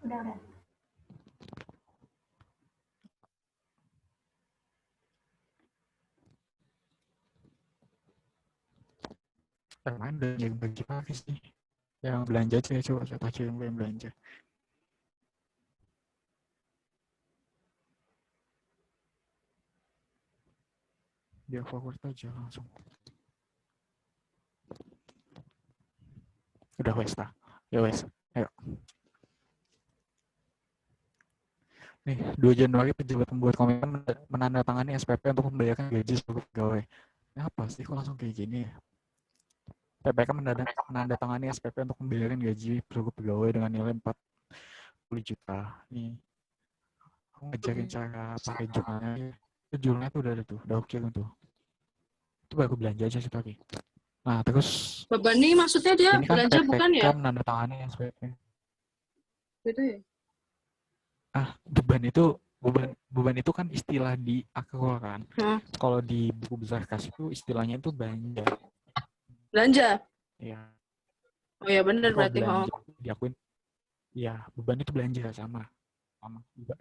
Udah. Main udah yang bagi apa sih? Yang belanja aja coba saya baca yang belanja. Dia forward aja langsung. Udah wes lah. Ya wes. Ayo. Nih, 2 Januari pejabat pembuat komitmen menandatangani SPP untuk membayarkan gaji seluruh pegawai. Ini apa sih kok langsung kayak gini ya? PPK menandatangani SPP untuk membayarkan gaji seluruh pegawai dengan nilai 40 juta. Nih, aku ngajarin cara pakai jurnalnya. Itu jurnalnya tuh udah ada tuh, udah oke tuh. Itu baru belanja aja sih tadi. Nah, terus Beban nih maksudnya dia ini kan belanja bukan PPK ya? menandatangani SPP. Beda ya? Beban itu kan istilah di akro kan. Kalau di buku besar kas itu istilahnya itu belanja. Belanja? Ya. Oh ya benar berarti. Belanja diakuin. Ya, beban itu belanja sama.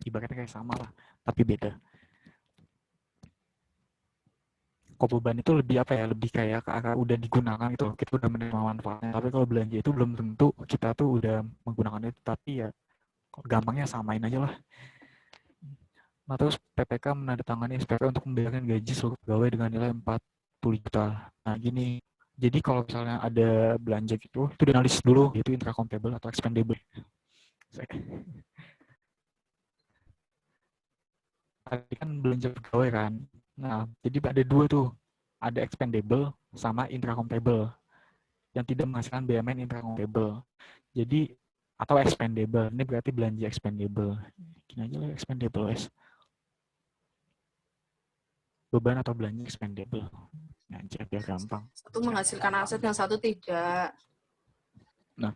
Ibaratnya kayak sama lah, tapi beda. Kalau beban itu lebih apa ya? Lebih kayak ke arah udah digunakan gitu. Kita udah menerima manfaatnya. Tapi kalau belanja itu belum tentu kita tuh udah menggunakan itu. Tapi ya gampangnya samain aja lah. Nah, terus PPK menandatangani SPP untuk membayarkan gaji seluruh pegawai dengan nilai 40 juta. Nah, gini. Jadi kalau misalnya ada belanja gitu, itu dianalisis dulu, yaitu intracomptable atau expendable. Tadi kan belanja pegawai kan. Nah, jadi ada dua tuh. Ada expendable sama intracomptable. Yang tidak menghasilkan BMN intracomptable. Jadi, atau expendable. Ini berarti belanja expendable. Gini aja lah expendable, guys. Beban atau belanja expendable. Aja biar gampang. Satu menghasilkan aset, yang satu tidak. Nah,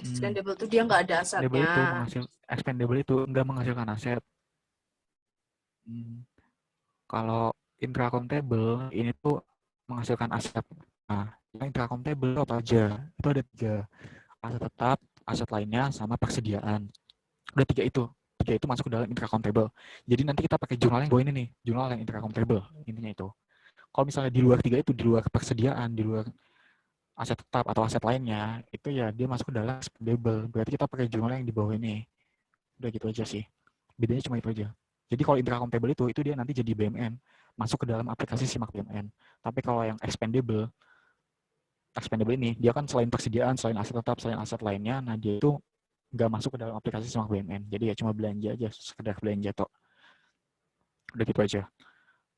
expendable itu dia nggak ada asetnya. Expendable itu nggak menghasilkan aset. Kalau intracomptable ini tuh menghasilkan aset. Nah, yang intracomptable apa aja? Itu ada 3. Aset tetap, aset lainnya, sama persediaan. Udah 3 itu. 3 itu masuk ke dalam intracomptable. Jadi nanti kita pakai jurnal yang ini nih, jurnal yang intracomptable. Intinya itu. Kalau misalnya di luar 3 itu, di luar persediaan, di luar aset tetap atau aset lainnya, itu ya dia masuk ke dalam expendable. Berarti kita pakai jurnal yang di bawah ini. Udah gitu aja sih. Bedanya cuma itu aja. Jadi kalau intracomptable itu dia nanti jadi BMN, masuk ke dalam aplikasi Simak BMN. Tapi kalau yang expendable ini, dia kan selain persediaan, selain aset tetap, selain aset lainnya, nah dia itu nggak masuk ke dalam aplikasi Simak BMN. Jadi ya cuma belanja aja, sekedar belanja toh. Udah gitu aja.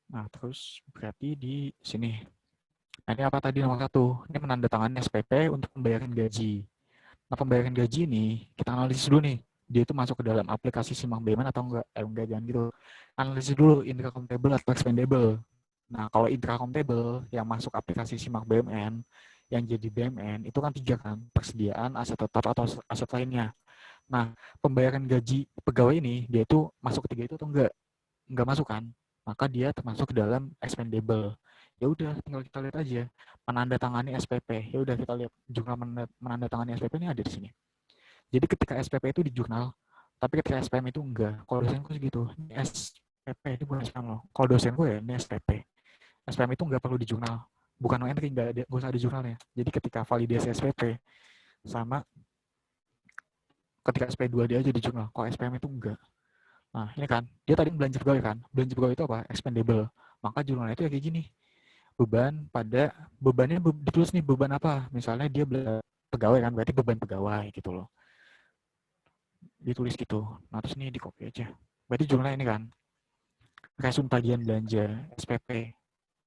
Nah, terus berarti di sini. Nah, ini apa tadi nomor 1? Ini menandatangani SPP untuk pembayaran gaji. Nah, pembayaran gaji ini kita analisis dulu nih. Dia itu masuk ke dalam aplikasi Simak BMN atau enggak? Enggak, jangan gitu. Analisis dulu intracomptable atau expendable. Nah, kalau intracomptable yang masuk aplikasi Simak BMN, yang jadi BMN, itu kan 3 kan, persediaan, aset tetap, atau aset lainnya. Nah, pembayaran gaji pegawai ini, dia itu masuk ke 3 itu atau enggak? Enggak masuk kan? Maka dia termasuk ke dalam expendable. Ya udah, tinggal kita lihat aja. Menandatangani SPP. Ya udah kita lihat jurnal menandatangani SPP ini ada di sini. Jadi ketika SPP itu di jurnal, tapi ketika SPM itu enggak. Kalau dosenku segitu, ini SPP, ini bukan SPM loh. Kalau dosenku ya, ini SPP. SPM itu enggak perlu di jurnal. Bukan no entry, enggak usah di jurnalnya. Jadi ketika validasi SPP, sama ketika SP2 dia aja di jurnal. Kalau SPM itu enggak. Nah, ini kan, dia tadi belanja pegawai kan. Belanja pegawai itu apa? Expendable. Maka jurnalnya itu ya kayak gini. Bebannya ditulis nih beban apa. Misalnya dia pegawai kan, berarti beban pegawai gitu loh. Ditulis gitu. Nah, terus ini di copy aja. Berarti jurnalnya ini kan. Resun tagihan belanja, SPP.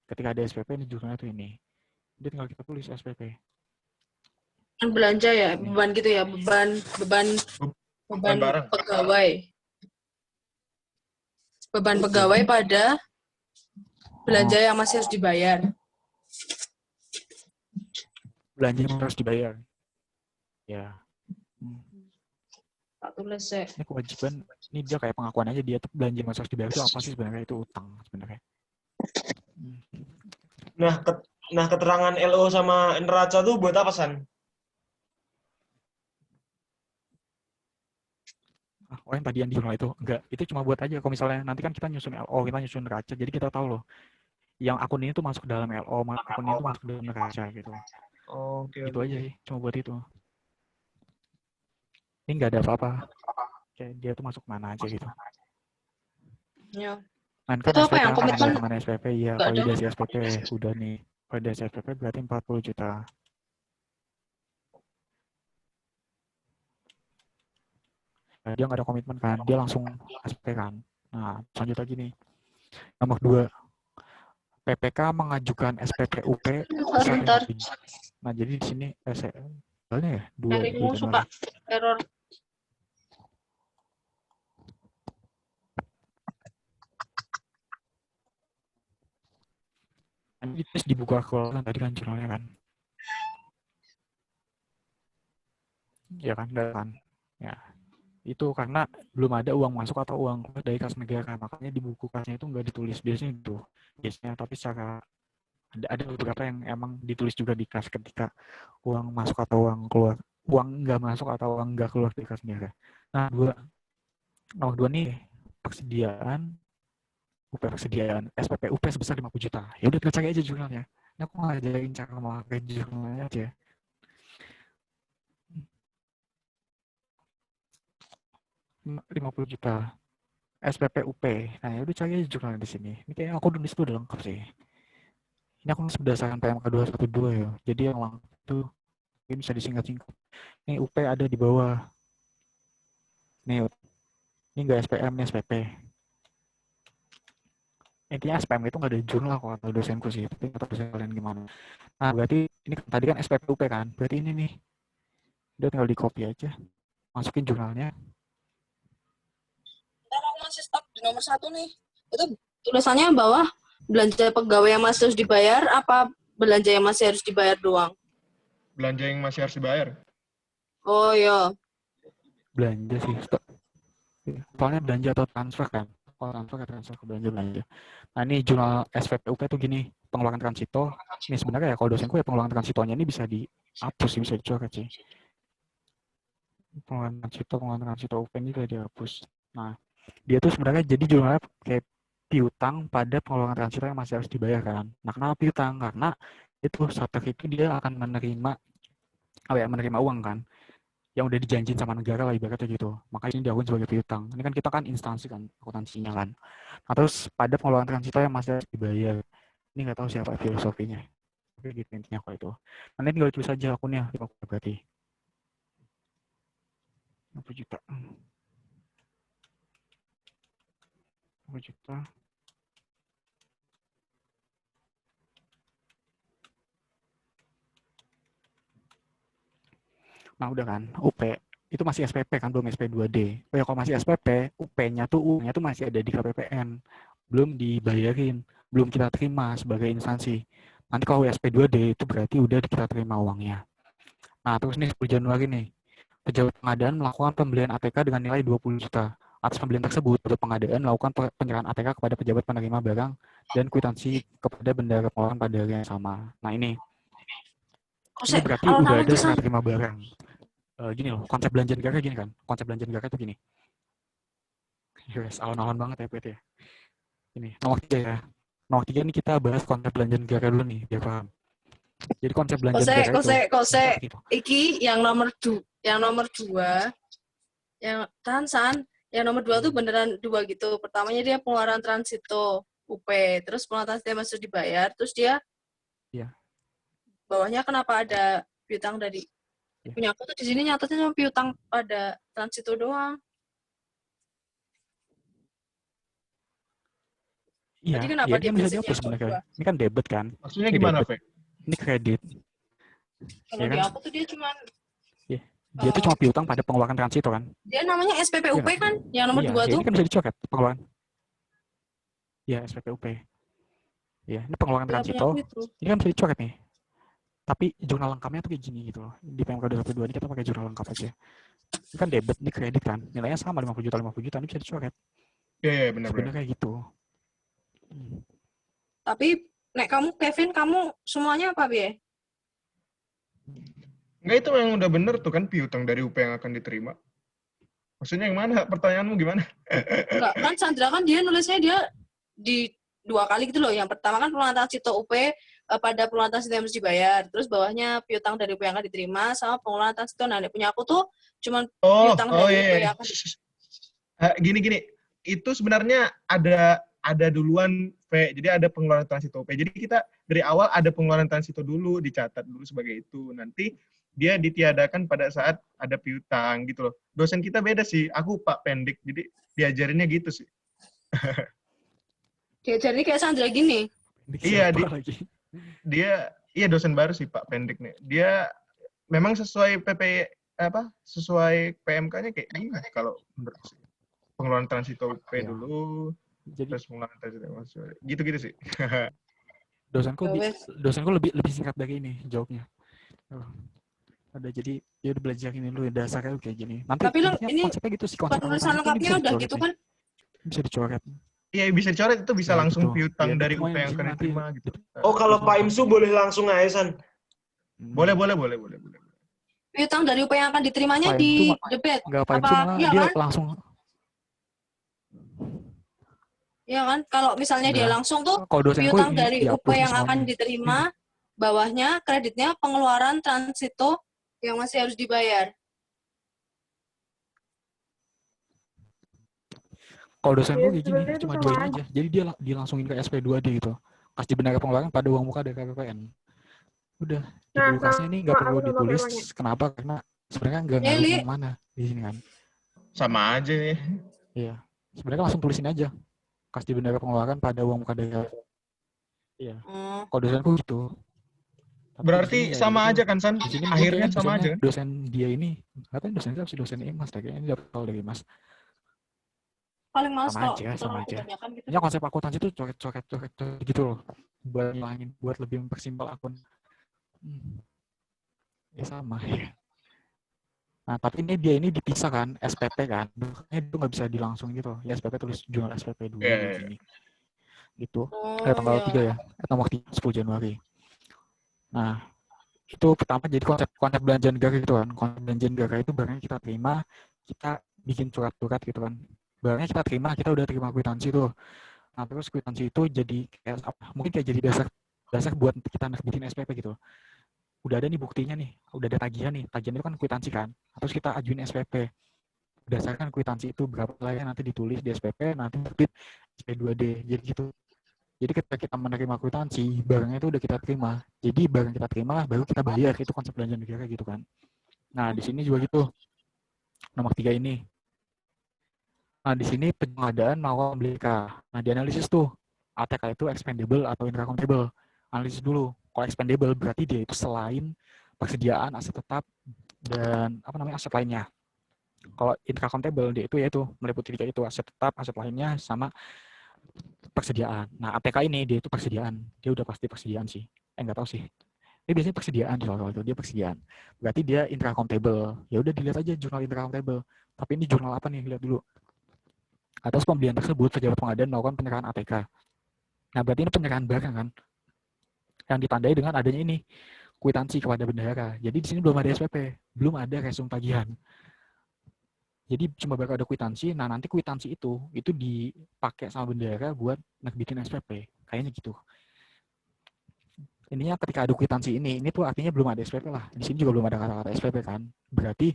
Ketika ada SPP, ini jurnalnya tuh ini. Dia tinggal kita tulis SPP. Belanja ya, beban gitu ya, beban pegawai. Beban pegawai pada belanja yang masih harus dibayar. Belanja yang harus dibayar. Ya. Tak tulis ya. Ini kewajiban, ini dia kayak pengakuan aja, dia tuh belanja yang harus dibayar itu apa sih sebenarnya? Itu utang sebenarnya. Nah, keterangan LO sama neraca tuh buat apa, San? Oh yang tadi yang di jurnal itu enggak, itu cuma buat aja kalau misalnya nanti kan kita nyusun LO, kita nyusun neraca, jadi kita tahu loh yang akun ini tuh masuk ke dalam LO, akun ini tuh masuk ke dalam neraca gitu. Oke. Itu aja sih, cuma buat itu. Ini nggak ada apa-apa, kayak dia tuh masuk mana aja gitu. Ya. Kan kan Itu apa SPP yang kan komitmen teman SPP ya, nggak ada? validasi SPP udah nih. Validasi SPP berarti 40 juta. Nah, dia nggak ada komitmen kan, dia langsung SPP kan. Nah, lanjut lagi nih. Nomor 2, PPK mengajukan SPP UP besar Bentar, 50 juta. Nah, jadi di sini soalnya ya 2 darimu suka Januari. error. Ini tes dibuka keluaran tadi kan jurnalnya kan. Ya kan, enggak kan. Ya, itu karena belum ada uang masuk atau uang keluar dari kas negara. Makanya di buku kasnya itu nggak ditulis biasanya gitu. Biasanya, tapi secara ada beberapa yang emang ditulis juga di kas ketika uang masuk atau uang keluar. Uang nggak masuk atau uang nggak keluar dari kas negara. Nah, nomor 2 nih, persediaan persediaan SPP UP sebesar 50 juta. Ya udah kita cari aja jurnalnya. Ini aku ngajarin cara memakai jurnalnya aja. 50 juta. SPP UP. Nah, ya udah cari aja jurnalnya di sini. Ini kayaknya aku nulis itu udah lengkap sih. Ini aku nulis berdasarkan PMK 212 ya. Jadi yang lengkap itu ini bisa disingkat-singkat. Ini UP ada di bawah. Nih, ini enggak SPM, ini SPP. Intinya SPM itu nggak ada jurnal kok atau dosenku sih, tapi nggak tahu dosen kalian gimana. Nah, berarti ini tadi kan SPP UP kan, berarti ini nih, udah tinggal di copy aja, masukin jurnalnya. Aku masih stuck di nomor 1 nih. Itu tulisannya bawah belanja pegawai yang masih harus dibayar apa belanja yang masih harus dibayar doang? Belanja yang masih harus dibayar. Oh iya. Belanja sih, soalnya belanja atau transfer kan, kalau transfer ke belanja. Nah, ini jurnal SPP UP tuh gini, pengeluaran transito. Ini sebenarnya ya kalau dosenku ya pengeluaran transitonya ini bisa dihapus sih, bisa dicoret sih. Pengeluaran transito UP ini bisa dihapus. Nah, dia tuh sebenarnya jadi jurnalnya kayak piutang pada pengeluaran transito yang masih harus dibayar kan. Nah, kenapa piutang? Karena itu saat itu dia akan menerima uang kan yang udah dijanjin sama negara lah ibaratnya gitu. Makanya ini diakui sebagai piutang. Ini kan kita kan instansi kan, akuntansinya kan. Nah, terus pada pengeluaran transito yang masih harus dibayar. Ini nggak tahu siapa filosofinya. Tapi gitu intinya kalau itu. Nanti tinggal tulis aja akunnya, berarti 50 juta. 50 juta. Nah udah kan, UP itu masih SPP kan, belum SP2D. Oh ya kalau masih SPP, UP-nya tuh U-nya tuh masih ada di KPPN, belum dibayarin, belum kita terima sebagai instansi. Nanti kalau SP2D itu berarti udah kita terima uangnya. Nah terus nih 10 Januari nih, pejabat pengadaan melakukan pembelian ATK dengan nilai 20 juta. Atas pembelian tersebut, pejabat pengadaan melakukan penyerahan ATK kepada pejabat penerima barang dan kwitansi kepada bendahara pengeluaran pada hari yang sama. Nah ini berarti udah ada serah terima barang. Gini loh, konsep belanja negara gini kan. Konsep belanja negara itu gini. Yes, alon-alon banget ya, Pet ya. Ini, nomor 3 ya. Nomor 3 nih kita bahas konsep belanja negara dulu nih, biar paham. Jadi konsep belanja negara itu... Gitu. Iki yang nomor 2, yang Tansan, yang nomor 2 tuh beneran 2 gitu. Pertamanya dia pengeluaran transito UP, terus pengeluaran transito masih dibayar, terus dia bawahnya kenapa ada piutang dari punya aku tuh di sini nyatetnya cuma piutang pada transito doang. Iya, jadi kenapa ini kan bisa dihapus sebenarnya. Ini kan debit kan. Maksudnya gimana, Pak? Ini kredit. Kalau di aku tuh dia cuma dia tuh cuma piutang pada pengeluaran transito kan. Dia namanya SPPUP kan, yang nomor 2 tuh. Ini kan bisa dicoret pengeluaran. Ya, SPPUP. Ya, ini pengeluaran transito. Ini kan bisa dicoret nih. Tapi jurnal lengkapnya tuh kayak gini gitu loh. Di PMK 212 ini kita pakai jurnal lengkap aja. Ini kan debit, ini kredit kan. Nilainya sama 50 juta, ini bisa dicoret. Iya, benar. Sebenarnya kayak gitu. Tapi, nek kamu, Kevin, kamu semuanya apa, Bie? Enggak, itu yang udah bener tuh kan piutang dari UP yang akan diterima. Maksudnya yang mana? Pertanyaanmu gimana? Enggak, kan Sandra kan dia nulisnya dia di 2 kali gitu loh. Yang pertama kan pengeluaran transito UP pada pengeluaran transito yang harus dibayar. Terus bawahnya piutang dari UP yang akan diterima sama pengeluaran transito. Nah, punya aku tuh cuman piutang dari UP Iya. yang akan Gini. Itu sebenarnya ada duluan, V. Jadi ada pengeluaran transito UP. Jadi kita dari awal ada pengeluaran transito dulu, dicatat dulu sebagai itu. Nanti dia ditiadakan pada saat ada piutang gitu loh. Dosen kita beda sih. Aku Pak Pendik, jadi diajarinnya gitu sih. diajarin kayak Sandra gini. Iya, lagi. Dia dosen baru sih Pak Pendik nih. Dia memang sesuai sesuai PMK-nya kayak gini kalau menurut sih. Pengeluaran transito UP dulu, Jadi terus pengeluaran transito gitu sih. dosenku lebih singkat dari ini jawabnya. Ada jadi dia udah belajar ini dulu dasarnya kayak gini. Nanti Tapi ini konsepnya gitu sih, konsep penulisan lengkapnya udah gitu kan. Bisa dicoret. Iya, bisa dicoret, itu bisa Ya, langsung gitu. piutang Ya, dari itu UP yang nanti- akan diterima gitu. Oh, kalau Pak Imsu boleh langsung aja, San. Boleh. Piutang dari UP yang akan diterimanya Pak di Imsu debit. Enggak Pak Imsu malah Iya dia kan? langsung. Iya kan? Kalau misalnya dia Enggak. langsung tuh Kalau dosenku piutang ini dari UP dihapus yang akan soalnya. diterima, bawahnya kreditnya pengeluaran transito yang masih harus dibayar. Kalau dosenku Iya, kayak gini, sebenarnya itu cuma sama dua ini aja. aja. Jadi dia langsungin ke SP2D gitu. Kas dibenarkan pengeluaran pada uang muka dari KPPN. Udah. Di Nah, kulkasnya ini nggak sama perlu aku sama ditulis. temanya. Kenapa? Karena sebenarnya nggak Eli. ngaruh yang mana di sini kan. Sama aja nih. Iya. Sebenarnya langsung tulisin aja. Kas dibenarkan pengeluaran pada uang muka dari Iya. Kalau dosenku gitu. Tapi Berarti di sini ya sama gitu. aja kan, San? Di sini Akhirnya mungkin sama aja. Dosen dia ini, katanya dosen siapa sih, dosen Imas, kayaknya dia dapat tahu dari Imas. Paling males Sama kalau aja, sama aja. kebanyakan gitu. Ya konsep akuntansi itu coret gitu loh. Buat ngilangin, buat lebih mempersimpel akun. Ya sama ya. Nah, tapi dia ini dipisah kan, SPP kan. Makanya itu nggak bisa dilangsung gitu. Ya SPP tulis jurnal SPP dulu Iya. di sini. Gitu. Oh, Tanggal iya. 3 ya, tanggal 10 Januari. Nah, itu pertama jadi konsep belanja negara gitu kan. Konsep belanja negara itu barangnya kita terima, kita bikin surat-surat gitu kan. Barangnya kita terima, kita udah terima kwitansi tuh. Nah, terus kwitansi itu jadi kayak mungkin kayak jadi dasar buat kita bikin SPP gitu. Udah ada nih buktinya nih, udah ada tagihan nih. Tagihan itu kan kwitansi kan. Terus kita ajuin SPP. Berdasarkan kwitansi itu berapa layar nanti ditulis di SPP, nanti terbit SP2D. Jadi gitu. Jadi ketika kita menerima kwitansi, barangnya itu udah kita terima. Jadi barang kita terima, baru kita bayar. Itu konsep belanja negara gitu kan. Nah, di sini juga gitu. Nomor 3 ini. Nah, di sini pengadaan melakukan BLK. Nah, di analisis tuh, ATK itu expendable atau intracomptable. Analisis dulu. Kalau expendable berarti dia itu selain persediaan aset tetap dan aset lainnya. Kalau intracomptable dia itu yaitu meliputi 3 itu, aset tetap, aset lainnya, sama persediaan. Nah, ATK ini dia itu persediaan. Dia udah pasti persediaan sih. Nggak tahu sih. Dia biasanya persediaan soal itu, dia persediaan. Berarti dia intracomptable. Ya udah dilihat aja jurnal intracomptable. Tapi ini jurnal apa nih? Lihat dulu. Atas pembelian tersebut, pejabat pengadaan melakukan penyerahan ATK. Nah, berarti ini penyerahan barang kan? Yang ditandai dengan adanya ini kwitansi kepada bendahara. Jadi di sini belum ada SPP, belum ada resum tagihan. Jadi cuma bakal ada kwitansi. Nah, nanti kwitansi itu dipakai sama bendahara buat bikin SPP. Kayaknya gitu. Ininya ketika ada kwitansi ini tuh artinya belum ada SPP lah. Di sini juga belum ada kata-kata SPP kan. Berarti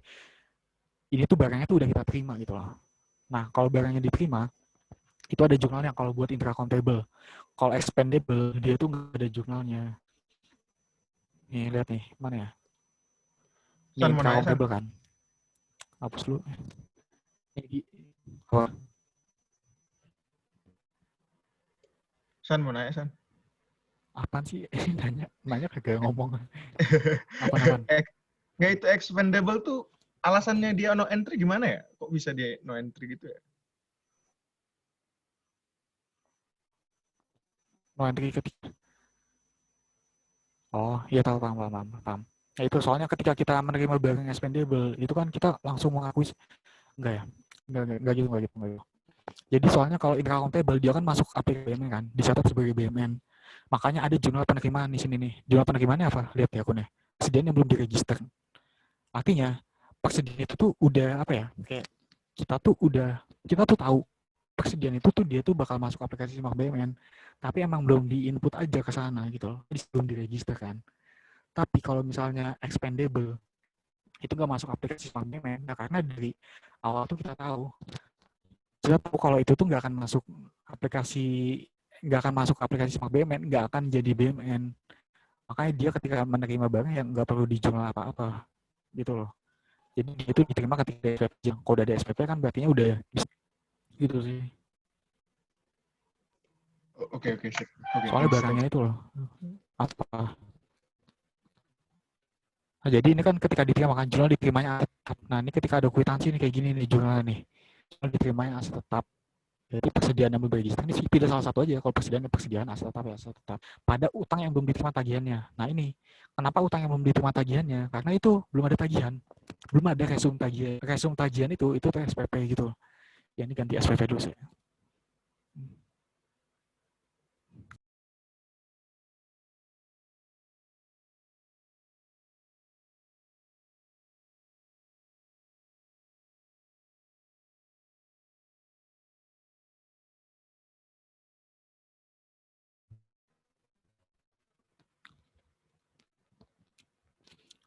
ini tuh barangnya tuh udah kita terima gitu loh. Nah, kalau barangnya diterima, itu ada jurnalnya kalau buat intracomptable. Kalau expendable, dia tuh nggak ada jurnalnya. Nih, lihat nih. Mana ya? Ini intracomptable kan. Hapus dulu. San mau nanya, San. Apaan sih? Nanya kagak ngomong. Apaan? Nggak, itu expendable tuh alasannya dia no entry gimana ya? Kok bisa dia no entry gitu ya? No entry ketika. Oh, iya tahu, paham. Nah, itu soalnya ketika kita menerima barang expendable, itu kan kita langsung mengakui. Enggak ya? Enggak gitu. Jadi soalnya kalau intracomptable dia kan masuk APK BUMN kan, dicatat sebagai BUMN. Makanya ada jurnal penerimaan di sini nih. Jurnal penerimaannya apa? Lihat ya akunnya. Persediaan yang belum diregister. Artinya persediaan itu tuh udah apa ya? Kayak kita tuh tahu persediaan itu tuh dia tuh bakal masuk aplikasi Simak BUMN, tapi emang belum di-input aja ke sana gitu loh, belum diregister kan. Tapi kalau misalnya expendable itu nggak masuk aplikasi Simak BUMN, nah karena dari awal tuh kita tahu kalau itu tuh nggak akan masuk aplikasi Simak BUMN, nggak akan jadi BUMN. Makanya dia ketika menerima barang yang nggak perlu dijurnal apa-apa gitu loh. Jadi dia itu diterima ketika ada SPP. Kalau udah ada SPP kan berarti udah bisa gitu sih. Oke, sip. Soalnya barangnya itu loh apa. Nah, jadi ini kan ketika diterima kan jurnal diterimanya aset tetap. Nah ini ketika ada kwitansi nih kayak gini nih jurnal nih. Jurnal diterimanya aset tetap. Jadi persediaan yang belum diregister ini pilih salah satu aja. Kalau persediaan aset tetap ya aset tetap. Pada utang yang belum diterima tagihannya. Nah ini kenapa utang yang belum diterima tagihannya? Karena itu belum ada tagihan. Belum ada resum tagihan. Resum tagihan itu SPP gitu. Ya ini ganti SPP dulu sih.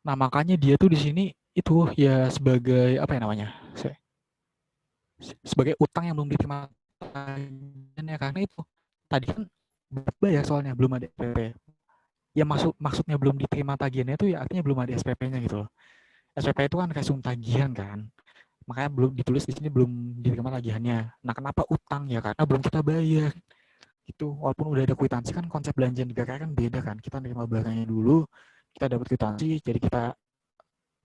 Nah, makanya dia tuh di sini itu ya sebagai apa ya namanya? Sebagai utang yang belum diterima tagihannya karena itu tadi kan bayar soalnya belum ada SPP. Ya maksudnya belum diterima tagihannya itu ya artinya belum ada SPP-nya gitu loh. SPP itu kan resum tagihan kan. Makanya belum ditulis di sini belum diterima tagihannya. Nah, kenapa utang ya? Karena belum kita bayar. Itu walaupun udah ada kwitansi kan konsep belanja negara kan beda kan. Kita nerima barangnya dulu, kita dapat kwitansi, jadi kita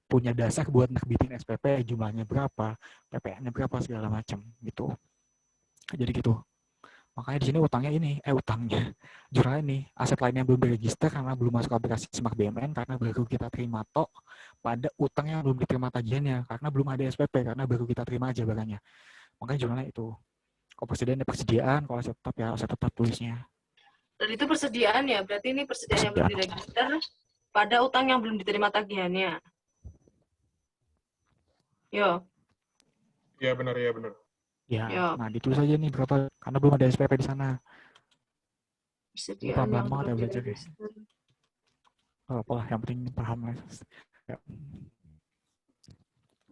punya dasar buat nerbitin SPP, jumlahnya berapa, PPN-nya berapa, segala macam gitu. Jadi gitu. Makanya di sini utangnya jurnal ini aset lainnya belum diregister karena belum masuk aplikasi Simak BUMN karena baru kita terima tok pada utang yang belum diterima tagihannya karena belum ada SPP karena baru kita terima aja barangnya. Makanya jurnalnya itu. Kalau persediaan, kalau aset tetap ya aset tetap tulisnya. Dan itu persediaan ya, berarti ini persediaan yang belum diregister pada utang yang belum diterima tagihannya. Yo. Iya benar. Ya, nah ditulis aja nih berapa karena belum ada SPP di sana. Persediaan yang banget ya belum belajar ya. diregister. Apalah yang penting paham lah. Ya.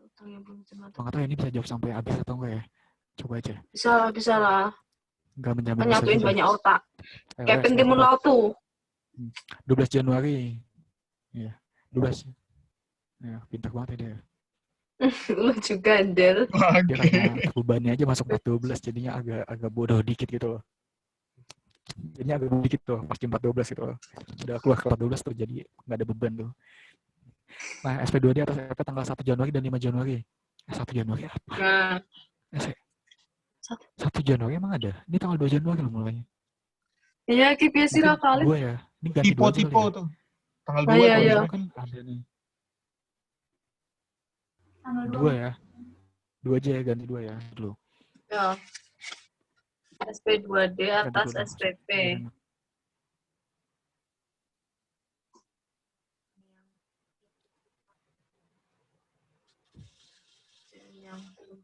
Utang yang belum diterima Nggak tahu ini bisa jawab sampai habis atau enggak ya. Coba aja. Bisa lah. Nggak menjamin Kan bisa nyatuin juga. banyak otak. Kayak Wes, timun laut tuh. 12 Januari. Iya, 12. Ya, pintar banget ya dia. Lu juga, Del. Dia karena bebannya aja masuk 412 jadinya agak bodoh dikit gitu loh. Jadinya agak bodoh dikit tuh pas 412 gitu loh. Udah keluar ke 412 tuh jadi nggak ada beban tuh. Nah, SP2D atas SP tanggal 1 Januari dan 5 Januari. 1 Januari apa? Nah. 1 Januari emang ada? Ini tanggal 2 Januari loh mulainya. Iya, KPSC lah kali. 2 ya. Ini ganti 2 aja Tipe kali ya. tuh. Tanggal 2 Iya, tuh. iya. Kan ada nih. 2 ya. 2 aja ya, ganti 2 ya dulu. Ya. SP2D atas SPP. Yang belum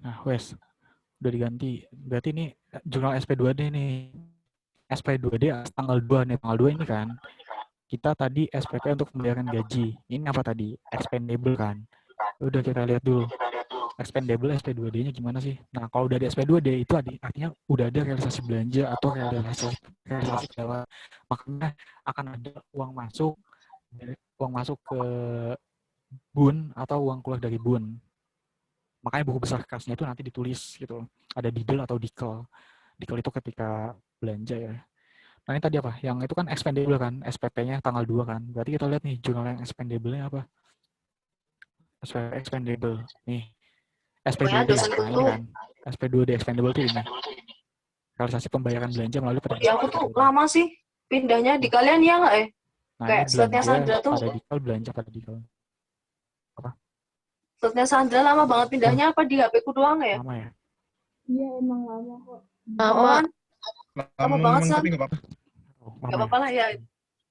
Nah, wes. Udah diganti. Berarti ini jurnal SP2D nih. SP2D tanggal 2 nih. Tanggal 2 ini kan. Kita tadi SPP untuk pembayaran gaji. Ini apa tadi? Expendable kan. Udah kita lihat dulu. Expendable SP2D-nya gimana sih? Nah, kalau udah ada SP2D itu artinya udah ada realisasi belanja atau realisasi lewat. Makanya akan ada uang masuk ke BUN atau uang keluar dari BUN. Makanya buku besar kasnya itu nanti ditulis gitu. Ada didel atau dikel. Dikel itu ketika belanja ya. Nah ini tadi apa? Yang itu kan expendable kan, SPP-nya tanggal 2 kan. Berarti kita lihat nih jurnal yang expendable-nya apa? Expendable. Nih. SP2D. Nah ini kan. SP2D expendable tuh ini. Realisasi pembayaran belanja melalui ya aku tuh lama sih pindahnya di kalian ya nggak Nah, Kayak ini slotnya belanja Sandra tuh, pada dikal, belanja pada dikal. Apa? slotnya Sandra lama banget pindahnya apa di HP ku doang ya? Lama ya? Iya emang lama kok. Lama kan? Lama banget, memang San. tapi nggak apa-apa. Oh, Gak lama apa-apa lah ya.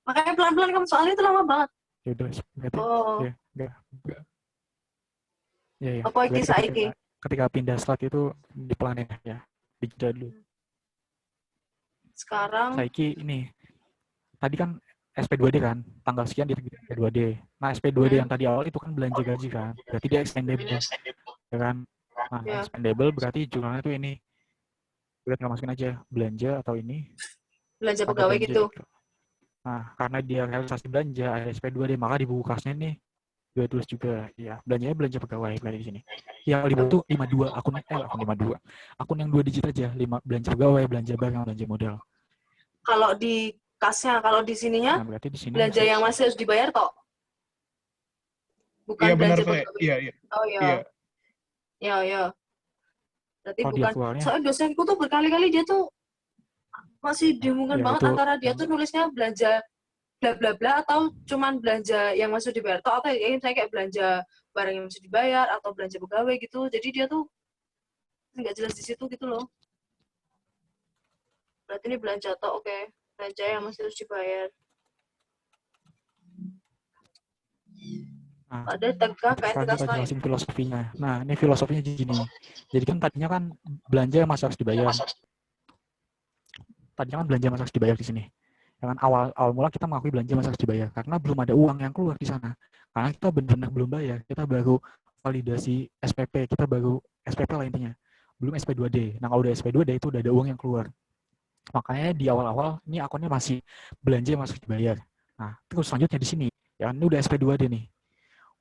Makanya pelan-pelan kamu soalnya itu lama banget. ya? Udah, berarti Oh, ya, enggak. Ya, ya. apa iki Berarti saiki? ketika pindah slot itu dipelanin ya. Dijeda dulu. Sekarang Saiki ini, tadi kan SP2D kan, tanggal sekian dia SP2D. Nah, SP2D yang tadi awal itu kan belanja gaji kan, berarti dia extendable, ya kan? Nah, Ya. expendable berarti jurnalnya tuh ini, kita tinggal masukin aja belanja atau ini, belanja ada pegawai belanja gitu. Nah, karena dia realisasi belanja, ada SP2D, maka di buku kasnya nih, gue tulis juga, ya, belanjanya belanja pegawai, berarti di sini. Yang libur tuh 52, akun 52. Akun yang 2 digit aja, 5 belanja pegawai, belanja barang, belanja modal. Kalau di kasnya, kalau di sininya Nah, berarti di sini belanja yang masih harus dibayar toh? Bukan Iya benar belanja Fe. pegawai. Iya iya. Oh iya. Iya. Iya, iya. Berarti kalau di bukan. aktualnya, Soalnya dosenku tuh berkali-kali dia tuh masih dibingungkan ya banget itu antara dia tuh nulisnya belanja bla bla bla atau cuman belanja yang masih dibayar toh, atau yang saya kayak belanja barang yang masih dibayar atau belanja pegawai gitu. Jadi dia tuh nggak jelas di situ gitu loh. Berarti ini belanja toh, oke. Belanja yang masih harus dibayar. nah, Ada tegak kayak sekarang tegas kita lain. jelasin filosofinya. Nah, ini filosofinya gini. Jadi kan tadinya kan belanja masih harus dibayar. Tadinya kan belanja masih harus dibayar di sini. Dengan awal mula kita mengakui belanja masih harus dibayar karena belum ada uang yang keluar di sana. Karena kita benar-benar belum bayar. Kita baru validasi SPP, kita baru SPP lah intinya. Belum SP2D. Nah, kalau udah SP2D itu udah ada uang yang keluar. Makanya di awal-awal ini akunnya masih belanja masih harus dibayar. Nah, terus selanjutnya di sini, ya ini udah SP2D nih.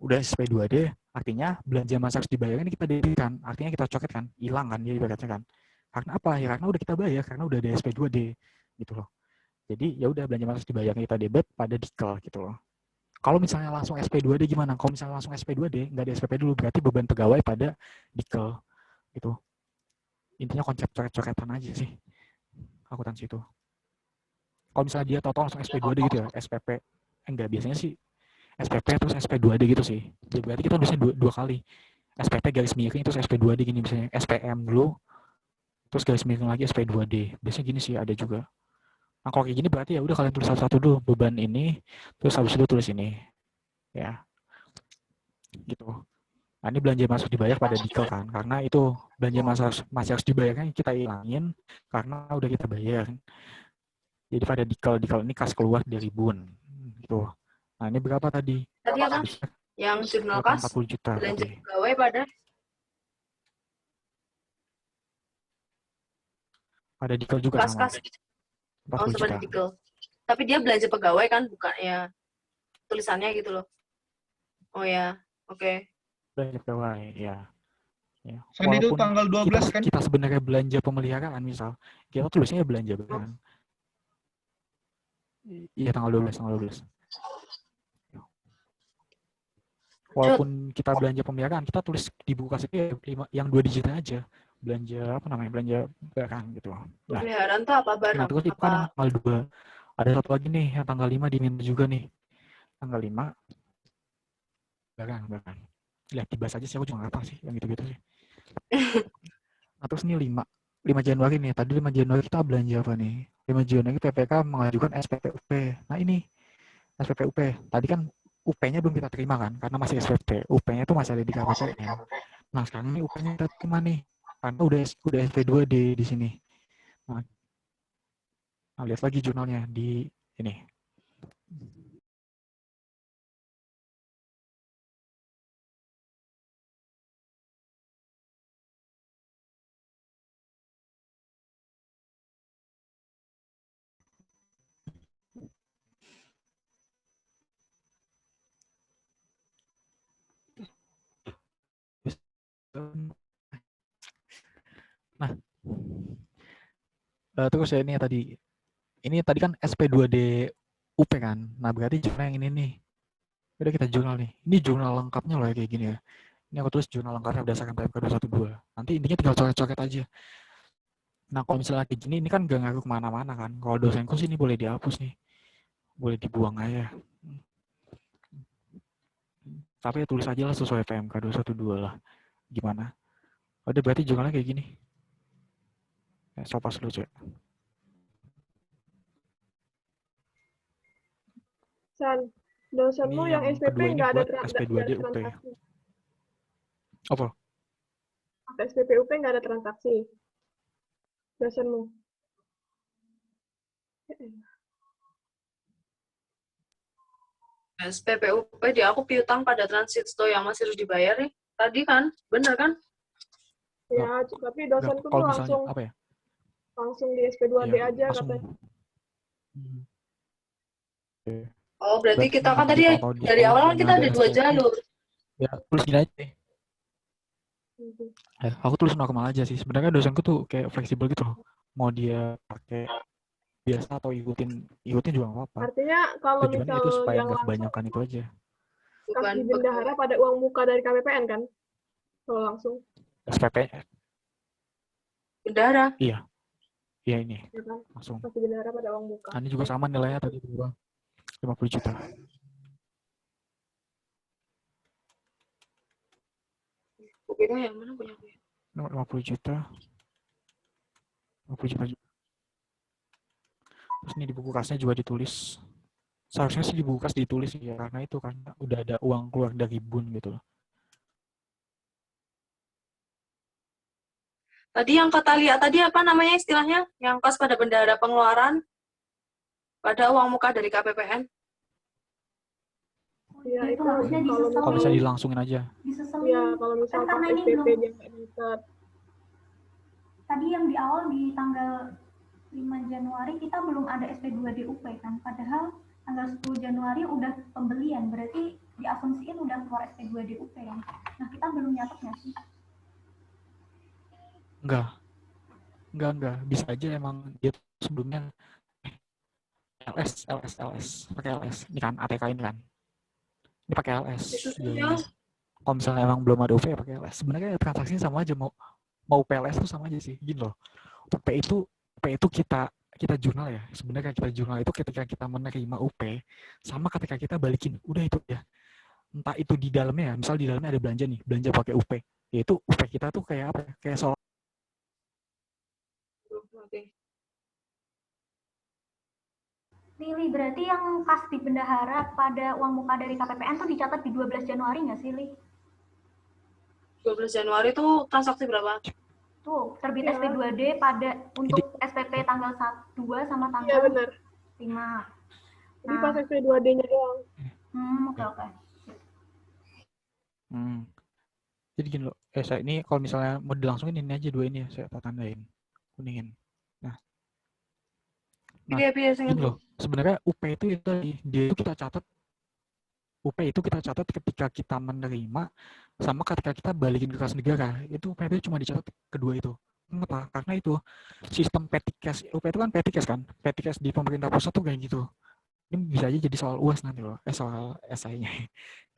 Udah SP2D, artinya belanja masa harus dibayar ini kita debitkan, artinya kita coret kan, hilang kan dia ibaratnya kan. Karena apa? Ya karena udah kita bayar, karena udah ada SP2D gitu loh. Jadi ya udah belanja masa harus dibayar kita debit pada dikal gitu loh. Kalau misalnya langsung SP2D gimana? Kalau misalnya langsung SP2D, nggak ada SPP dulu, berarti beban pegawai pada dikal gitu. Intinya konsep coret-coretan aja sih akuntansi itu. Kalau misalnya dia total langsung SP2D gitu ya, SPP, enggak, biasanya sih SPP terus SP2D gitu sih. Jadi berarti kita biasanya dua kali. SPP garis miring terus SP2D gini misalnya. SPM dulu, terus garis miring lagi SP2D. Biasanya gini sih ada juga. Nah kalau kayak gini berarti ya udah kalian tulis satu-satu dulu. Beban ini, terus habis itu tulis ini. Ya, gitu. Nah ini belanja masuk dibayar pada dikal kan. Karena itu belanja masih harus dibayarnya kita hilangin karena udah kita bayar. Jadi pada dikal ini kas keluar dari bun. Gitu. Nah ini berapa tadi? Tadi apa? Yang jurnal kas 40 juta belanja tadi. pegawai pada Pada dikal juga sama. kas-kas. 40 Oh, juta. seperti dikal. Tapi dia belanja pegawai kan, bukannya tulisannya gitu loh. Oh ya, oke. Belanja pegawai, ya. Ya. Sandi itu Walaupun tanggal 12 kan? kita sebenarnya belanja pemeliharaan misal, kita tulisnya belanja barang. Iya tanggal 12. Walaupun kita belanja pemeliharaan, kita tulis di buku kas itu yang 2 digit aja. Belanja apa namanya? Belanja barang gitu. Nah, Pemeliharaan tuh apa barang? nah terus itu kan yang tanggal 2. Ada satu lagi nih yang tanggal 5 diminta juga nih. Tanggal 5 barang. Lihat dibahas aja sih, aku juga nggak tahu sih yang gitu-gitu sih. Nah, terus nih 5 Januari nih. Tadi 5 Januari kita belanja apa nih? 5 Januari PPK mengajukan SPPUP. Nah ini SPPUP. Tadi kan UP-nya belum kita terima kan, karena masih SPP. UP-nya itu masih ada di KPPN. Nah sekarang ini UP-nya kita terima nih, karena udah SP2D di sini. Nah, lihat lagi jurnalnya di ini. Nah, terus ya ini tadi kan SP2D UP kan. Nah berarti jurnal yang ini nih. Udah kita jurnal nih. Ini jurnal lengkapnya loh kayak gini ya. Ini aku tulis jurnal lengkapnya berdasarkan PMK 212. Nanti intinya tinggal coret-coret aja. Nah kalau misalnya kayak gini, ini kan gak ngaruh kemana-mana kan. Kalau dosenku sih ini boleh dihapus nih. boleh dibuang aja. Tapi ya tulis aja lah sesuai PMK 212 lah. Gimana? Udah berarti jurnalnya kayak gini. Ya, sopas lu, Cek. San, dosenmu Ini yang yang SPP kedua ini nggak ada buat SP2D UP. transaksi. Apa? Atau SPP UP nggak ada transaksi. Dosenmu. SPPUP di aku piutang pada transito yang masih harus dibayar nih. Tadi kan, bener kan? Ya, tapi dosenku tuh Kalau misalnya langsung apa ya? langsung di SP2D Ya, aja langsung. katanya. Oke. Oh, berarti Berarti kita kan memang tadi kalau di dari sekolah awal kan nggak kita ada 2 SPP, jalur. ya tulis gini aja deh. Aku tulis normal aja sih. Sebenarnya dosenku tuh kayak fleksibel gitu loh. Mau dia pakai biasa atau ikutin juga nggak apa-apa. Artinya kalau Tujuannya misal itu supaya yang nggak langsung kebanyakan itu aja. kas Bukan di bendahara pada uang muka dari KPPN kan? Kalau langsung. SPP, bendahara. iya ini Ya kan? langsung. Kas di bendahara pada uang muka. Ini juga sama nilainya tadi juga 50 juta. Bukunya yang mana punya aku? 50 juta. 50 juta. Terus ini di buku kasnya juga ditulis. Seharusnya sih di buku kas ditulis ya, karena udah ada uang keluar dari BUN gitu loh. Tadi yang kata Lia tadi apa namanya istilahnya? Yang kas pada bendahara pengeluaran pada uang muka dari KPPN. Ya, itu harusnya Kalau bisa dilangsungin aja. Diseselin. Ya, kalau misal Kan pas karena ini SPP belum- dia nggak diikat. Tadi yang di awal di tanggal 5 Januari kita belum ada SP2D UP kan, padahal tanggal 10 Januari udah pembelian, berarti diasumsiin udah keluar SP2D UP kan. Nah, kita belum nyatet nggak sih? Enggak. Bisa aja emang dia sebelumnya LS. Pakai LS. Ini kan ATK ini kan. Ini pakai LS. Itu Iya. saja. Kalau misalnya emang belum ada UP ya pakai LS. Sebenarnya transaksinya sama aja, mau PLS tuh sama aja sih. Gini loh. UP itu kita jurnal ya. Sebenarnya kita jurnal itu ketika kita menerima UP sama ketika kita balikin. Udah itu ya. Entah itu di dalamnya ya. Misal di dalamnya ada belanja nih, belanja pakai UP. Yaitu UP kita tuh kayak apa ya? Kayak soal Lili, berarti yang kas di bendahara pada uang muka dari KPPN tuh dicatat di 12 Januari nggak sih, Li? 12 Januari itu transaksi berapa? Tuh, terbit Ya. SP2D pada untuk SPP tanggal 2 sama Iya, tanggal benar. 5. Jadi pas SP2D-nya doang. Oke. Jadi gini loh, saya ini kalau misalnya mau dilangsungin ini aja dua ini ya, saya tandain kuningin. Nah, gini loh, sebenarnya UP itu dia itu kita catat. UP itu kita catat ketika kita menerima sama ketika kita balikin ke kas negara. Itu UP itu cuma dicatat kedua itu. Kenapa? Karena itu sistem Petikes. UP itu kan Petikes kan. Petikes di pemerintah pusat tuh kayak gitu. Ini bisa aja jadi soal UAS nanti loh, soal esainya.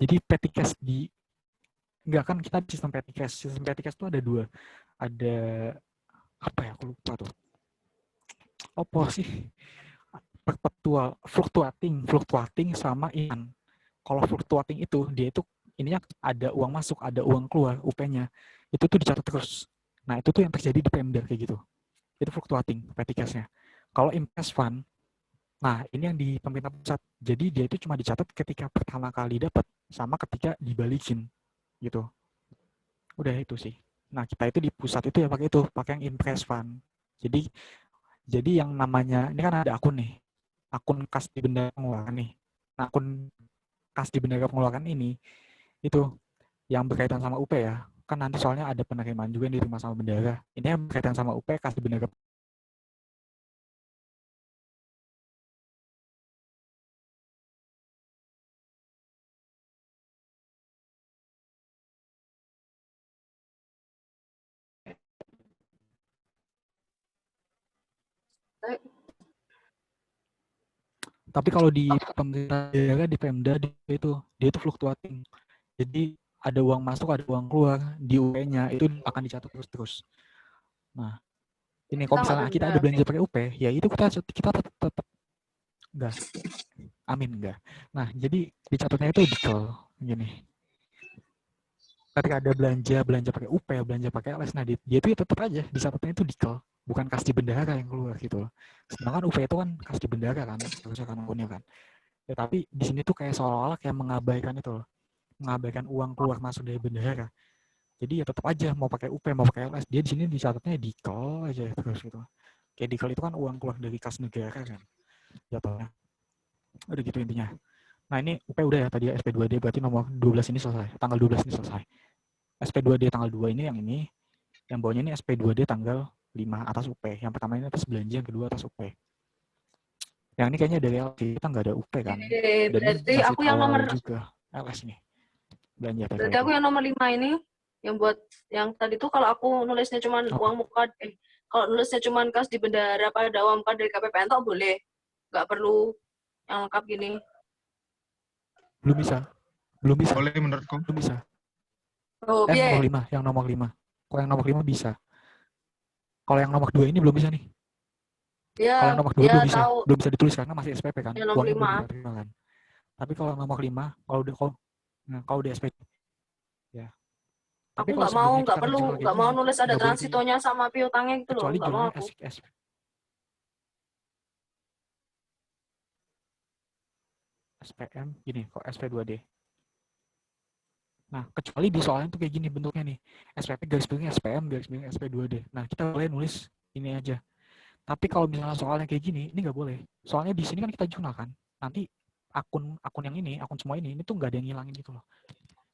Jadi Petikes enggak kan kita di sistem Petikes. Sistem Petikes itu ada dua. Ada apa ya? Aku lupa tuh. Apa sih? Perpetual, fluctuating sama inan. Kalau fluctuating itu dia itu ininya ada uang masuk, ada uang keluar, UP-nya. Itu tuh dicatat terus. Nah, itu tuh yang terjadi di Pemda kayak gitu. Itu fluctuating Petikesnya. Kalau invest fund, nah ini yang di pemerintah pusat. Jadi dia itu cuma dicatat ketika pertama kali dapat sama ketika dibalikin gitu. Udah itu sih. Nah, kita itu di pusat itu ya pakai yang impress fund. Jadi yang namanya ini kan ada akun nih. Akun kas di bendahara pengeluaran nih. Nah, akun kas di bendahara pengeluaran ini itu yang berkaitan sama UP ya. Kan nanti soalnya ada penerimaan juga yang diterima sama bendahara. Ini yang berkaitan sama UP kas di bendahara. Tapi kalau di pemerintah daerah di Pemda dia itu fluktuating. Jadi ada uang masuk, ada uang keluar di UP-nya itu akan dicatat terus. Nah, ini kalau misalnya kita ada belanja pakai UP, ya itu kita tetap enggak. Amin enggak. Nah, jadi dicatatnya itu dikal gini. Ketika ada belanja pakai UP, belanja pakai LS, nah dia itu ya tetap aja dicatatnya itu dikal, bukan kas di bendahara yang keluar gitu loh. Sedangkan UP itu kan kas di bendahara kan, harusnya kan akunnya kan. Ya, tapi di sini tuh kayak seolah-olah kayak mengabaikan itu loh, mengabaikan uang keluar masuk dari bendahara. Jadi ya tetap aja mau pakai UP mau pakai LS, dia di sini dicatatnya dikal aja terus gitu. Kayak dikal itu kan uang keluar dari kas negara kan, jatuhnya. Udah gitu intinya. Nah ini UP udah ya tadi ya, SP2D berarti nomor 12 ini selesai, tanggal 12 ini selesai. SP2D tanggal 2 ini, yang bawahnya ini SP2D tanggal 5 atas UP. Yang pertama ini atas belanja, yang kedua atas UP. Yang ini kayaknya dari LS, kita nggak ada UP kan. Dan Berarti ini aku yang awal nomor juga LS nih. Belanja PPP. Berarti aku yang nomor 5 ini yang buat yang tadi tuh kalau aku nulisnya cuman uang muka kalau nulisnya cuman kas di bendahara pada uang muka dari KPPN tuh boleh. Nggak perlu yang lengkap gini. Belum bisa. Boleh menurutku. Belum bisa. Oh, Nomor 5, yang nomor 5. Kalau yang nomor 5 bisa. Kalau yang nomor 2 ini belum bisa nih. Ya, kalau yang nomor 2 belum bisa. Belum bisa ditulis karena masih SPP kan. Yang nomor Uangnya 5. belum diterima kan. Tapi kalau nomor 5, kalau udah SPP ya. Tapi aku nggak mau nulis ada transitonya sama piutangnya gitu loh. Nggak mau aku. SPM gini kok SP2D. Nah, kecuali di soalnya tuh kayak gini bentuknya nih. SPP garis miring SPM garis miring SP2D. Nah, kita boleh nulis ini aja. Tapi kalau misalnya soalnya kayak gini, ini nggak boleh. Soalnya di sini kan kita jurnal kan. Nanti akun yang ini, akun semua ini tuh nggak ada yang ngilangin gitu loh.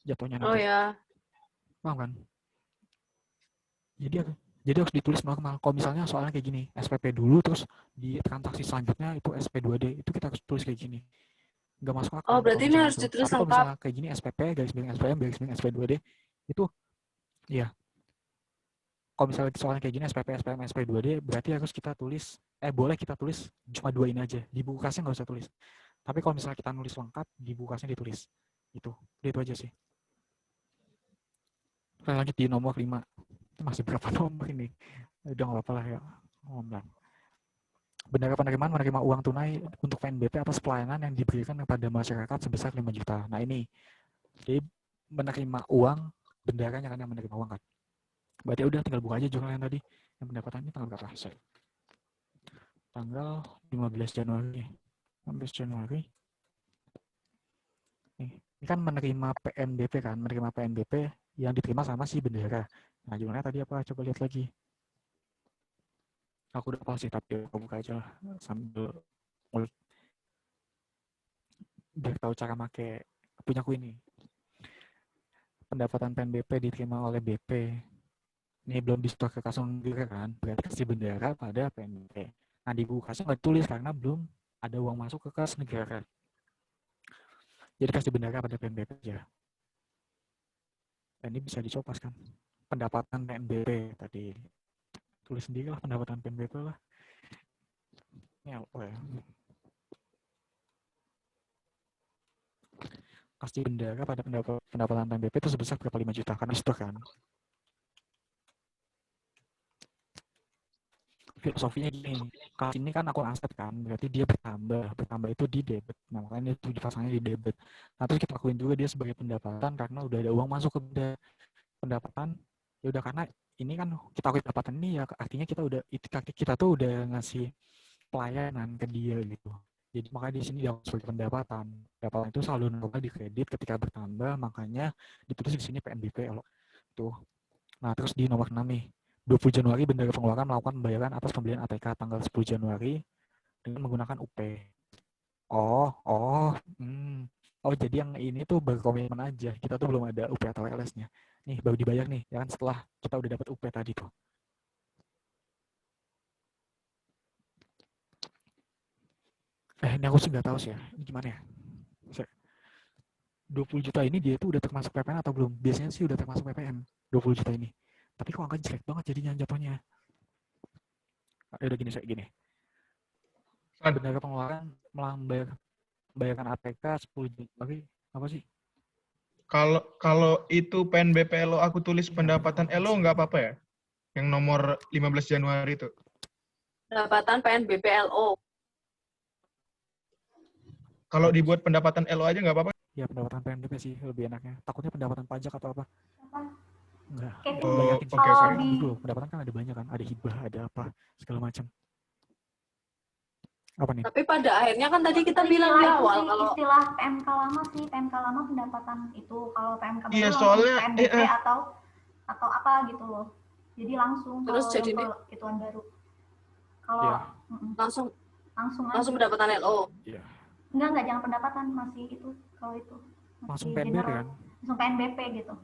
Jatuhnya nanti. Oh ya. Paham kan? Jadi harus ditulis normal. Kalau misalnya soalnya kayak gini, SPP dulu terus di transaksi selanjutnya itu SP2D, itu kita harus tulis kayak gini. Nggak masuk akal. Oh, berarti ini harus ditulis lengkap. Kalau misalnya kayak gini SPP garis miring SPM garis miring SP2D itu ya. Kalau misalnya soalnya kayak gini SPP SPM SP2D berarti harus kita tulis boleh kita tulis cuma 2 ini aja. Di buku kasnya nggak usah tulis. Tapi kalau misalnya kita nulis lengkap di buku kasnya ditulis. Itu aja sih. Kita lanjut di nomor 5. Masih berapa nomor ini? Udah nggak apa-apa lah ya. Bendahara penerimaan menerima uang tunai untuk PNBP atas pelayanan yang diberikan kepada masyarakat sebesar 5 juta. Nah ini, jadi menerima uang, bendaharanya kan yang menerima uang kan. Berarti udah tinggal buka aja jurnal yang tadi. Yang pendapatannya tanggal berapa? Tanggal 15 Januari. 15 Januari. Ini kan menerima PNBP kan, menerima PNBP yang diterima sama si bendahara. Nah jurnalnya tadi apa? Coba lihat lagi. Aku udah hafal sih, tapi aku buka aja lah sambil mulut. Biar tahu cara make punyaku ini. Pendapatan PNBP diterima oleh BP. Ini belum disetor ke kas negara kan, berarti kas di bendahara pada PNBP. Nah di buku kasnya nggak ditulis karena belum ada uang masuk ke kas negara. Jadi kas di bendahara pada PNBP aja. Dan ini bisa dicopas kan. Pendapatan PNBP tadi. Tulis sendiri lah pendapatan PNBP lah. Ini apa ya? Kas di bendahara pada pendapatan PNBP itu sebesar berapa 5 juta karena setor kan. Filosofinya gini, kas ini kan akun aset kan, berarti dia bertambah itu di debit, nah, makanya itu dipasangnya di debit. Nah terus kita akuin juga dia sebagai pendapatan karena udah ada uang masuk ke pendapatan, ya udah karena ini kan kita akui pendapatan ini ya artinya kita tuh udah ngasih pelayanan ke dia gitu. Jadi makanya di sini dia sebagai pendapatan itu selalu normal di kredit ketika bertambah, makanya ditulis di sini PNBP tuh. Nah terus di nomor 6 nih. 20 Januari Bendahara Pengeluaran melakukan pembayaran atas pembelian ATK tanggal 10 Januari dengan menggunakan UP. Jadi yang ini tuh baru komitmen aja. Kita tuh belum ada UP atau LS-nya. Nih baru dibayar nih, ya kan setelah kita udah dapat UP tadi tuh. Ini aku sih nggak tahu sih ya. Ini gimana ya? 20 juta ini dia tuh udah termasuk PPN atau belum? Biasanya sih udah termasuk PPN. 20 juta ini. Tapi kok angka jelek banget jadinya jatuhnya. Udah gini. Bendahara Pengeluaran membayarkan ATK 10 Januari apa sih? Kalau itu PNBP LO aku tulis pendapatan LO nggak apa-apa ya? Yang nomor 15 Januari itu. Pendapatan PNBP LO. Kalau dibuat pendapatan LO aja nggak apa-apa? Ya pendapatan PNBP sih lebih enaknya. Takutnya pendapatan pajak atau apa? Apa? Enggak. Kayak Oh, Nggak yakin sih. oke, oke. Soalnya di- gitu loh. Pendapatan kan ada banyak kan. Ada hibah, ada apa segala macam. Apa nih? Tapi pada akhirnya kan tadi kita bilang di Istilah itu awal sih, kalau istilah PMK lama sih, PMK lama pendapatan itu. Kalau PMK baru Iya, langsung soalnya PNBP atau apa gitu loh. Jadi langsung Terus kalau jadi yang ituan baru. Kalau Iya. langsung langsung langsung aja. pendapatan LO. Iya. Enggak jangan pendapatan, masih itu kalau itu. Langsung Masih PNBP general. kan? Langsung PNBP gitu.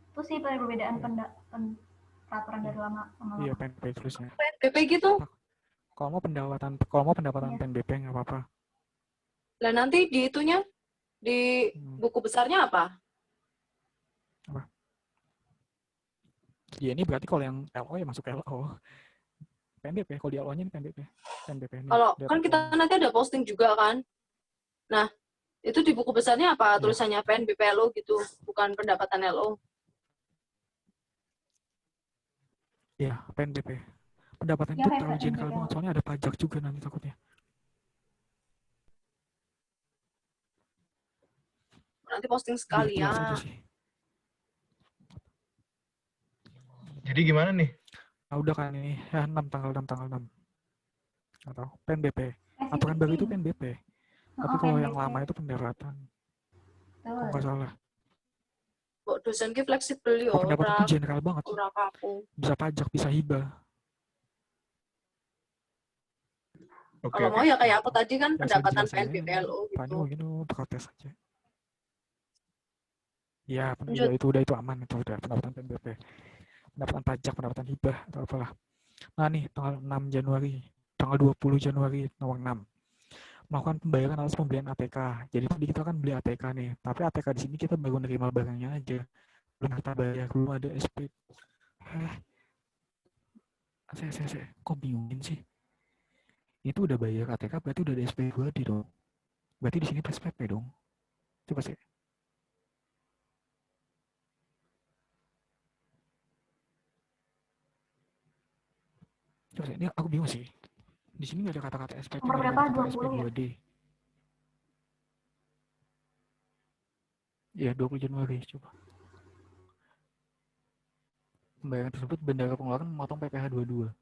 Itu sih perbedaan peraturan dari lama sama Iya, lama. PNBP terusnya. PNBP gitu. Kalau mau pendapatan Iya. PNBP nggak apa-apa. Lah nanti di itunya di buku besarnya apa? Ya ini berarti kalau yang LO ya masuk LO. PNBP, kalau di LO-nya ini PNBP ini. Kalau Dapat kan kita uang. nanti ada posting juga kan. Nah, itu di buku besarnya apa? Iya. Tulisannya PNBP LO gitu, bukan pendapatan LO. Iya, PNBP. Pendapatan Ya, itu kayak terlalu PNBP. general banget, soalnya ada pajak juga nanti takutnya. Nanti posting Biar sekali jelas ya. aja sih. Jadi gimana nih? Nah udah kan ini, ya 6 tanggal 6. Atau PNBP. Aturan baru itu PNBP. Tapi kalau yang lama itu pendapatan. Kalau nggak salah. Kok dosen ki fleksibel yo, Kalau pendapatan itu general banget. ora kaku. Bisa pajak, bisa hibah. Oke, Kalau oke. mau ya kayak aku tadi kan Ya, pendapatan saya PNBP jelasin aja. LO Fani gitu. mungkin protes aja. Ya, Lanjut. itu aman itu udah pendapatan PNBP. Pendapatan pajak, pendapatan hibah atau apalah. Nah nih tanggal 6 Januari, tanggal 20 Januari nomor 6. Melakukan pembayaran atas pembelian ATK. Jadi tadi kita kan beli ATK nih, tapi ATK di sini kita baru nerima barangnya aja. Belum kita bayar, belum ada SP. Saya kok bingungin sih? Itu udah bayar ATK berarti udah ada SP2D dong. Berarti di sini PSPP dong. Coba sih. Coba sih, ini aku bingung sih. Di sini nggak ada kata-kata SPP, Nomor nggak ada berapa? kata-kata 20 ya? SP2D. Ya, 20 Januari, coba. Pembayaran tersebut bendara pengeluaran memotong PPh 22.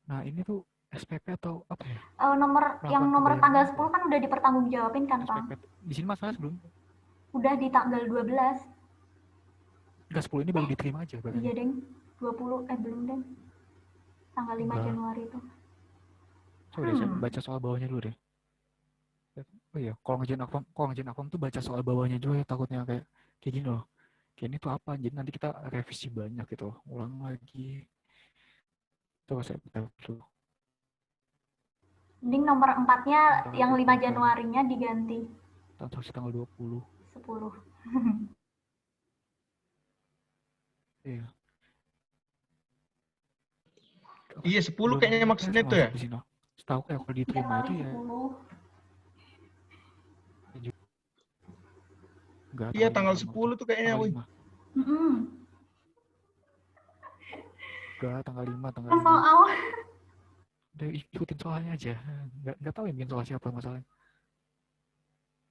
Nah, ini tuh SPP atau apa ya? Yang nomor pembayaran tanggal apa? 10 kan udah dipertanggungjawabin kan, Bang? SPP. Di sini masalah sebelum. Udah di tanggal 12. Enggak, 10 ini baru diterima aja. Barangnya. Iya, Deng. 20, belum, Deng. Tanggal 5 Enggak. Januari itu. Coba deh, saya baca soal bawahnya dulu deh. Oh iya, kalau ngerjain akom tuh baca soal bawahnya juga ya, takutnya kayak gini loh. Kayak ini tuh apa? Jadi nanti kita revisi banyak gitu. Ulang lagi. Coba saya buka dulu. Mending nomor 4-nya yang 5 Tanggal Januarinya diganti. tanggal 20. 10. Iya. Iya, 10 kayaknya maksudnya itu ya. Setahu kayak kalau diterima itu ya. 10. Enggak, Iya, tanggal 10 tuh kayaknya. tanggal 5. Mm-mm. Enggak, tanggal 5. Kan soal. Udah ikutin soalnya aja. Enggak tahu yang bikin soal siapa masalahnya.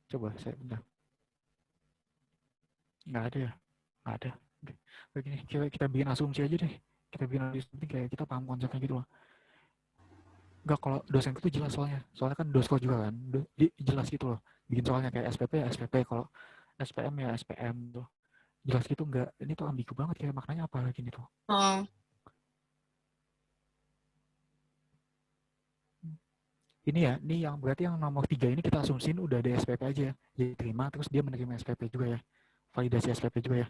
Coba saya bentar. Enggak ada ya? Enggak ada. Begini, kita bikin asumsi aja deh. Kita bikin asumsi kayak kita paham konsepnya gitu loh. Enggak, kalau dosenku tuh jelas soalnya. Soalnya kan dosko juga kan. Jelas gitu loh. Bikin soalnya kayak SPP ya SPP. Kalau SPM ya SPM tuh. Jelas gitu enggak. Ini tuh ambigu banget kayak maknanya apa lagi nih tuh. Ini ya, ini yang berarti yang nomor 3 ini kita asumsiin udah ada SPP aja ya. Jadi terima terus dia menerima SPP juga ya. Validasi SPP juga ya.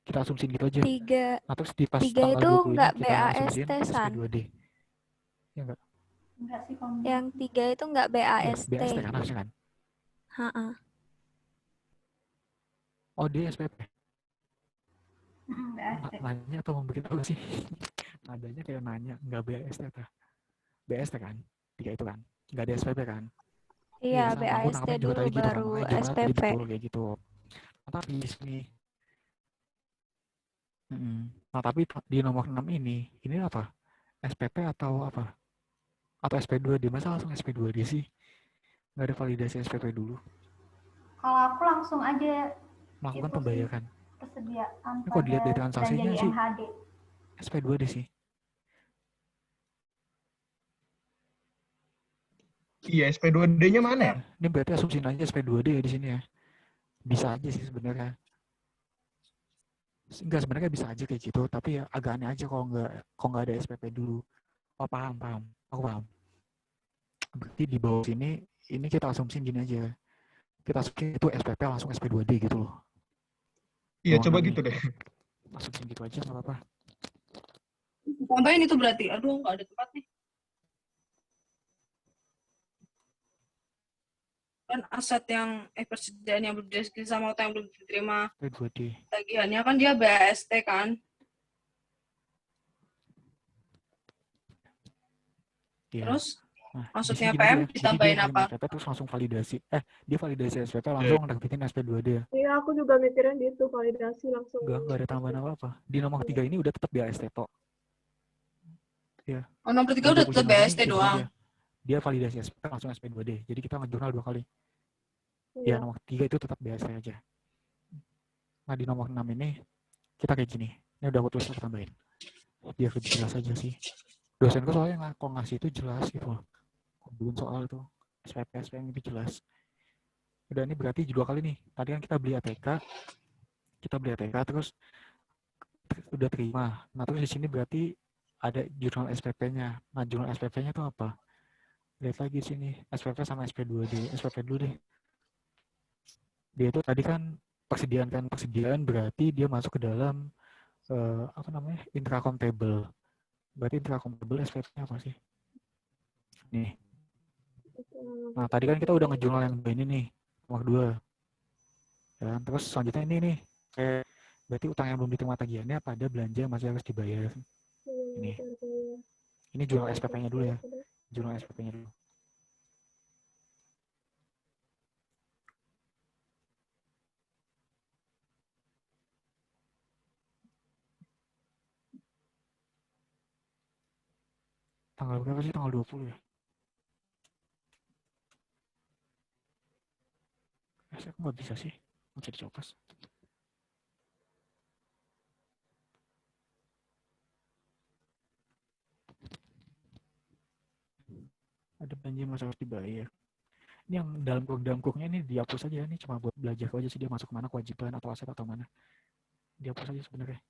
Kita asumsiin gitu aja. 3 Nah, terus di pas 3 tanggal itu 20 nggak ini kita BAST, asumsiin San. SP2D. Ya enggak? Enggak sih kalau Yang 3 itu nggak BAST. BAST kan harusnya kan? Ha-ha. Oh, dia SPP. BAST. Nanya atau mau bikin apa sih? Nadanya kayak nanya, enggak BAST apa? BAST kan? 3 itu kan? Enggak ada SPP kan? Iya, sama. Aku BAST nangkapnya juga dulu tadi gitu kan. baru Makanya gimana tadi SPP. betul kayak gitu. Nah, tapi di sini nah, tapi di nomor 6 ini apa? SPP atau apa? Atau SP2D? Masa langsung SP2D sih? Nggak ada validasi SPP dulu. Kalau aku langsung aja Melakukan itu sih, pembayaran. persediaan Ini kok dilihat dari pada belanja transaksinya sih IMHD. SP2D sih. Iya, SP2D-nya mana ya? Ini berarti asumsiin aja SP2D ya di sini ya. Bisa aja sih sebenarnya. Enggak, sebenarnya bisa aja kayak gitu, tapi ya agak aneh aja kalau nggak ada SPP dulu. Oh, paham. Aku paham. Berarti di bawah sini, ini kita asumsiin gini aja. Kita asumsiin itu SPP langsung SP2D gitu loh. Iya, Doang coba nih. gitu deh. Asumsiin gitu aja nggak apa-apa. Tambahin itu berarti. Aduh, nggak ada tempat nih. Kan aset yang persediaan yang belum direalisasi sama utang yang belum diterima SP2D. tagihannya kan dia BAST kan. Iya. Terus Nah, maksudnya di sini gini PM aja. Jadi ditambahin dia nerima apa? SPP terus langsung validasi. Dia validasi SPP langsung nerbitin SP2D ya. Iya, aku juga mikirnya gitu, validasi langsung. Enggak ada tambahan apa-apa. Di nomor 3 ini udah tetap BAST tok. Ya. Oh, nomor 3 Di udah 20 tetap Januari BAST ini doang. dia validasi SPP langsung SP2D. Jadi kita ngejurnal 2 kali. Iya. Ya, nomor 3 itu tetap BAST aja. Nah, di nomor 6 ini kita kayak gini. Ini udah aku tulis, aku tambahin. Biar lebih jelas aja sih. Dosenku soalnya kalau ngasih itu jelas gitu loh. Belum soal itu. SPP yang itu jelas. Udah, ini berarti 2 kali nih. Tadi kan kita beli ATK terus udah terima. Nah, terus di sini berarti ada jurnal SPP-nya. Nah, jurnal SPP-nya itu apa? Lihat lagi sini, SPP sama SP2D. SPP dulu deh. Dia itu tadi kan persediaan berarti dia masuk ke dalam intracom table. Berarti intracom table SPP-nya apa sih? Nih. Nah, tadi kan kita udah ngejurnal yang ini nih, nomor 2. Dan terus selanjutnya ini nih, berarti utang yang belum diterima tagihannya pada belanja yang masih harus dibayar. Ini jurnal SPP-nya dulu ya. Jurnal SPP-nya dulu. Tanggal berapa sih? Tanggal 20 ya? Saya kok nggak bisa sih? Nggak bisa dicopot. Ada belanja yang masih harus dibayar. Ini yang dalam program cooknya ini dihapus aja. Ini cuma buat belajar aja sih dia masuk mana, kewajiban atau aset atau mana. Dihapus aja sebenarnya.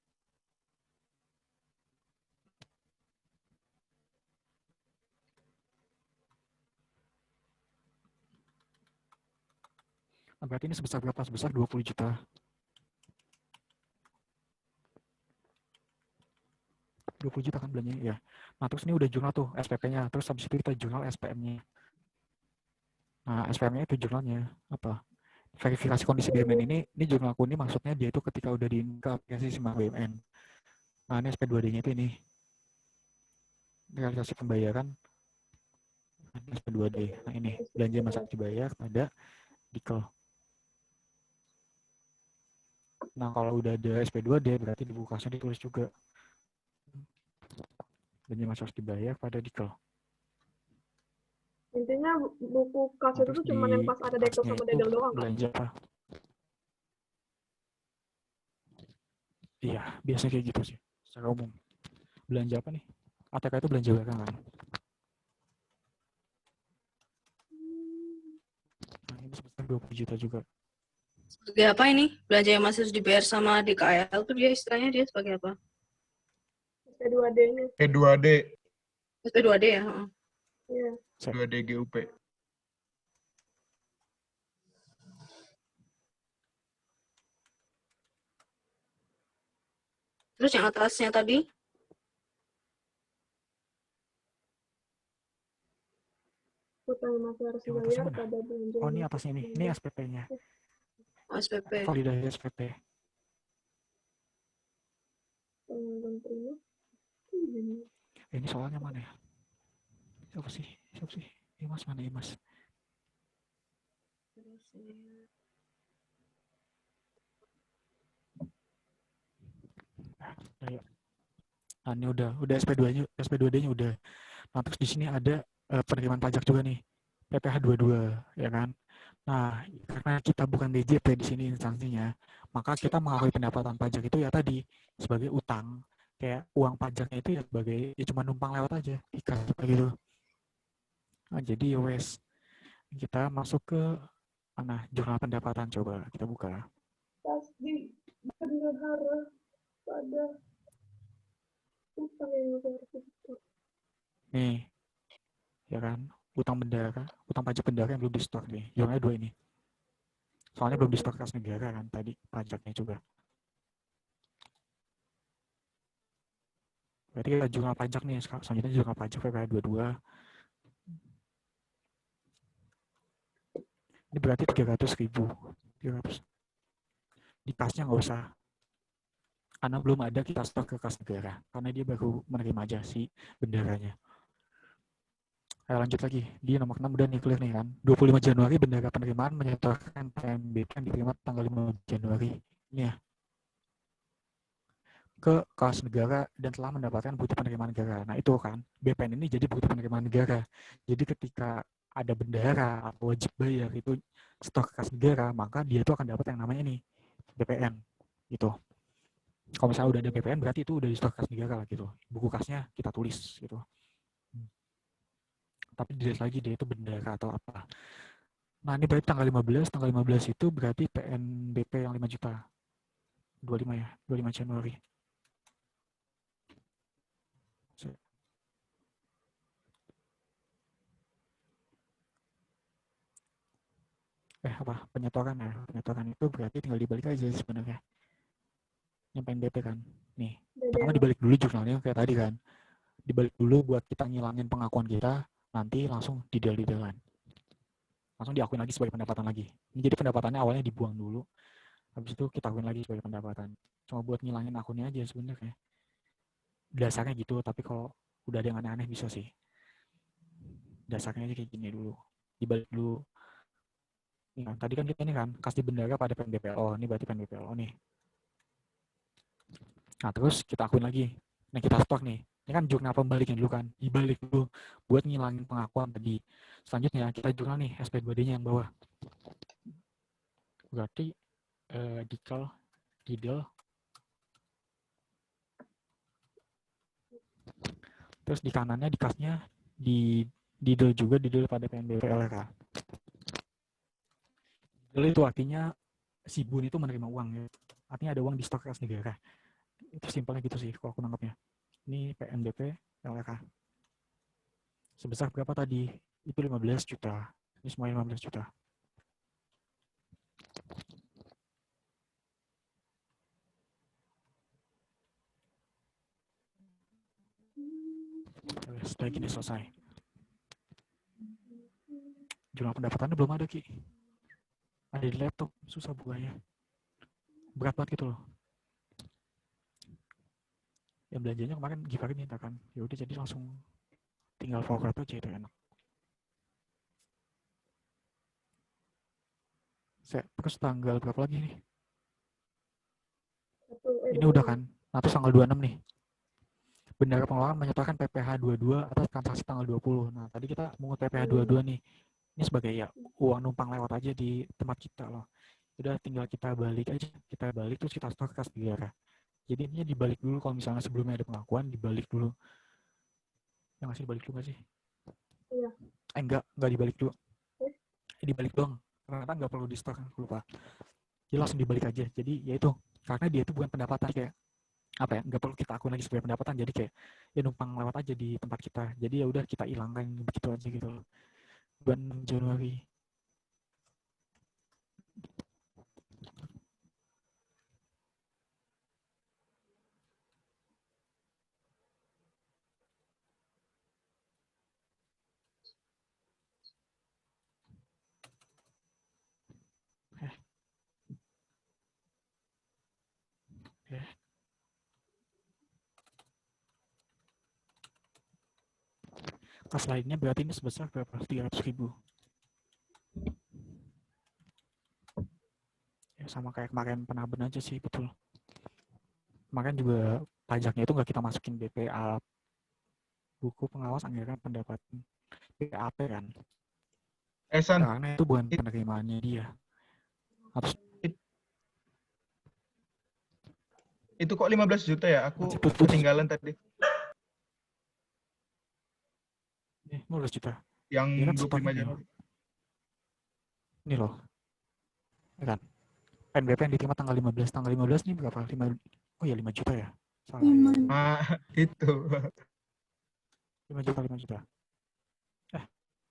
Nah, berarti ini sebesar berapa? Sebesar 20 juta. 20 juta kan belanjanya ya. Nah, terus ini udah jurnal tuh SPP-nya. Terus habis itu kita jurnal SPM-nya. Nah, SPM-nya itu jurnalnya apa? Verifikasi kondisi BUMN ini jurnalku ini maksudnya dia itu ketika udah ke aplikasi Simak BUMN. Nah, ini SP2D-nya itu ini. Realisasi pembayaran SP2D. Nah, ini belanja masa dibayar pada Dikel. Nah, kalau udah ada SP2D berarti di buku kasnya ditulis juga. Belanja masa harus dibayar pada Dikel. Intinya buku kas itu tuh cuma yang pas ada dekel sama degel doang kan? Belanja apa? Iya, biasa kayak gitu sih. Secara umum. Belanja apa nih? ATK itu belanja barang kan? Nah, ini sebesar 20 juta juga. Sebagai apa ini? Belanja yang masih harus dibayar sama DKL tuh dia istilahnya dia sebagai apa? SP2D-nya. P2D, SP2D ya? Iya. 2D GUP. Terus yang atasnya tadi? Utang yang masih harus Yang dibayar atasnya mana? pada belanja. Oh, ini atasnya ini. Ini SPP-nya. SPP. Validasi SPP. Terima. Ini soalnya mana ya? Siapa sih? Imas mana Imas? Ayo. Nah, ini udah SP2D-nya udah. Nah, terus di sini ada penerimaan pajak juga nih. PPh 22, ya kan? Nah, karena kita bukan DJP di sini instansinya, maka kita mengakui pendapatan pajak itu ya tadi sebagai utang. Kayak uang pajaknya itu ya sebagai ya cuma numpang lewat aja ikas gitu. Nah, jadi wes kita masuk ke mana jurnal pendapatan, coba kita buka. Pasti bendahara pada utang yang harus itu. Nih, ya kan? Utang bendara, utang pajak bendara yang belum di stok nih. Jurnalnya 2 ini. Soalnya belum di stok kas negara kan tadi pajaknya juga. Berarti kita jurnal pajak nih, selanjutnya jurnal pajak PPh 22. Ini berarti 300.000. 300. Di kasnya nggak usah. Karena belum ada kita stok ke kas negara. Karena dia baru menerima aja si bendaranya. Ayo lanjut lagi. Di nomor 6 udah nih clear nih kan. 25 Januari bendara penerimaan menyetorkan PNBP yang diterima tanggal 5 Januari. Ini ya. Ke kas negara dan telah mendapatkan bukti penerimaan negara. Nah itu kan, BPN ini jadi bukti penerimaan negara. Jadi ketika ada bendahara atau wajib bayar itu stok kas negara, maka dia itu akan dapat yang namanya nih BPN gitu. Kalau misalnya udah ada BPN berarti itu udah di stok kas negara lah gitu. Buku kasnya kita tulis gitu. Tapi dilihat lagi dia itu bendahara atau apa. Nah ini berarti tanggal 15 itu berarti PNBP yang 5 juta. 25 ya, 25 Januari. Penyetoran ya. Penyetoran itu berarti tinggal dibalik aja sebenarnya. Yang PNBP kan. Nih, pertama dibalik dulu jurnalnya kayak tadi kan. Dibalik dulu buat kita ngilangin pengakuan kita, nanti langsung didel-delan. Langsung diakuin lagi sebagai pendapatan lagi. Ini jadi pendapatannya awalnya dibuang dulu. Habis itu kita akuin lagi sebagai pendapatan. Cuma buat ngilangin akunnya aja sebenarnya. Dasarnya gitu, tapi kalau udah ada yang aneh-aneh bisa sih. Dasarnya aja kayak gini dulu. Dibalik dulu. Nah, tadi kan kita ini kan kasih bendara pada PNBPLO. Ini berarti PNBPLO nih. Nah, terus kita akuin lagi. Nah, kita stok nih. Ini kan jurnal pembaliknya dulu kan. Dibalik dulu buat ngilangin pengakuan tadi. Selanjutnya kita jurnal nih SP2D-nya yang bawah. Berarti didel. Terus di kanannya, di kasnya, didel juga, didel pada PNBP LK. Didel itu artinya si Bun itu menerima uang ya. Artinya ada uang di stok kas negara. Itu simpelnya gitu sih kalau aku nangkapnya. Ini PNBP LK. Sebesar berapa tadi? Itu 15 juta. Ini semuanya 15 juta. Setelah gini selesai. Jurnal pendapatannya belum ada, Ki. Ada di laptop, susah bukanya. Berat banget gitu loh. Yang belanjanya kemarin Givari minta kan. Ya udah jadi langsung tinggal forward aja itu enak. Terus tanggal berapa lagi nih? Ini udah kan? Nah, terus tanggal 26 nih. Bendara pengeluaran menyetorkan PPh 22 atas transaksi tanggal 20. Nah, tadi kita mengut PPh 22 nih. Ini sebagai ya uang numpang lewat aja di tempat kita loh. Udah tinggal kita balik aja. Kita balik terus kita stok kas negara. Jadi ini dibalik dulu kalau misalnya sebelumnya ada pengakuan, dibalik dulu. Yang ngasih dibalik dulu nggak sih? Iya. Enggak dibalik dulu. Dibalik doang. Ternyata nggak perlu di stok, lupa. Jadi langsung dibalik aja. Jadi ya itu, karena dia itu bukan pendapatan kayak apa ya, nggak perlu kita akui lagi sebagai pendapatan, jadi kayak ya numpang lewat aja di tempat kita, jadi ya udah kita hilangkan begitu aja gitu loh. Bulan Januari. Kas lainnya berarti ini sebesar berapa? 300.000. Ya sama kayak kemarin penaben aja sih, betul. Kemarin juga pajaknya itu nggak kita masukin BPA, buku pengawas anggaran pendapatan, BAP kan. San, Karena itu bukan penerimaannya dia. Harus itu kok 15 juta ya? Aku putus. ketinggalan tadi. 15 juta. Yang Ya kan 25 setahun Januari. Ini loh. Ya kan? PNBP yang diterima tanggal 15. Tanggal 15 ini berapa? 5 juta ya? Salah ya. Ah, itu. 5 juta.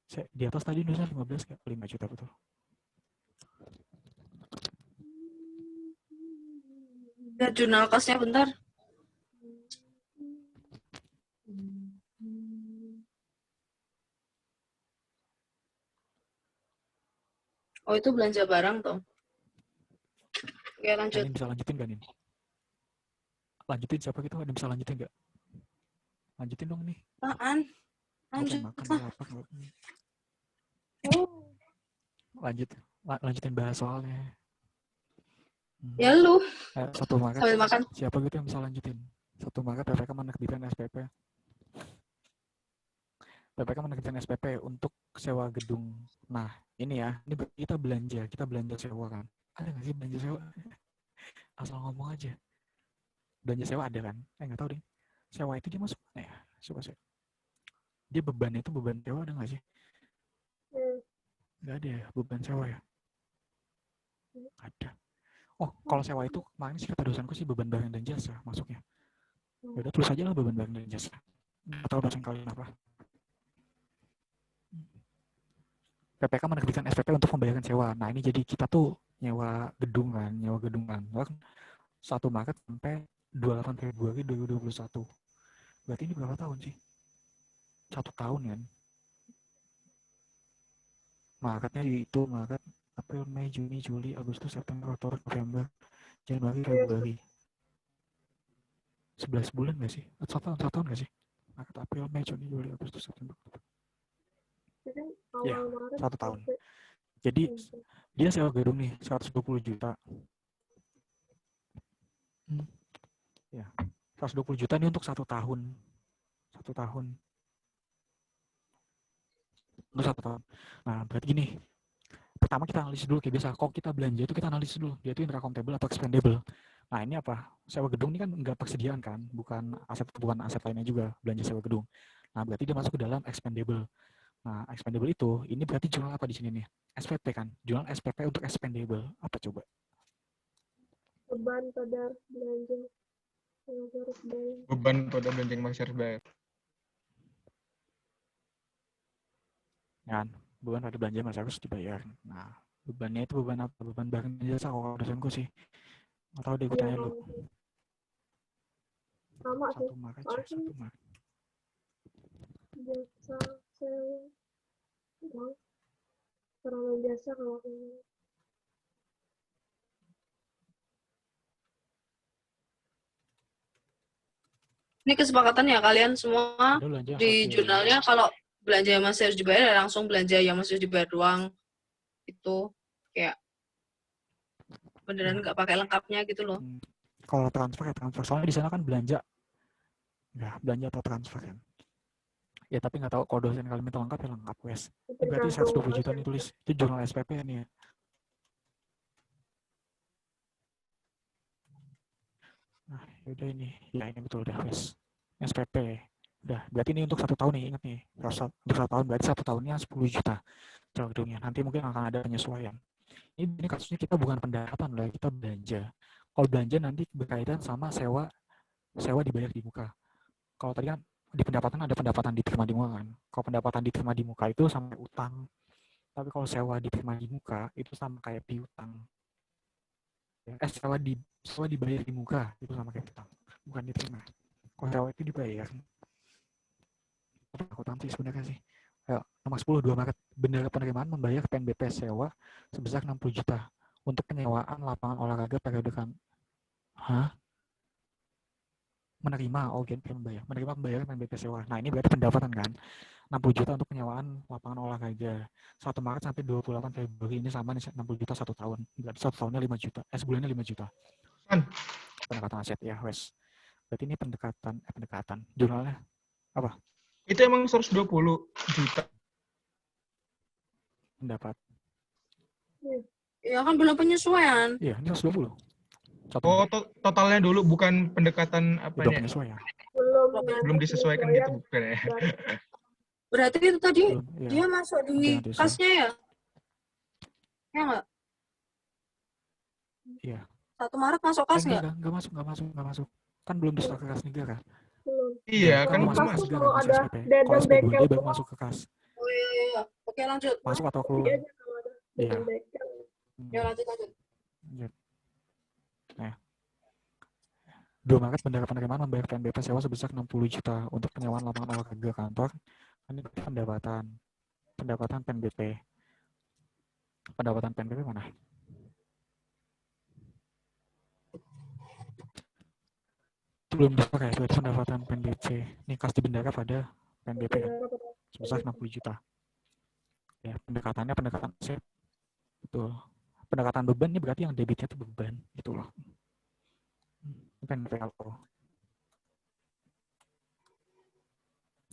Di atas tadi nulisnya 15 kayak 5 juta betul. Lihat jurnal kosnya bentar. Oh, itu belanja barang tuh. Oke, lanjut. Ini bisa lanjutin gak nih? Lanjutin siapa gitu? Ada bisa lanjutin gak? Lanjutin dong nih. Apaan? Lanjut. Lanjut. Makan lapar. Lanjutin bahas soalnya. Ya lu. 1 Maret. Sambil makan. Siapa gitu yang bisa lanjutin? 1 Maret PPK menerbitkan SPP. PPK menerbitkan SPP untuk sewa gedung. Nah, ini ya, ini kita belanja sewa kan. Ada nggak sih belanja sewa? Asal ngomong aja. Belanja sewa ada kan? Nggak tahu deh. Sewa itu dia masuk mana ya? Coba sih. Dia bebannya itu beban sewa ada nggak sih? Nggak ada ya, beban sewa ya? Ada. Oh, kalau sewa itu kemarin sih kata dosenku sih beban barang dan jasa masuknya. Ya udah tulis aja lah beban barang dan jasa. Nggak tahu dosen kalian apa. PPK menerbitkan SPP untuk pembayaran sewa. Nah, ini jadi kita tuh nyewa gedung kan. 1 Maret sampai 28 Februari 2021. Berarti ini berapa tahun sih? 1 tahun kan? Maretnya itu Maret, April, Mei, Juni, Juli, Agustus, September, Oktober, November, Januari, Februari. 11 bulan nggak sih? 1 tahun nggak sih? Maret, April, Mei, Juni, Juli, Agustus, September. Ya, 1 tahun. Jadi dia sewa gedung nih 120 juta. Ya, 120 juta ini untuk 1 tahun. 1 tahun. Untuk 1 tahun. Nah, berarti gini. Pertama kita analisis dulu kayak biasa. Kalau kita belanja itu kita analisis dulu. Dia itu intracomptable atau expendable. Nah, ini apa? Sewa gedung ini kan nggak persediaan kan, bukan aset lainnya juga belanja sewa gedung. Nah, berarti dia masuk ke dalam expendable. Nah, expendable itu, ini berarti jurnal apa di sini nih? SPP kan? Jurnal SPP untuk expendable. Apa coba? Beban pada belanja yang harus bayar. Beban pada belanja yang masih harus bayar. Kan? Beban pada belanja masih harus dibayar. Nah, bebannya itu beban apa? Beban barang dan jasa kalau dosenku sih. Nggak tahu deh, gue tanya dulu. Sama sih. 1 Maret. Jasa sewa. Sarana jasa kalau Ini kesepakatan ya kalian semua di jurnalnya kalau belanja yang masih harus dibayar langsung belanja yang masih harus dibayar doang. Itu kayak beneran nggak pakai lengkapnya gitu loh. Kalau transfer ya transfer. Soalnya di sana kan belanja atau transfer kan. Ya tapi nggak tahu kalau dosen kalian minta lengkap ya lengkap wes. Berarti 120 juta nih tulis. Itu jurnal SPP nih ya. Nah, yaudah ini. Ya ini betul dah wes. SPP. Udah, berarti ini untuk 1 tahun nih, ingat nih. Untuk 1 tahun berarti 1 tahunnya 10 juta. Gedungnya. Nanti mungkin akan ada penyesuaian. Ini kasusnya kita bukan pendapatan lah, kita belanja. Kalau belanja nanti berkaitan sama sewa dibayar di muka. Kalau tadi kan di pendapatan ada pendapatan diterima di muka kan. Kalau pendapatan diterima di muka itu sampai utang. Tapi kalau sewa diterima di muka itu sama kayak piutang. Sewa dibayar di muka itu sama kayak piutang, bukan diterima. Kalau sewa itu dibayar. Aku tahu sih sebenarnya sih. Ayo, nomor 10 2 Maret. Bendera penerimaan membayar PNBP sewa sebesar 60 juta untuk penyewaan lapangan olahraga periode kan. Menerima menerima pembayaran PNBP sewa. Nah, ini berarti pendapatan kan. 60 juta untuk penyewaan lapangan olahraga. 1 Maret sampai 28 Februari ini sama nih 60 juta 1 tahun. Berarti 1 tahunnya 5 juta. Sebulannya 5 juta. Pendekatan aset ya, wes. Berarti ini pendekatan. Jurnalnya apa? Itu emang 120 juta. pendapat. Ya kan belum penyesuaian. Iya, ini 120. Satu Oh, menit. totalnya dulu bukan pendekatan Udah apanya. penyesuaian. Belum disesuaikan gitu bukan ya? Berarti itu tadi Belum, iya. dia masuk Nanti di nanti kasnya ya? Ya nggak? Iya. 1 Maret masuk kas nggak? Enggak masuk. Kan belum disetor ke kas negara. Iya, Kan kan belum masuk Pas kas tuh negara, kalau masih ada SPP. dead Kalau dan SP2D bengkel baru tuh masuk ke kas. Oh iya. Oke lanjut. Masuk atau iya keluar. aja kalau ada dead Iya. dan bengkel. Ya lanjut. Lanjut. Nah, 2 Maret bendara penerimaan membayar PNBP sewa sebesar 60 juta untuk penyewaan lapangan olahraga kantor. Ini pendapatan PNBP. Pendapatan PNBP mana? Belum dipakai, itu pendapatan PNBP. Ini kas di bendara pada PNBP kan, sebesar 60 juta. Ya, pendekatannya pendekatan aset. Betul. Pendekatan beban ini berarti yang debitnya itu beban, gitu loh. PNPLO.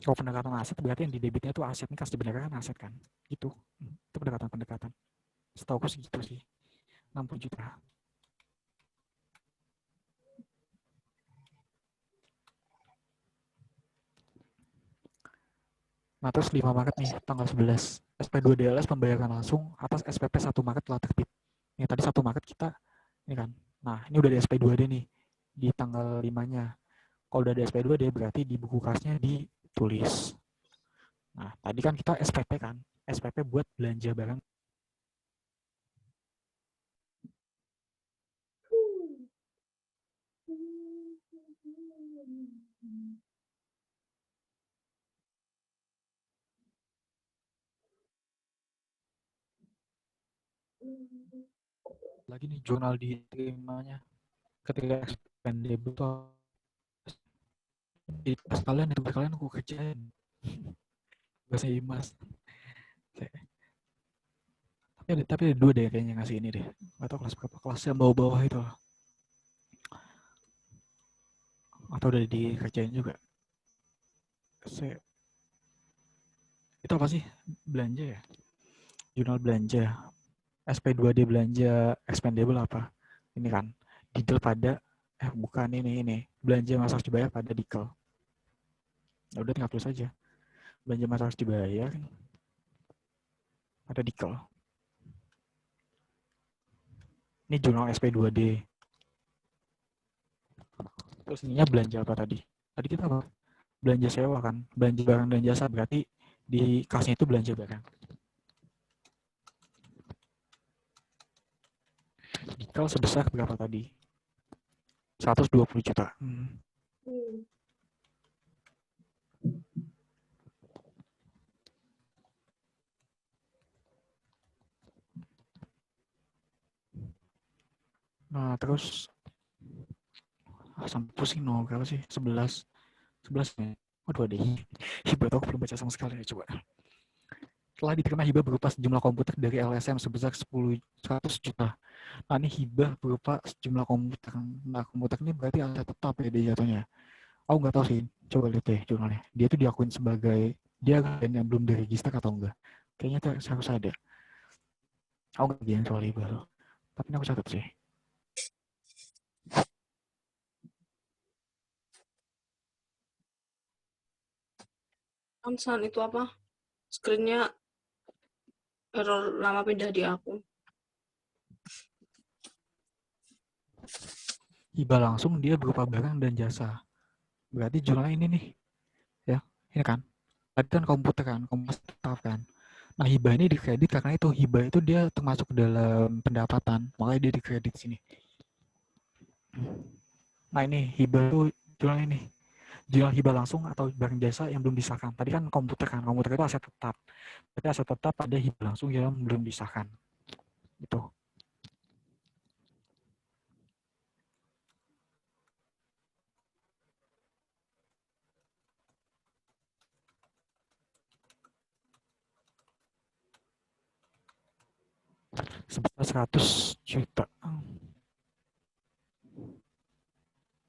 Kalau pendekatan aset berarti yang di debitnya itu aset, ini kas di bendara kan aset kan, gitu. Itu pendekatan. Setahu aku segitu sih, 60 juta. Nah, terus 5 Maret nih, tanggal 11. SP2DLS pembayaran langsung atas SPP 1 Maret telah terbit. Ini tadi 1 Maret kita, ini kan. Nah, ini udah di SP2D nih, di tanggal 5-nya. Kalau udah di SP2D, berarti di buku kasnya ditulis. Nah, tadi kan kita SPP kan. SPP buat belanja barang. Lagi nih jurnal diterimanya. Ketika expendable tuh di pas kalian itu kalian aku kerjain. Bahasa Imas. Tapi ada 2 deh kayaknya ngasih ini deh. Atau kelas berapa? Kelas yang bawah-bawah itu. Atau udah dikerjain juga. Itu apa sih? Belanja ya? Jurnal belanja. SP2D belanja expendable apa? Ini kan. Detail pada bukan ini. Belanja masa harus dibayar pada detail. Ya udah tinggal tulis aja. Belanja masa harus dibayar pada detail. Ini jurnal SP2D. Terus ininya belanja apa tadi? Tadi kita apa? Belanja sewa kan? Belanja barang dan jasa berarti di kasnya itu belanja barang. Detail sebesar berapa tadi? 120 juta. Nah, terus sampai pusing no, berapa sih? 11 ya? Waduh, ada hibah aku belum baca sama sekali ya, coba. Telah diterima hibah berupa sejumlah komputer dari LSM sebesar 100 juta. Nah, ini hibah berupa sejumlah komputer. Nah, komputer ini berarti aset tetap ya dia jatuhnya. Aku nggak tahu sih, coba lihat deh jurnalnya. Dia tuh diakuin sebagai dia yang belum diregister atau enggak. Kayaknya itu harus ada. Aku nggak bilang soal hibah loh. Tapi ini aku catat sih. Amsan itu apa? Screen-nya error lama pindah di akun. Hibah langsung dia berupa barang dan jasa. Berarti jurnalnya ini nih. Ya, ini kan. Tadi kan komputer tetap kan. Nah, hibah ini dikredit karena itu hibah itu dia termasuk dalam pendapatan, makanya dia dikredit sini. Nah, ini hibah itu jurnal ini. Jurnal hibah langsung atau barang jasa yang belum disahkan. Tadi kan komputer itu aset tetap. Berarti aset tetap ada hibah langsung yang belum disahkan. Itu. Sebesar 100 juta.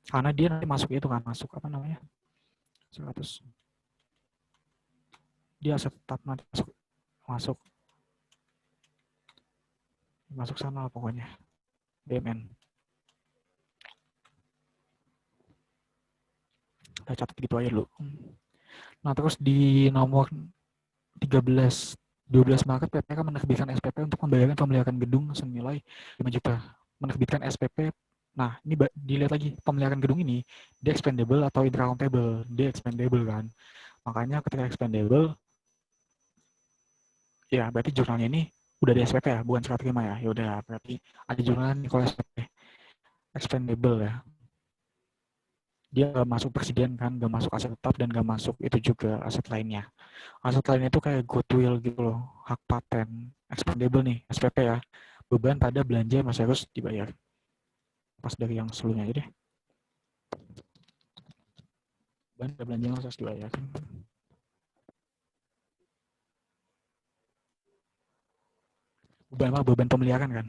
Karena dia nanti masuk itu kan, masuk apa namanya? 100. Dia aset tetap nanti masuk. Masuk sana pokoknya. BMN. Kita catat gitu aja dulu. Nah, terus di nomor 13, 12 Maret PPK menerbitkan SPP untuk pembayaran pemeliharaan gedung senilai 5 juta. Menerbitkan SPP. Nah, ini dilihat lagi, pemeliharaan gedung ini, dia expendable atau intra-accountable. Dia expendable kan. Makanya ketika expendable, ya berarti jurnalnya ini udah ada SPP ya, bukan serah terima ya. Ya udah, berarti ada jurnal nih kalau SPP. Expendable ya. Dia nggak masuk presiden kan, nggak masuk aset tetap dan nggak masuk itu juga aset lainnya. Aset lainnya itu kayak goodwill gitu loh, hak paten, expendable nih, SPP ya. Beban pada belanja masih harus dibayar. Pas dari yang sebelumnya aja deh. Beban pada belanja masih harus dibayar. Beban apa? Beban pemeliharaan kan.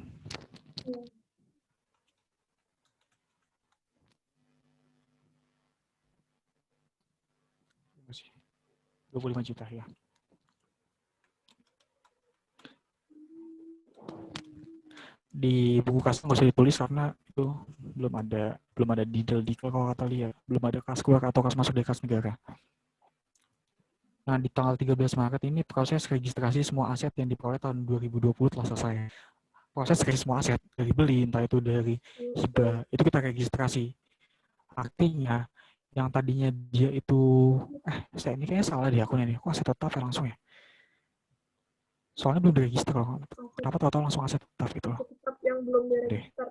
Masih 25 juta ya. Di buku kas nggak usah ditulis karena itu belum ada detail kalau kata lihat, belum ada kas keluar atau kas masuk dari kas negara. Nah, di tanggal 13 Maret ini proses registrasi semua aset yang diperoleh tahun 2020 telah selesai. Proses registrasi semua aset dari beli, entah itu dari hibah, itu kita registrasi. Artinya yang tadinya dia itu saya ini kayaknya salah di akunnya nih. Kok aset tetap ya langsung ya? Soalnya belum diregister loh. Kenapa tahu-tahu langsung aset tetap gitu loh? Tetap yang belum diregister.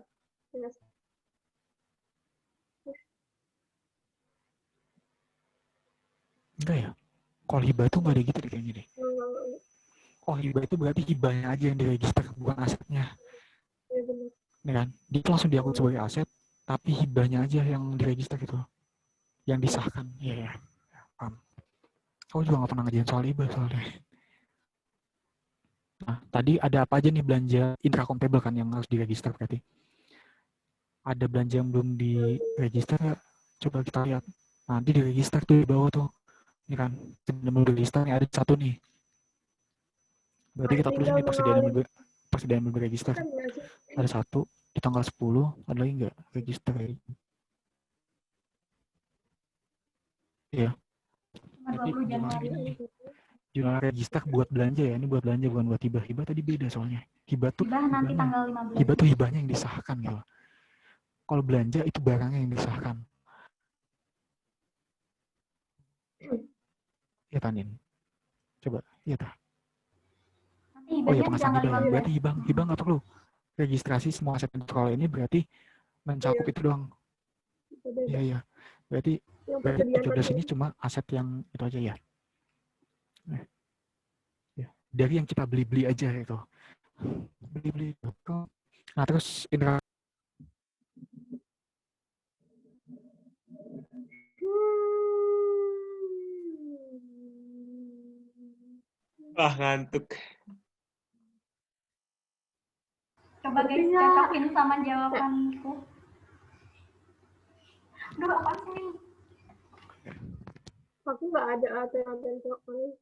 Enggak ya? Kalau hibah itu nggak ada gitu deh kayaknya deh. Oh, hibah itu berarti hibahnya aja yang diregister, bukan asetnya. Ya, benar. Nih kan? Dia itu langsung diakui sebagai aset, tapi hibahnya aja yang diregister gitu. Yang disahkan. Iya, ya. Paham. Aku juga nggak pernah ngerjain soal hibah soalnya. Nah, tadi ada apa aja nih belanja intra-accountable kan yang harus diregister berarti? Ada belanja yang belum diregister ya? Coba kita lihat. Nanti diregister tuh di bawah tuh. Ini kan, belum diregister nih ada satu nih. Berarti kita tulis nih persediaan belum diregister. Ada satu di tanggal 10, ada lagi nggak register? Iya. Berarti 20 Januari. jurnal register buat belanja ya, ini buat belanja bukan buat hibah. Hibah tadi beda soalnya. Hibah tuh nanti tanggal 15. Hibah tuh hibahnya yang disahkan gitu. Kalau belanja itu barangnya yang disahkan. Ya Tanin. Coba, iya tah. Oh ya pengesahan hibah. Berarti hibah nggak perlu. Registrasi semua aset yang diperoleh ini berarti mencakup itu doang. Iya. Berarti 17 ini cuma aset yang itu aja ya. Dari yang kita beli-beli aja itu. Beli-beli. Nah terus ngantuk. Coba guys, cocokin sama jawabanku. Duh, apa sih? Aku nggak ada ATM soalnya.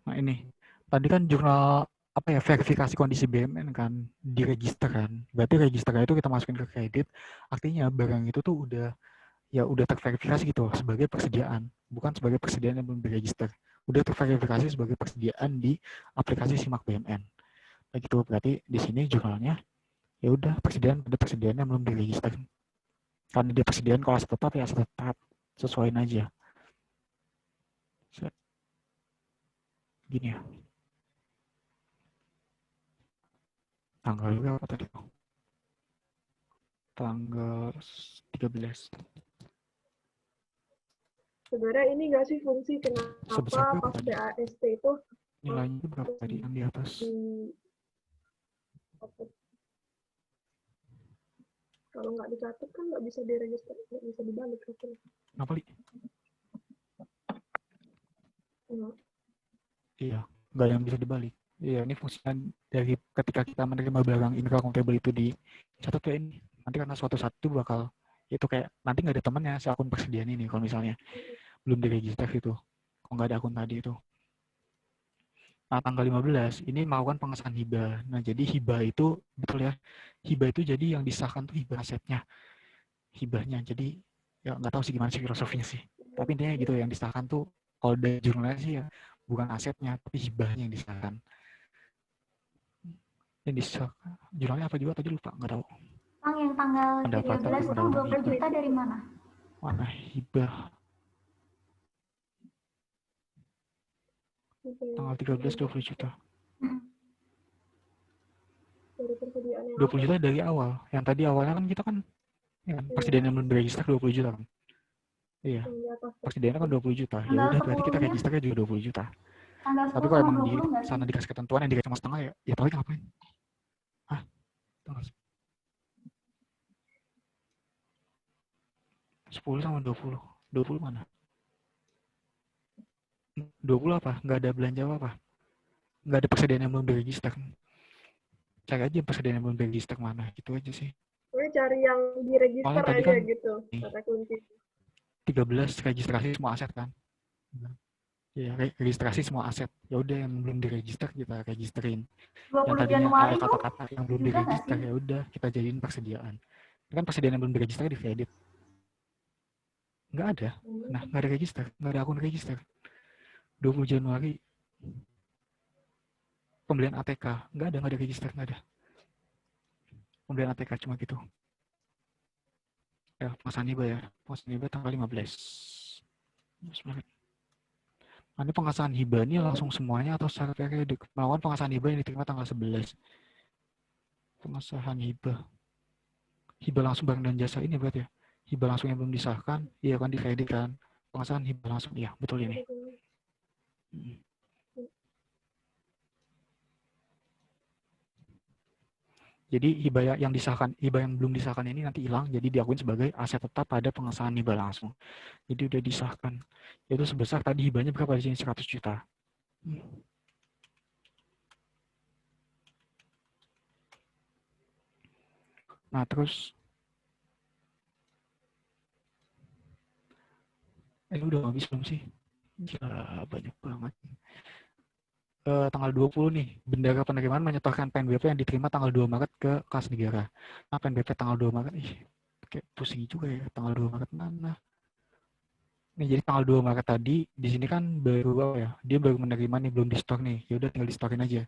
Nah ini, tadi kan jurnal verifikasi kondisi BMN kan diregister kan. Berarti registernya itu kita masukin ke kredit. Artinya barang itu tuh udah terverifikasi gitu sebagai persediaan, bukan sebagai persediaan yang belum diregister. Udah terverifikasi sebagai persediaan di aplikasi Simak BMN. Nah gitu, berarti di sini jurnalnya ya udah persediaan yang belum diregister. Karena dia persediaan kalau aset tetap ya aset tetap, sesuaiin aja. Gini ya. Tanggal berapa tadi? Tanggal 13. Sebenarnya ini nggak sih fungsi kenapa pas BAST itu nilainya berapa tadi yang di atas? Kalau nggak dicatat kan nggak bisa diregister, nggak bisa dibalik. Kenapa, Li? Iya, nggak yang bisa dibalik. Iya, ini fungsinya dari ketika kita menerima barang intra-accountable itu dicatat kayak ini. Nanti karena suatu saat itu bakal itu kayak nanti nggak ada temannya si akun persediaan ini kalau misalnya belum diregister itu. Kalau nggak ada akun tadi itu. Nah, tanggal 15 ini melakukan pengesahan hibah. Nah, jadi hibah itu betul ya. Hibah itu jadi yang disahkan tuh hibah asetnya, hibahnya. Jadi ya nggak tahu sih gimana sih filosofinya sih. Tapi intinya gitu yang disahkan tuh kalau dari jurnalnya sih ya bukan asetnya tapi hibahnya yang disahkan. Yang disahkan jurnalnya apa juga tadi lupa nggak tahu. Kang, yang tanggal Pendapatan 13 itu pendapatan 20 hibah. juta dari mana? Mana hibah tanggal 13 20 juta. Mm. Dari persediaan yang 20 juta dari awal. Yang tadi awalnya kan kita kan ya, persediaan yang belum diregister 20 juta kan. Iya. yang di atas. Persediaannya kan 20 juta. Ya Tanggal udah berarti kita 10-nya? registernya juga 20 juta. Tanggal Tapi 10 kalau sama emang di 20 nggak sih? sana dikasih ketentuan yang dikasih setengah ya paling ngapain? Hah? Tanggal 10 sama 20. 20 mana? 20 apa? Nggak ada belanja apa? Nggak ada persediaan yang belum diregister. Cari aja persediaan yang belum diregister mana. Gitu aja sih. Pokoknya cari yang diregister Soalnya tadi aja kan gitu, kata kunci. 13 registrasi semua aset kan. Ya, registrasi semua aset. Ya udah yang belum diregister kita registerin. Yang 20 tadinya Januari ada tuh kata-kata yang belum juga nggak diregister sih? ya udah kita jadiin persediaan. Kan persediaan yang belum diregister di kredit. Nggak ada. Nah, nggak ada register, nggak ada akun register. 20 Januari pembelian ATK, nggak ada register, nggak ada. Pembelian ATK cuma gitu. Ya, pengesahan hibah ya. Pengesahan hibah tanggal 15. Nah, ini pengesahan hibah ini langsung semuanya atau secara periodik? Melawan pengesahan hibah yang diterima tanggal 11. Pengesahan hibah. Hibah langsung barang dan jasa ini berarti ya. Hibah langsung yang belum disahkan, iya kan di kredit kan. Pengesahan hibah langsung, iya betul ini. Jadi hibah yang disahkan, hibah yang belum disahkan ini nanti hilang, jadi diakuin sebagai aset tetap pada pengesahan hibah langsung. Jadi udah disahkan. Itu sebesar tadi hibahnya berapa di sini 100 juta. Nah terus ini udah habis belum sih? Ya banyak banget. Tanggal 20 nih, bendera penerimaan menyetorkan PNBP yang diterima tanggal 2 Maret ke kas negara. Nah, PNBP tanggal 2 Maret, kayak pusing juga ya, tanggal 2 Maret mana? Nih, jadi tanggal 2 Maret tadi, di sini kan baru ya, dia baru menerima nih, belum di-store nih, ya udah tinggal di-storein aja.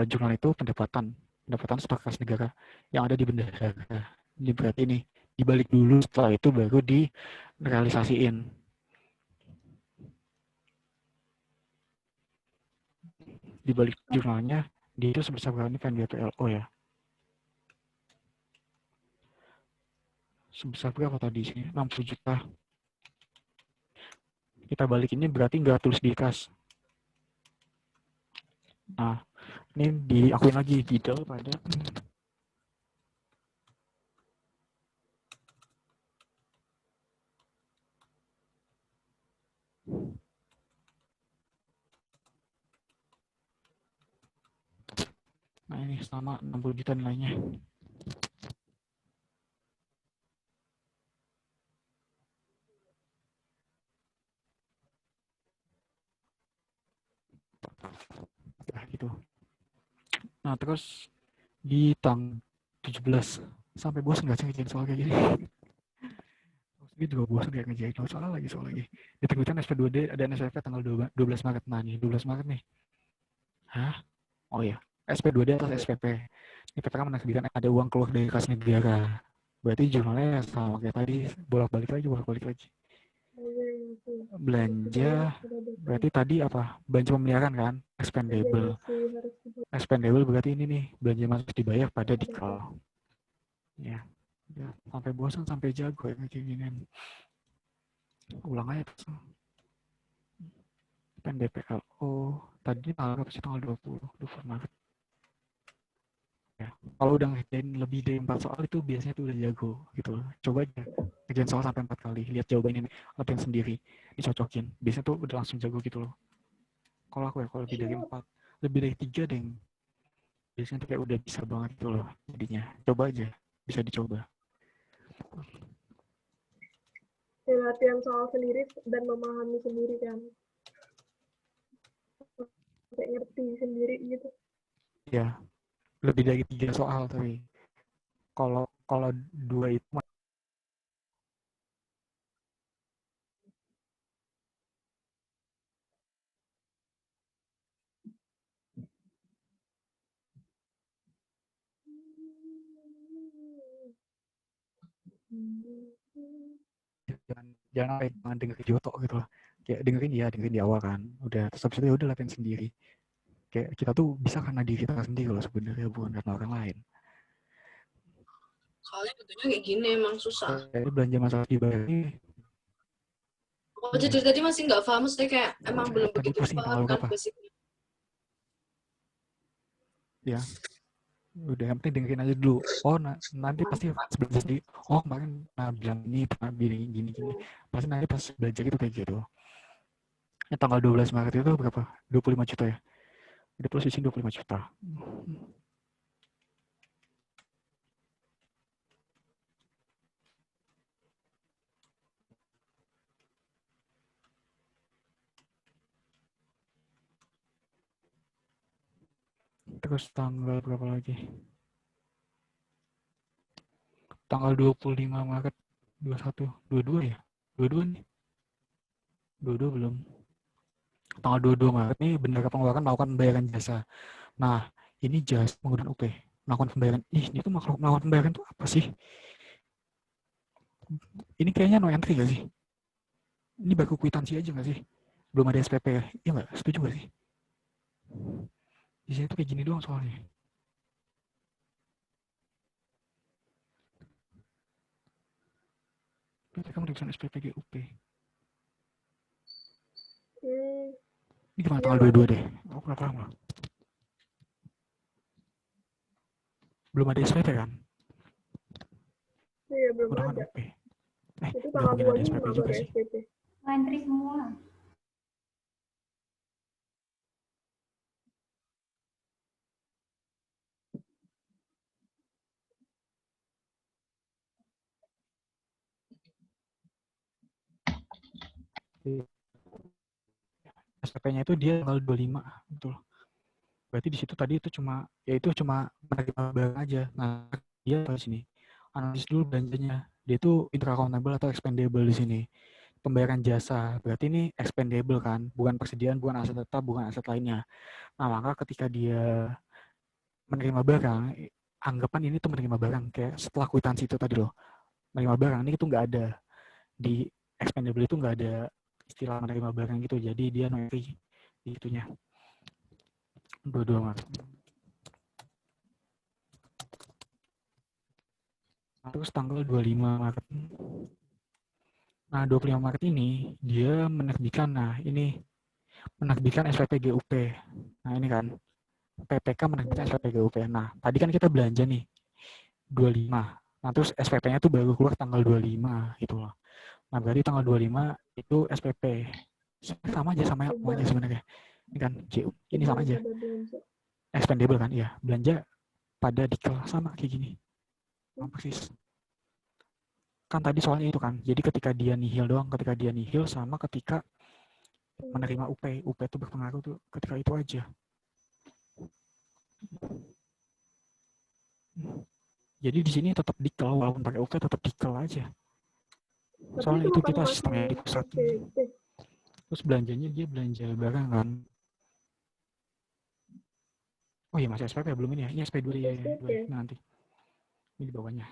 Jurnal itu pendapatan stok kas negara yang ada di bendera. Ini berarti nih, dibalik dulu, setelah itu baru direalisasiin. Di balik jurnalnya dia itu sebesar berapa ini PNBPLO ya? Sebesar berapa tadi sini? 60 juta. Kita balik ini berarti nggak tulis di kas. Nah, ini diakuin lagi detail pada nah ini sama 60 juta nilainya. Nah, gitu. Nah, terus di tanggal 17 sampai bosan nggak sih ngerjain soal kayak gini? Ini juga bosan kayak ngerjain soal lagi. Diterbitkan SP2D dan SPP tanggal 12 Maret. Nah, nih 12 Maret nih. Hah? Oh iya, SP2D atas SPP. Ini PPK menerbitkan ada uang keluar dari kas negara. Berarti jurnalnya sama kayak tadi, bolak-balik lagi. Belanja, berarti tadi apa? Belanja pemeliharaan kan? Expendable. Expendable berarti ini nih, belanja masuk dibayar pada dikal. Ya, sampai bosan, sampai jago ya kayak gini. Ulang aja terus. PNBPLO, tadi tanggal berapa sih? Tanggal 20 Maret. Ya, kalau udah ngerjain lebih dari 4 soal itu biasanya tuh udah jago gitu. Coba aja ngerjain soal sampai 4 kali, lihat jawabannya, latihan sendiri, dicocokin. Biasanya tuh udah langsung jago gitu loh. Kalau aku ya, kalau lebih dari 4, lebih dari 3 deh. Biasanya tuh kayak udah bisa banget gitu loh jadinya. Coba aja, bisa dicoba. Ya, latihan soal sendiri dan memahami sendiri kan. Kayak ngerti sendiri gitu. Ya, lebih dari 3 soal tapi kalau kalau 2 itu jangan apa ya, jangan dengerin Joto gitu loh. Kayak dengerin di awal kan. Udah terus habis itu ya udah latihan sendiri. Kayak kita tuh bisa karena diri kita sendiri loh sebenarnya, bukan karena orang lain. Soalnya bentuknya kayak gini emang susah. Kayak belanja masalah dibayar ini Oh, jadi tadi masih nggak paham, maksudnya kayak emang belum tadi begitu pusing paham tanggal kan berapa? basicnya. Ya, udah yang penting dengerin aja dulu. Oh, nanti pasti sebelum jadi, oh kemarin bilang ini, pernah gini. Pasti nanti pas belajar itu kayak gitu. Ya, tanggal 12 Maret itu berapa? 25 juta ya? Udah plus di sini 25 juta. Terus tanggal berapa lagi? Tanggal 25 Maret 21, 22 ya? 22 nih. 22 belum. Tanggal 22 Maret nih bendera pengeluaran melakukan pembayaran jasa. Nah, ini jasa menggunakan UP. Melakukan pembayaran. Ini tuh melakukan pembayaran tuh apa sih? Ini kayaknya no entry gak sih? Ini baru kwitansi aja gak sih? Belum ada SPP ya? Iya nggak? Setuju gak sih? Di sini tuh kayak gini doang soalnya. Berarti kamu tulisan SPP GUP. Ini gimana tanggal 22 deh? Aku nggak paham loh. Belum ada SPP kan? Iya, belum Udah ada. UP. Itu Nggak tanggal mungkin ada 25 SPP juga baru sih. SPP. Entry semua. SPP-nya itu dia tanggal 25, betul. Berarti di situ tadi itu cuma menerima barang aja. Nah, dia di sini analisis dulu belanjanya. Dia itu intra-accountable atau expendable di sini. Pembayaran jasa, berarti ini expendable kan, bukan persediaan, bukan aset tetap, bukan aset lainnya. Nah, maka ketika dia menerima barang, anggapan ini tuh menerima barang, kayak setelah kwitansi itu tadi loh, menerima barang, ini itu nggak ada, di expendable itu nggak ada istilah menerima barang gitu, jadi dia no entry di itunya. 22 Maret. Terus tanggal 25 Maret. Nah, 25 Maret ini dia menerbitkan, menerbitkan SPP GUP. Nah, ini kan PPK menerbitkan SPP GUP. Nah, tadi kan kita belanja nih 25. Nah, terus SPP-nya tuh baru keluar tanggal 25 gitu loh. Nah, berarti tanggal 25 itu SPP. Sama aja sebenarnya. Ini kan GU. Ini sama aja. Expendable kan? Iya, belanja pada dikal sama kayak gini. Sama persis. Kan tadi soalnya itu kan. Jadi ketika dia nihil doang, ketika dia nihil sama ketika menerima UP. UP itu berpengaruh tuh ketika itu aja. Jadi di sini tetap dikal, walaupun pakai UP tetap dikal aja. Soalnya itu kita sistemnya di pusat. Terus belanjanya dia belanja barang kan. Oh iya, masih SPP belum ini ya. Ini SP 2 ya. Nah, nanti. Ini di bawahnya.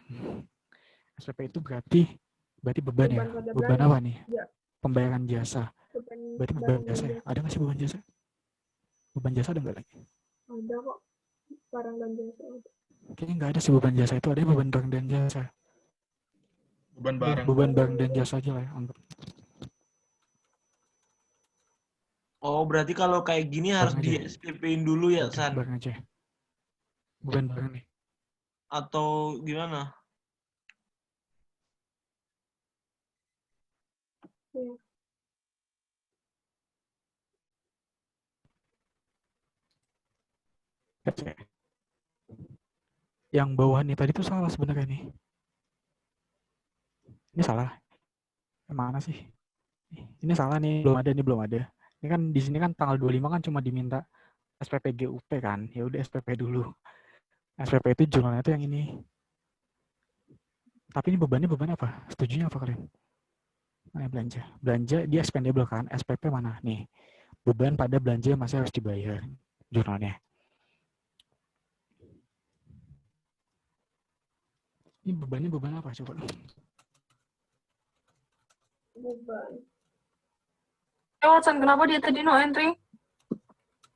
SPP itu berarti beban ya. Beban apa nih? Ya. Pembayaran jasa. Berarti beban jasa ya? Ada nggak sih beban jasa? Beban jasa ada nggak lagi? Ada kok. Barang dan jasa. Kayaknya nggak ada sih beban jasa itu. Ada beban barang dan jasa. Beban barang dan jasa aja lah ya. Anggap. Oh, berarti kalau kayak gini harus Barang di aja. SPP-in dulu ya, Udah, San? barang aja. Beban barang nih. Atau gimana? Ya. Yang bawah nih tadi tuh salah sebenarnya nih. Ini salah. Yang mana sih? Ini salah nih, belum ada. Ini kan di sini kan tanggal 25 kan cuma diminta SPP GUP kan, ya udah SPP dulu. SPP itu jurnalnya itu yang ini. Tapi ini beban apa? Setujunya apa kalian? Nah, belanja dia expendable kan, SPP mana nih? Beban pada belanja yang masih harus dibayar jurnalnya. Ini beban apa coba? Beban. Watson, kenapa dia tadi no entry?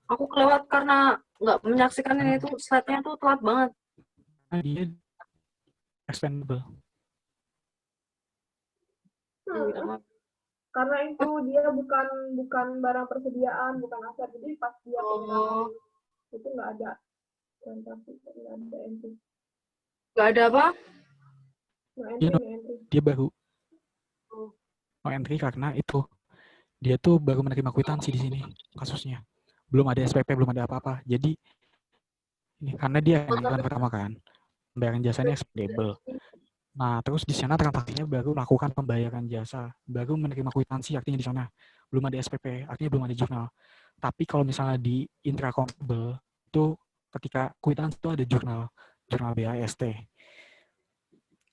Aku kelewat karena nggak menyaksikan ini tuh, slide-nya tuh telat banget. Nah, dia expendable. Karena itu dia bukan barang persediaan, bukan aset. Jadi pas dia Oh. itu nggak ada transaksi, nggak ada entry. Nggak ada apa? Nggak Dia, entry, nggak entry. dia baru Oh. no entry karena itu dia tuh baru menerima kwitansi di sini kasusnya. Belum ada SPP, belum ada apa-apa. Jadi ini karena dia yang pertama kan, pembayaran jasanya expendable. Nah, terus di sana transaksinya baru melakukan pembayaran jasa, baru menerima kwitansi, artinya di sana belum ada SPP, artinya belum ada jurnal. Tapi kalau misalnya di intracomptable itu ketika kwitansi itu ada jurnal BAST.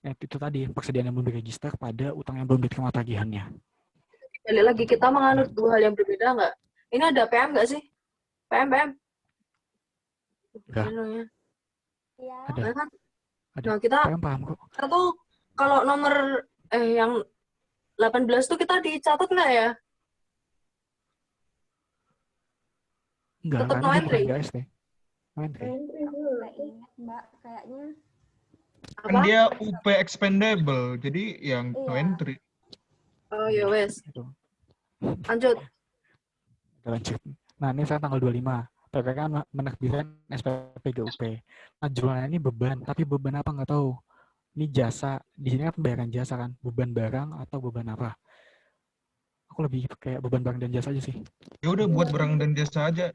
Itu tadi persediaan yang belum diregister pada utang yang belum diterima tagihannya. Balik lagi, kita menganut dua hal yang berbeda nggak? Ini ada PM nggak sih? PM. Nggak. Iya. Ada. Nah, kan? Ada. Nah, kita paham kok. tuh kalau nomor yang 18 tuh kita dicatat nggak ya? Enggak, Tetap karena no dia bukan entry. BAST. No entry. Entry dulu. Nggak ingat Mbak, kayaknya. Kan Apa? dia UP expendable, jadi yang no Iya. entry. Oh ya wes, Itu. lanjut. Lanjut. Nah, ini saya tanggal 25. PPK menerbitkan SPP GUP. Nah, jurnalnya ini beban, tapi beban apa nggak tahu. Ini jasa, di sini kan pembayaran jasa kan, beban barang atau beban apa? Aku lebih kayak beban barang dan jasa aja sih. Ya udah buat barang dan jasa aja.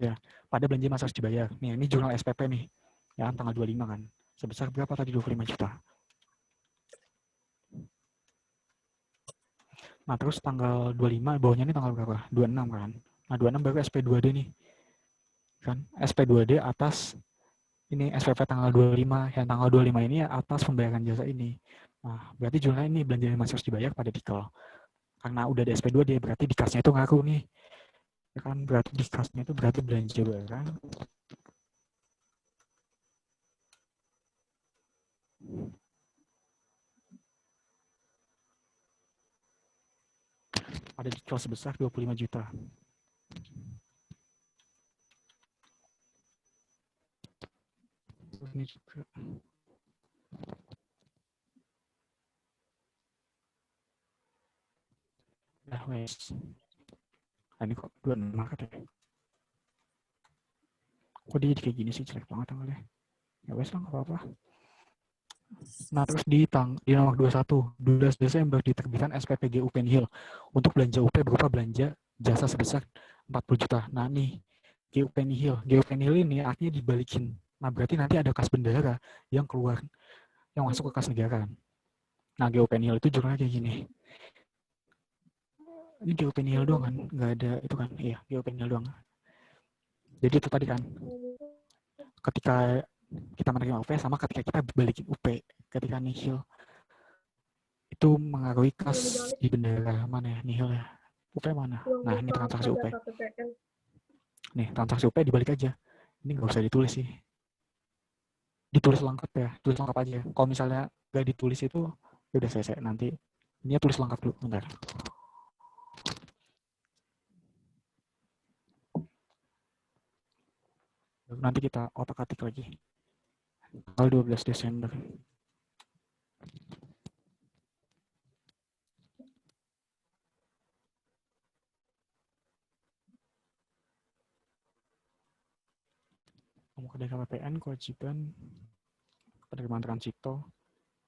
Ya, pada belanja masa harus dibayar. Nih, ini jurnal SPP nih. Ya, tanggal 25 kan. Sebesar berapa tadi? 25 juta. Nah, terus tanggal 25, bawahnya ini tanggal berapa? 26 kan. Nah, 26 baru SP2D nih. Kan, SP2D atas ini SPP tanggal 25. Yang tanggal 25 ini atas pembayaran jasa ini. Nah, berarti jurnal ini belanja yang masih harus dibayar pada detail. Karena udah ada SP2D, berarti di kasnya itu ngaku nih. Ya kan, berarti di kasnya itu berarti belanja barang. Ada detail sebesar 25 juta. Terus ini juga. Nah, wes. Nah, ini kok 26 katanya. Kok dia kayak gini sih, jelek banget tanggalnya. Ya wes lah, nggak apa-apa. Nah, terus di nomor 21, 12 Desember diterbitkan SPP GUP Penhil untuk belanja UP berupa belanja jasa sebesar 40 juta. Nah, nih, GUP Penhil. GUP Penhil ini artinya dibalikin. Nah, berarti nanti ada kas bendahara yang keluar, yang masuk ke kas negara. Nah, GUP Penhil itu jurnalnya kayak gini. Ini GUP Penhil doang kan? Nggak ada itu kan? Iya, GUP Penhil doang. Jadi itu tadi kan, ketika kita menerima UP sama ketika kita balikin UP, ketika nihil itu mengaruhi kas di bendahara mana ya, nihil ya, UP mana? Nah, ini transaksi UP. Nih, transaksi UP dibalik aja. Ini nggak usah ditulis sih. Ditulis lengkap ya, tulis lengkap aja. Kalau misalnya nggak ditulis itu, ya udah selesai. Nanti ini tulis lengkap dulu, bentar. Nanti kita otak-atik lagi. Tanggal 12 Desember. Pemuka KPPN, kewajiban penerimaan transito.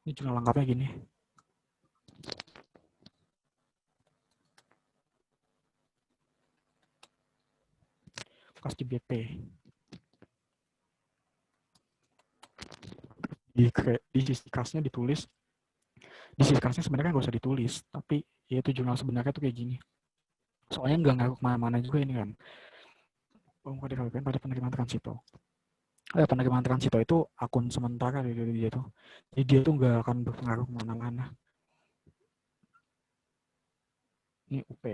Ini jurnal lengkapnya gini. Kas di BP. Di sisi kasnya ditulis. Di sisi kasnya sebenarnya nggak usah ditulis, tapi ya itu jurnal sebenarnya tuh kayak gini. Soalnya nggak ngaruh kemana-mana juga ini kan. Uang muka DKPPN pada penerimaan transito. Penerimaan transito itu akun sementara dari dia tuh. Jadi dia tuh nggak akan berpengaruh kemana-mana. Ini UP.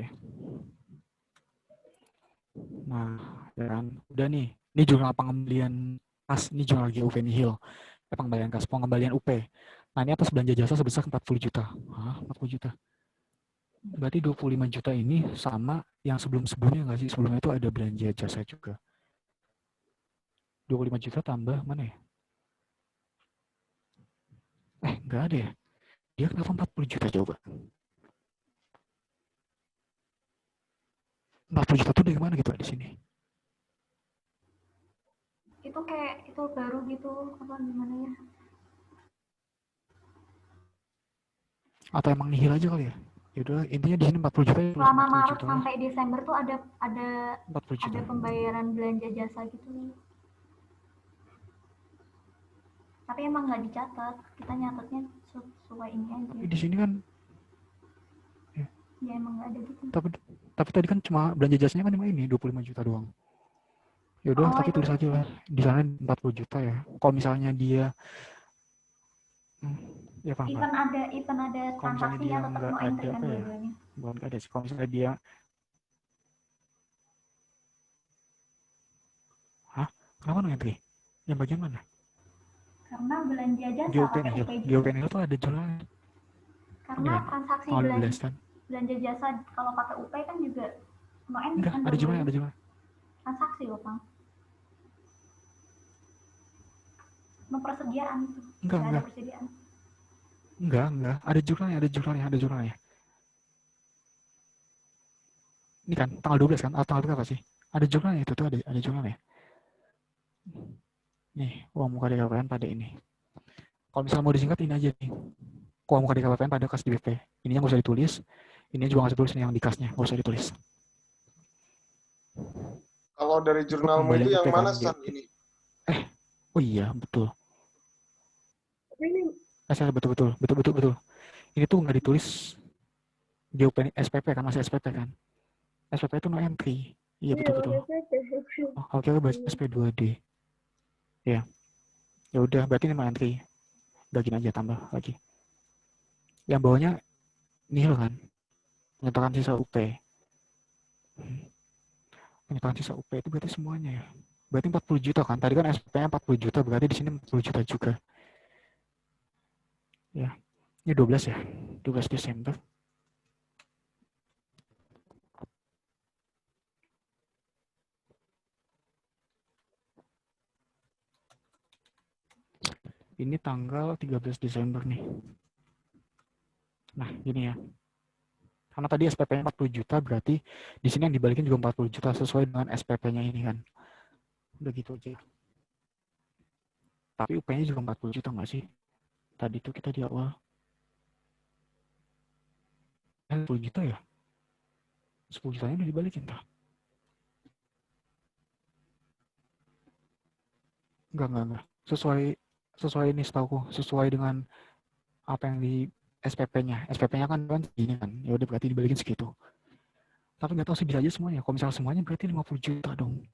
Nah, ya kan. Udah nih. Ini jurnal pengembalian kas. Ini jurnal GUP nihil. Pengembalian kas. Pengembalian UP. Nah, ini atas belanja jasa sebesar 40 juta. Hah? 40 juta? Berarti 25 juta ini sama yang sebelum-sebelumnya nggak sih? Sebelumnya itu ada belanja jasa juga. 25 juta tambah mana ya? Nggak ada ya? Dia kenapa 40 juta coba? 40 juta tuh dari mana gitu di sini? Itu kayak itu baru gitu, apa gimana ya? Atau emang nihil aja kali ya? Yaudah, intinya di sini 40 juta. Selama 40 Maret juta sampai Desember tuh ada 40 juta. ada pembayaran belanja jasa gitu. Tapi emang nggak dicatat, kita nyatetnya sesuai ini aja. Tapi di sini kan, Ya emang nggak ada gitu. tapi tadi kan cuma belanja jasanya kan cuma ini 25 juta doang. Yaudah, tapi tulis aja lah. Di sana 40 juta ya. Kalau misalnya dia, ya paham. Even ada Kalau misalnya transaksi dia ya tetap nggak no entry ada kan apa ya? dua-duanya. Bukan nggak ada sih. Kalau misalnya dia, kenapa no entry? Yang bagian mana? Karena belanja jasa GOP pakai nihil. UPJ. GOP nihil tuh ada jurnalnya. Karena transaksi Tanggal 12 kan? belanja jasa kalau pakai UP kan juga no entry Enggak, kan ada jurnalnya, ada jurnalnya. transaksi loh, Bang. No persediaan itu. Enggak. Ada persediaan. Enggak. Ada jurnalnya. Ini kan tanggal 12 kan? Atau tanggal berapa sih? Ada jurnalnya itu tuh, ada jurnalnya. Nih, uang muka DKPPN pada ini. Kalau misalnya mau disingkat ini aja nih. Uang muka DKPPN pada kas DBP. Ininya nggak usah ditulis. Ini juga nggak usah ditulis nih yang di kasnya, nggak usah ditulis. Kalau dari jurnalmu itu yang mana San ini? Oh iya, betul. Ini Betul. Ini tuh nggak ditulis GOP SPP kan, masih SPP kan? SPP itu no entry. Iya, betul. Oke, bahas SP2D. Ya. Ya udah, berarti ini no entry. Udah gini aja, tambah lagi. Yang bawahnya nihil kan? Penyetokan sisa UP. Penyetokan sisa UP itu berarti semuanya ya. Berarti 40 juta kan? Tadi kan SPP-nya 40 juta, berarti di sini 40 juta juga. Ya. Ini 12 ya. 12 Desember. Ini tanggal 13 Desember nih. Nah, gini ya. Karena tadi SPP-nya 40 juta, berarti di sini yang dibalikin juga 40 juta sesuai dengan SPP-nya ini kan. Udah gitu aja. Tapi UP-nya juga 40 juta nggak sih? Tadi tuh kita di awal. 10 juta ya? 10 jutanya udah dibalikin tak? Enggak. Sesuai ini setauku, sesuai dengan apa yang di SPP-nya. SPP-nya kan segini kan. Ya udah berarti dibalikin segitu. Tapi nggak tahu sih bisa aja semuanya. Kalau misalnya semuanya berarti 50 juta dong.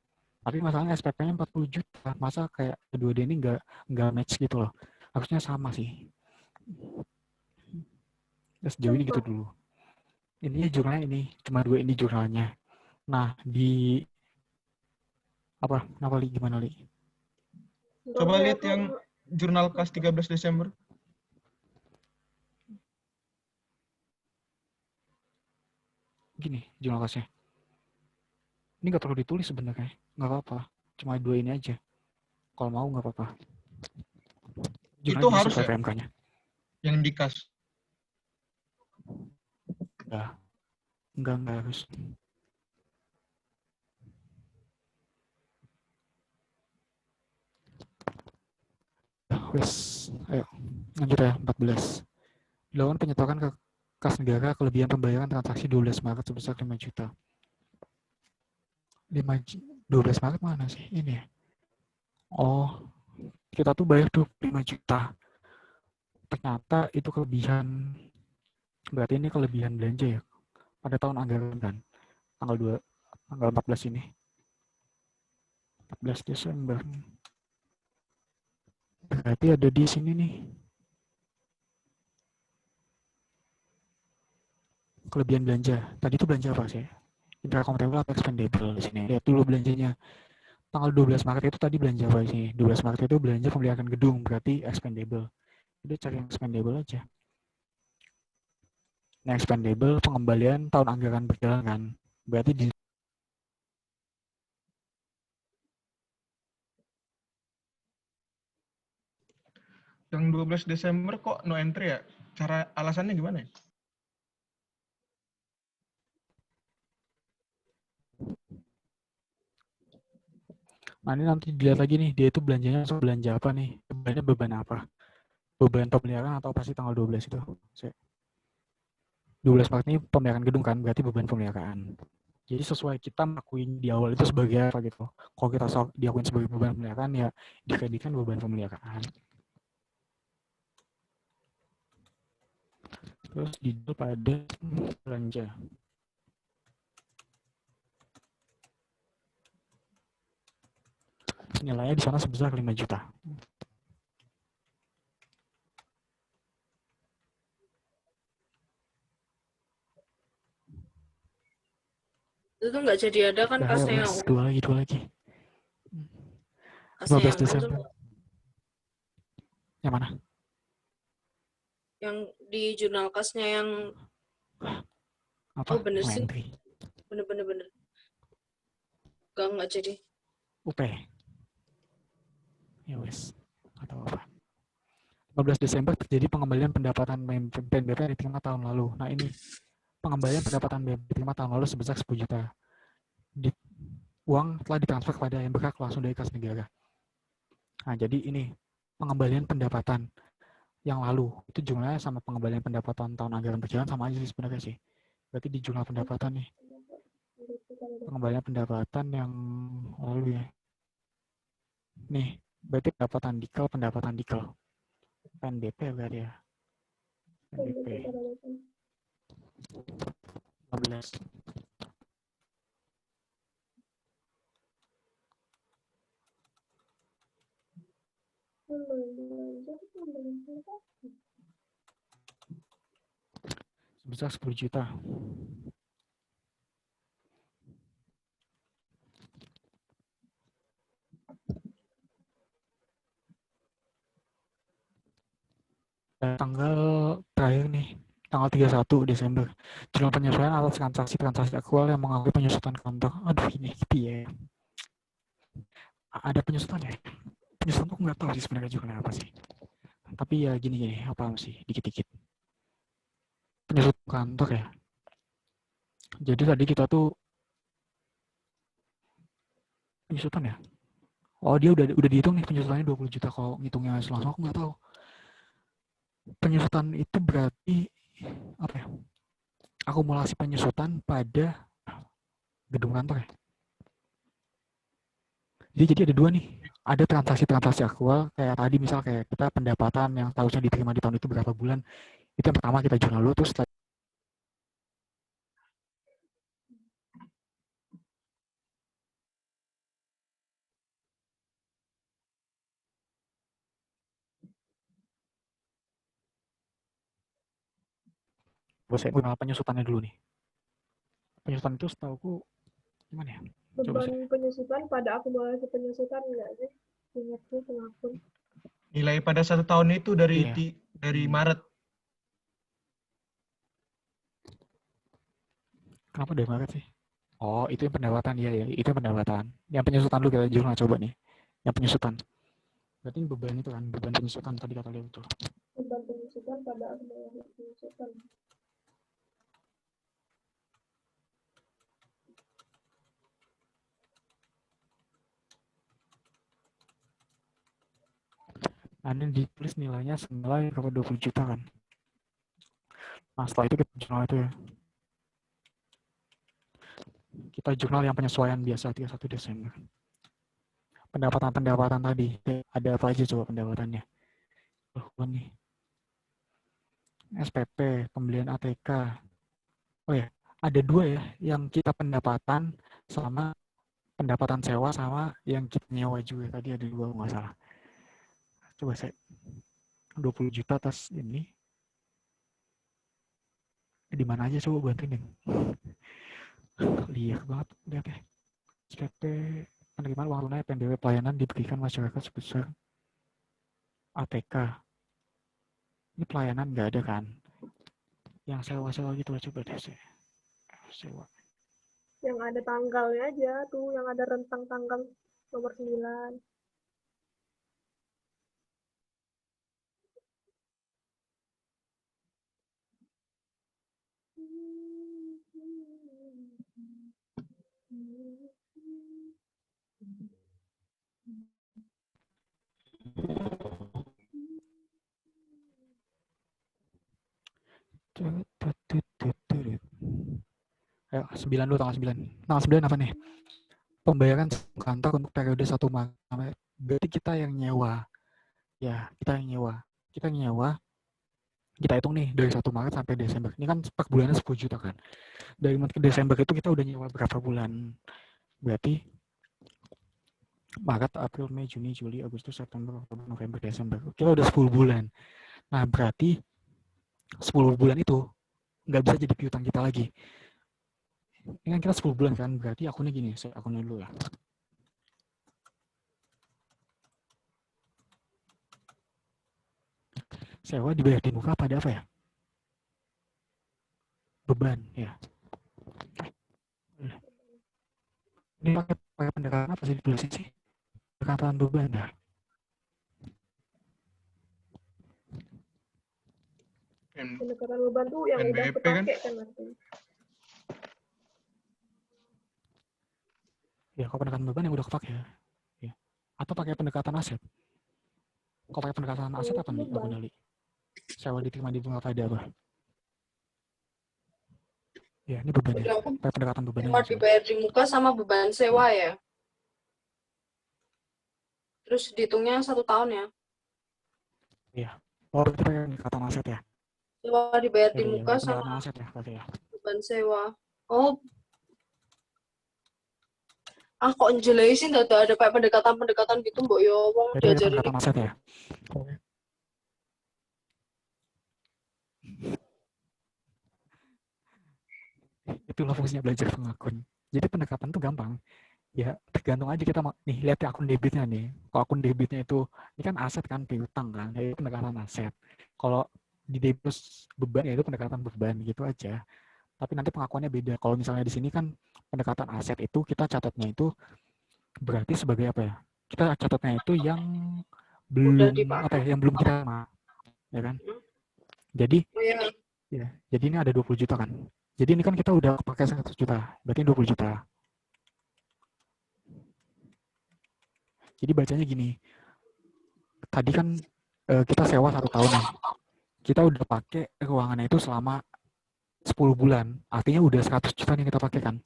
Tapi masalahnya SPP-nya 40 juta. Masa kayak kedua-dua ini nggak match gitu loh. Harusnya sama sih. Ya, sejauh ini gitu dulu. Ininya jurnalnya ini. Cuma dua ini jurnalnya. Nah, di apa? Kenapa Li? Gimana Li? Coba lihat yang jurnal kas 13 Desember. Gini, jurnal kasnya. Ini nggak perlu ditulis sebenarnya. Nggak apa-apa. Cuma dua ini aja. Kalau mau nggak apa-apa. Itu harus ya? PMK-nya. Yang di kas. Enggak harus. Wes, ayo lanjut ya. 14. Dilakukan penyetokan ke kas negara kelebihan pembayaran transaksi 12 Maret sebesar 5 juta. 12 Maret mana sih? Ini ya. Oh, kita tuh bayar 25 juta. Ternyata itu kelebihan. Berarti ini kelebihan belanja ya. Pada tahun anggaran kan. Tanggal 14 ini. 14 Desember. Berarti ada di sini nih. Kelebihan belanja. Tadi itu belanja apa sih? Intracomptable atau expendable di sini. Lihat dulu belanjanya. Tanggal 12 Maret itu tadi belanja apa di sini? 12 Maret itu belanja pemeliharaan gedung, berarti expendable. Jadi cari yang expendable aja. Nah, expendable pengembalian tahun anggaran berjalan kan. Berarti di Yang 12 Desember kok no entry ya? Cara alasannya gimana ya? Nah, ini nanti dilihat lagi nih, dia itu belanjanya langsung belanja apa nih? Bebannya beban apa? Beban pemeliharaan atau pasti tanggal 12 itu? 12 Maret ini pemeliharaan gedung kan, berarti beban pemeliharaan. Jadi sesuai kita mengakuin di awal itu sebagai apa gitu. Kalau kita diakuin sebagai beban pemeliharaan, ya dikreditkan beban pemeliharaan. Terus judul pada belanja. Nilainya di sana sebesar 5 juta. Itu nggak jadi ada kan Nah, kasnya yang dua lagi. kasnya 15 yang Desember. Yang mana? yang di jurnal kasnya yang Apa? oh bener sih, Entry. bener nggak jadi. UP. Ya wes. Atau apa? 15 Desember terjadi pengembalian pendapatan PNBP yang diterima tahun lalu. Nah ini pengembalian pendapatan PNBP diterima tahun lalu sebesar 10 juta. Uang telah ditransfer kepada yang berhak langsung dari kas negara. Nah jadi ini pengembalian pendapatan yang lalu itu jumlahnya sama pengembalian pendapatan tahun anggaran berjalan sama aja sih sebenarnya sih. Berarti di jumlah pendapatan nih. Pengembalian pendapatan yang lalu ya. Nih, berarti pendapatan dikal. PNBP berarti ya. PNBP. 15. Sebesar 10 juta. Dan tanggal terakhir nih, tanggal 31 Desember. Jurnal penyesuaian atas transaksi aktual yang mengakui penyusutan kantor. Aduh, ini ya. Ada penyusutan ya? Penyusutan aku nggak tahu sih sebenarnya jurnalnya apa sih. Tapi ya gini, apa sih, dikit-dikit. Penyusutan kantor ya. Jadi tadi kita tuh penyusutan ya. Oh dia udah dihitung nih penyusutannya 20 juta. Kalau ngitungnya langsung aku nggak tahu. Penyusutan itu berarti apa ya? Akumulasi penyusutan pada gedung kantor ya. Jadi ada dua nih. Ada transaksi aktual kayak tadi misal kayak kita pendapatan yang seharusnya diterima di tahun itu berapa bulan. Itu yang pertama kita jurnal dulu, terus saya gunakan penyusutannya dulu nih. Penyusutan itu setauku gimana ya? Beban penyusutan pada akumulasi penyusutan enggak sih? Ingatku pengakun. Nilai pada 1 tahun itu dari Maret. Kenapa dari Maret sih? Oh, itu yang pendapatan ya, itu yang pendapatan. Yang penyusutan dulu kita jurnal coba nih. Yang penyusutan. Berarti beban itu kan, beban penyusutan tadi kata Leo itu. Beban penyusutan pada akumulasi penyusutan. Nah, ini ditulis nilainya senilai berapa 20 juta kan. Nah, setelah itu kita jurnal itu ya. Kita jurnal yang penyesuaian biasa 31 Desember. Pendapatan tadi, ada apa aja coba pendapatannya? Oh, nih. SPP, pembelian ATK. Oh ya, ada dua ya, yang kita pendapatan sama pendapatan sewa sama yang kita nyewa juga. Tadi ada 2 nggak salah. Coba saya 20 juta atas ini. Di mana aja coba bantuin deh. Liar banget lihat ya. SPP penerimaan uang tunai PNBW pelayanan diberikan masyarakat sebesar ATK. Ini pelayanan nggak ada kan? Yang sewa-sewa gitu lah, coba deh saya. Sewa. Yang ada tanggalnya aja tuh, yang ada rentang tanggal nomor 9. Ayo, 9 dulu, tanggal 9. Tanggal 9 apa nih? Pembayaran kantor untuk periode 1 Maret. Berarti kita yang nyewa. Ya, kita yang nyewa. Kita nyewa, kita hitung nih dari 1 Maret sampai Desember. Ini kan per bulannya 10 juta kan. Dari Maret ke Desember itu kita udah nyewa berapa bulan? Berarti Maret, April, Mei, Juni, Juli, Agustus, September, Oktober, November, Desember. Kita udah 10 bulan. Nah, berarti 10 bulan itu nggak bisa jadi piutang kita lagi. Ini kan kita 10 bulan kan, berarti akunnya gini, saya akunnya dulu ya. Sewa dibayar di muka pada apa ya? Beban, ya. Ini pakai pendekatan apa sih di tulisin sih? Pendekatan beban dah. Pendekatan beban tuh yang udah NBP kan? kepake kan nanti. Ya, kalau pendekatan beban yang udah kepake ya. Ya. Atau pakai pendekatan aset. Kalau pakai pendekatan aset apa nih, Abu Nali? Sewa diterima di bunga pada apa? Ya, ini bebannya. Pakai pendekatan bebannya. Sewa dibayar di muka sama beban sewa ya. Terus dihitungnya 1 tahun ya. Iya. Oh, berarti pakai pendekatan aset ya? Sewa dibayar di Iya, muka pendekatan sama aset ya, berarti ya. beban sewa. Oh. Kok njelasin ada kayak pendekatan-pendekatan gitu mbok yo wong Berarti pakai diajarin. pendekatan aset ya? Oke. Itulah fungsinya belajar pengakun. Jadi pendekatan tuh gampang. Ya tergantung aja kita nih lihat ya akun debitnya nih. Kalau akun debitnya itu ini kan aset kan piutang kan, itu pendekatan aset. Kalau di debit beban ya itu pendekatan beban gitu aja. Tapi nanti pengakuannya beda. Kalau misalnya di sini kan pendekatan aset itu kita catatnya itu berarti sebagai apa ya? Kita catatnya itu yang belum apa ya? Yang belum kita terima, ya kan? Jadi ya, jadi ini ada 20 juta kan. Jadi ini kan kita udah pakai 100 juta. Berarti 20 juta. Jadi bacanya gini, tadi kan kita sewa 1 tahun nih. Kita udah pakai ruangannya itu selama 10 bulan. Artinya udah 100 juta yang kita pakai kan.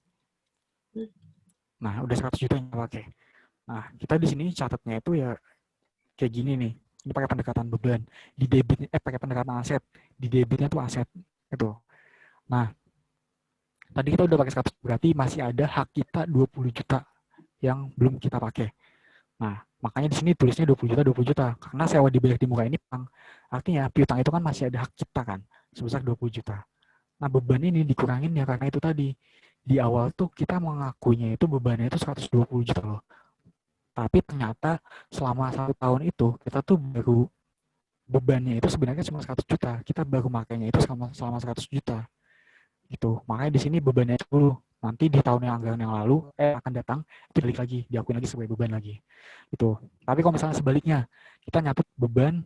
Nah, udah 100 juta yang kita pakai. Nah, kita di sini catatnya itu ya kayak gini nih. Ini pakai pendekatan beban. Di debit pakai pendekatan aset. Di debitnya tuh aset. Itu. Nah, tadi kita udah pakai 100, berarti masih ada hak kita 20 juta yang belum kita pakai. Nah, makanya di sini tulisnya 20 juta. Karena sewa dibayar di muka ini piutang. Artinya piutang itu kan masih ada hak kita kan, sebesar 20 juta. Nah, beban ini dikurangin ya karena itu tadi. Di awal tuh kita mengakuinya itu bebannya itu 120 juta loh. Tapi ternyata selama 1 tahun itu, kita tuh baru bebannya itu sebenarnya cuma 100 juta. Kita baru makainya itu selama 100 juta. Gitu. Makanya di sini bebannya 10. Nanti di tahun yang anggaran yang lalu akan datang itu balik lagi, diakui lagi sebagai beban lagi. Itu. Tapi kalau misalnya sebaliknya, kita nyatut beban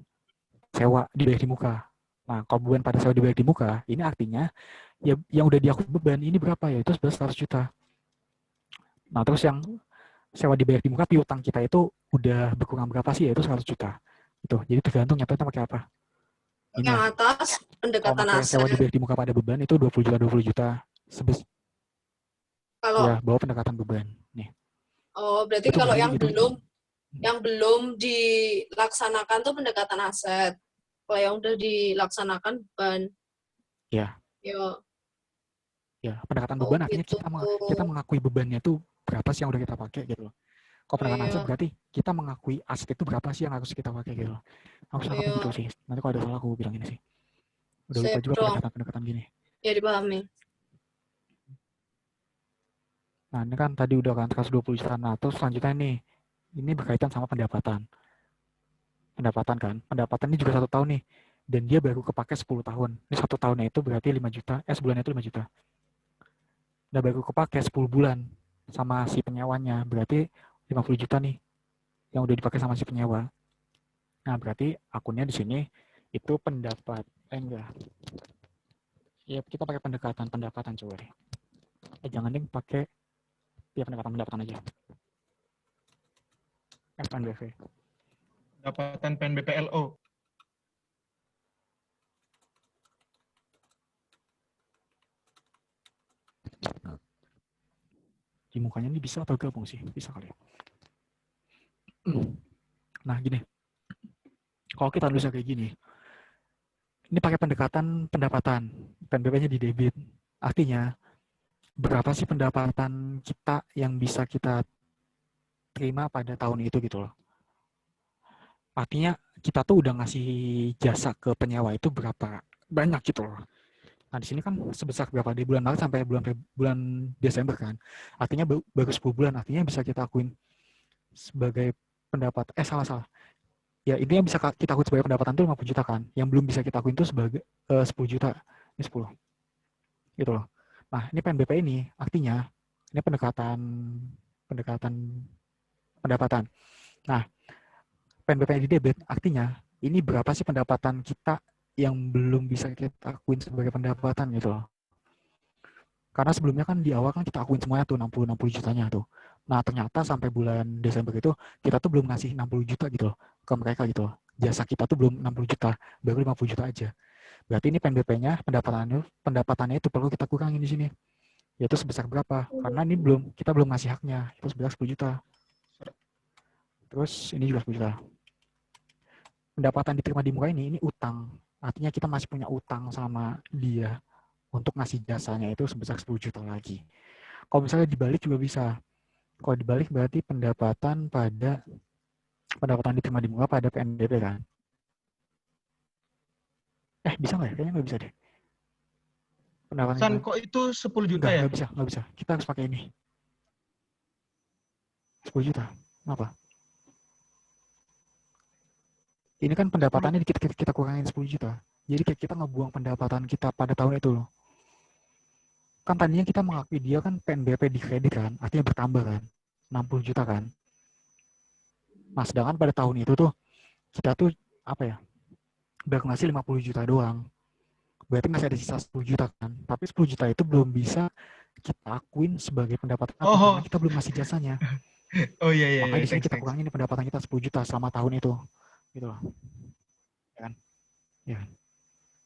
sewa dibayar di muka. Nah, kalau beban pada sewa dibayar di muka, ini artinya ya yang udah diakui beban ini berapa ya? Itu 100 juta. Nah, terus yang sewa dibayar di muka piutang kita itu udah berkurang berapa sih? Yaitu 100 juta. Itu. Jadi tergantung nyatutnya pakai apa. Ini yang ya. atas pendekatan kalau aset. Sewa dibayar di muka pada beban itu 20 juta. Kalau ya, bawa pendekatan beban. Nih. Oh, berarti itu kalau yang gitu. belum dilaksanakan tuh pendekatan aset. Kalau yang udah dilaksanakan beban. Ya. Ya. Ya, pendekatan beban artinya gitu. kita mengakui bebannya tuh berapa sih yang udah kita pakai gitu loh. Kalau pendekatan aset Iya. berarti kita mengakui aset itu berapa sih yang harus kita pakai gitu loh. Aku sangat Iya. gitu sih. Nanti kalau ada salah aku bilang ini sih. Udah lupa Sip juga dong. pendekatan-pendekatan gini. Ya dipahami. Nah, ini kan tadi udah kan 120 juta. Nah, terus selanjutnya nih, ini berkaitan sama pendapatan. Pendapatan kan. Pendapatan ini juga 1 tahun nih. Dan dia baru kepake 10 tahun. Ini 1 tahunnya itu berarti 5 juta. Sebulannya itu 5 juta. Udah baru kepake 10 bulan sama si penyewanya. Berarti 50 juta nih yang udah dipakai sama si penyewa. Nah, berarti akunnya di sini itu pendapat. Enggak. Ya, kita pakai pendekatan coba deh. Jangan deh pakai ya pendapatan aja. FNBV. Pendapatan PNBPLO. Di mukanya ini bisa atau gabung sih? Bisa kali ya. Nah, gini. Kalau kita nulisnya kayak gini, ini pakai pendekatan pendapatan. PNBP-nya di debit. Artinya, berapa sih pendapatan kita yang bisa kita terima pada tahun itu gitu loh. Artinya, kita tuh udah ngasih jasa ke penyewa itu berapa banyak gitu loh. Nah, di sini kan sebesar berapa di bulan Maret sampai bulan Desember kan. Artinya baru 10 bulan, artinya bisa kita akuin sebagai pendapat salah. Ya, intinya bisa kita akuin sebagai pendapatan itu 50 juta kan. Yang belum bisa kita akuin itu sebagai 10 juta. Ini 10. Gitu loh. Nah, ini PNBP ini artinya ini pendekatan pendapatan. Nah, PNBP di debit artinya ini berapa sih pendapatan kita yang belum bisa kita akuin sebagai pendapatan gitu loh. Karena sebelumnya kan di awal kan kita akuin semuanya tuh 60 jutanya tuh. Nah, ternyata sampai bulan Desember itu kita tuh belum ngasih 60 juta gitu loh ke mereka gitu loh. Jasa kita tuh belum 60 juta, baru 50 juta aja. Berarti ini PNBP-nya pendapatannya itu perlu kita kurangin di sini. Yaitu sebesar berapa? Karena ini kita belum ngasih haknya. Itu sebesar 10 juta. Terus ini juga 10 juta. Pendapatan diterima di muka ini utang. Artinya kita masih punya utang sama dia untuk ngasih jasanya itu sebesar 10 juta lagi. Kalau misalnya dibalik juga bisa. Kalau dibalik berarti pendapatan diterima di muka pada PNBP kan. Bisa nggak ya? Kayaknya nggak bisa deh. Pendapatan San, kok itu 10 juta ya? Nggak bisa. Kita harus pakai ini. 10 juta. Kenapa? Ini kan pendapatannya kita kurangin 10 juta. Jadi kayak kita ngebuang pendapatan kita pada tahun itu loh. Kan tadinya kita mengakui dia kan PNBP di kredit kan, artinya bertambah kan, 60 juta kan. Nah, sedangkan pada tahun itu tuh, kita tuh, baru ngasih 50 juta doang. Berarti masih ada sisa 10 juta kan. Tapi 10 juta itu belum bisa kita akuin sebagai pendapatan karena kita belum ngasih jasanya. Oh iya. Makanya di sini kita kurangin pendapatan kita 10 juta selama tahun itu. Gitu loh. Ya kan? Ya.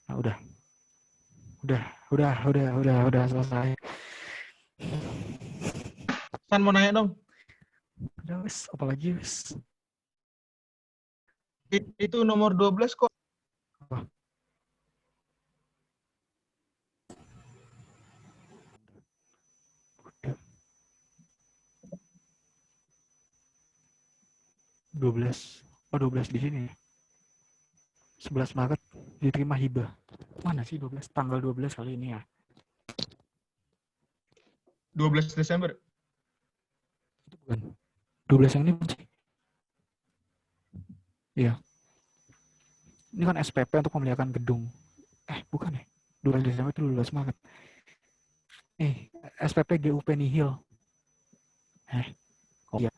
Nah, udah selesai. San mau nanya dong. Udah wes, apalagi wes. Itu nomor 12 kok. Apa? Udah. 12 di sini. 11 Maret diterima hibah. Mana sih 12? Tanggal 12 kali ini ya. 12 Desember. Itu bukan. 12 yang ini bukan sih? Iya. Ini kan SPP untuk pemeliharaan gedung. Bukan ya. 12 Desember itu 12 Maret. SPP GUP Nihil. Iya.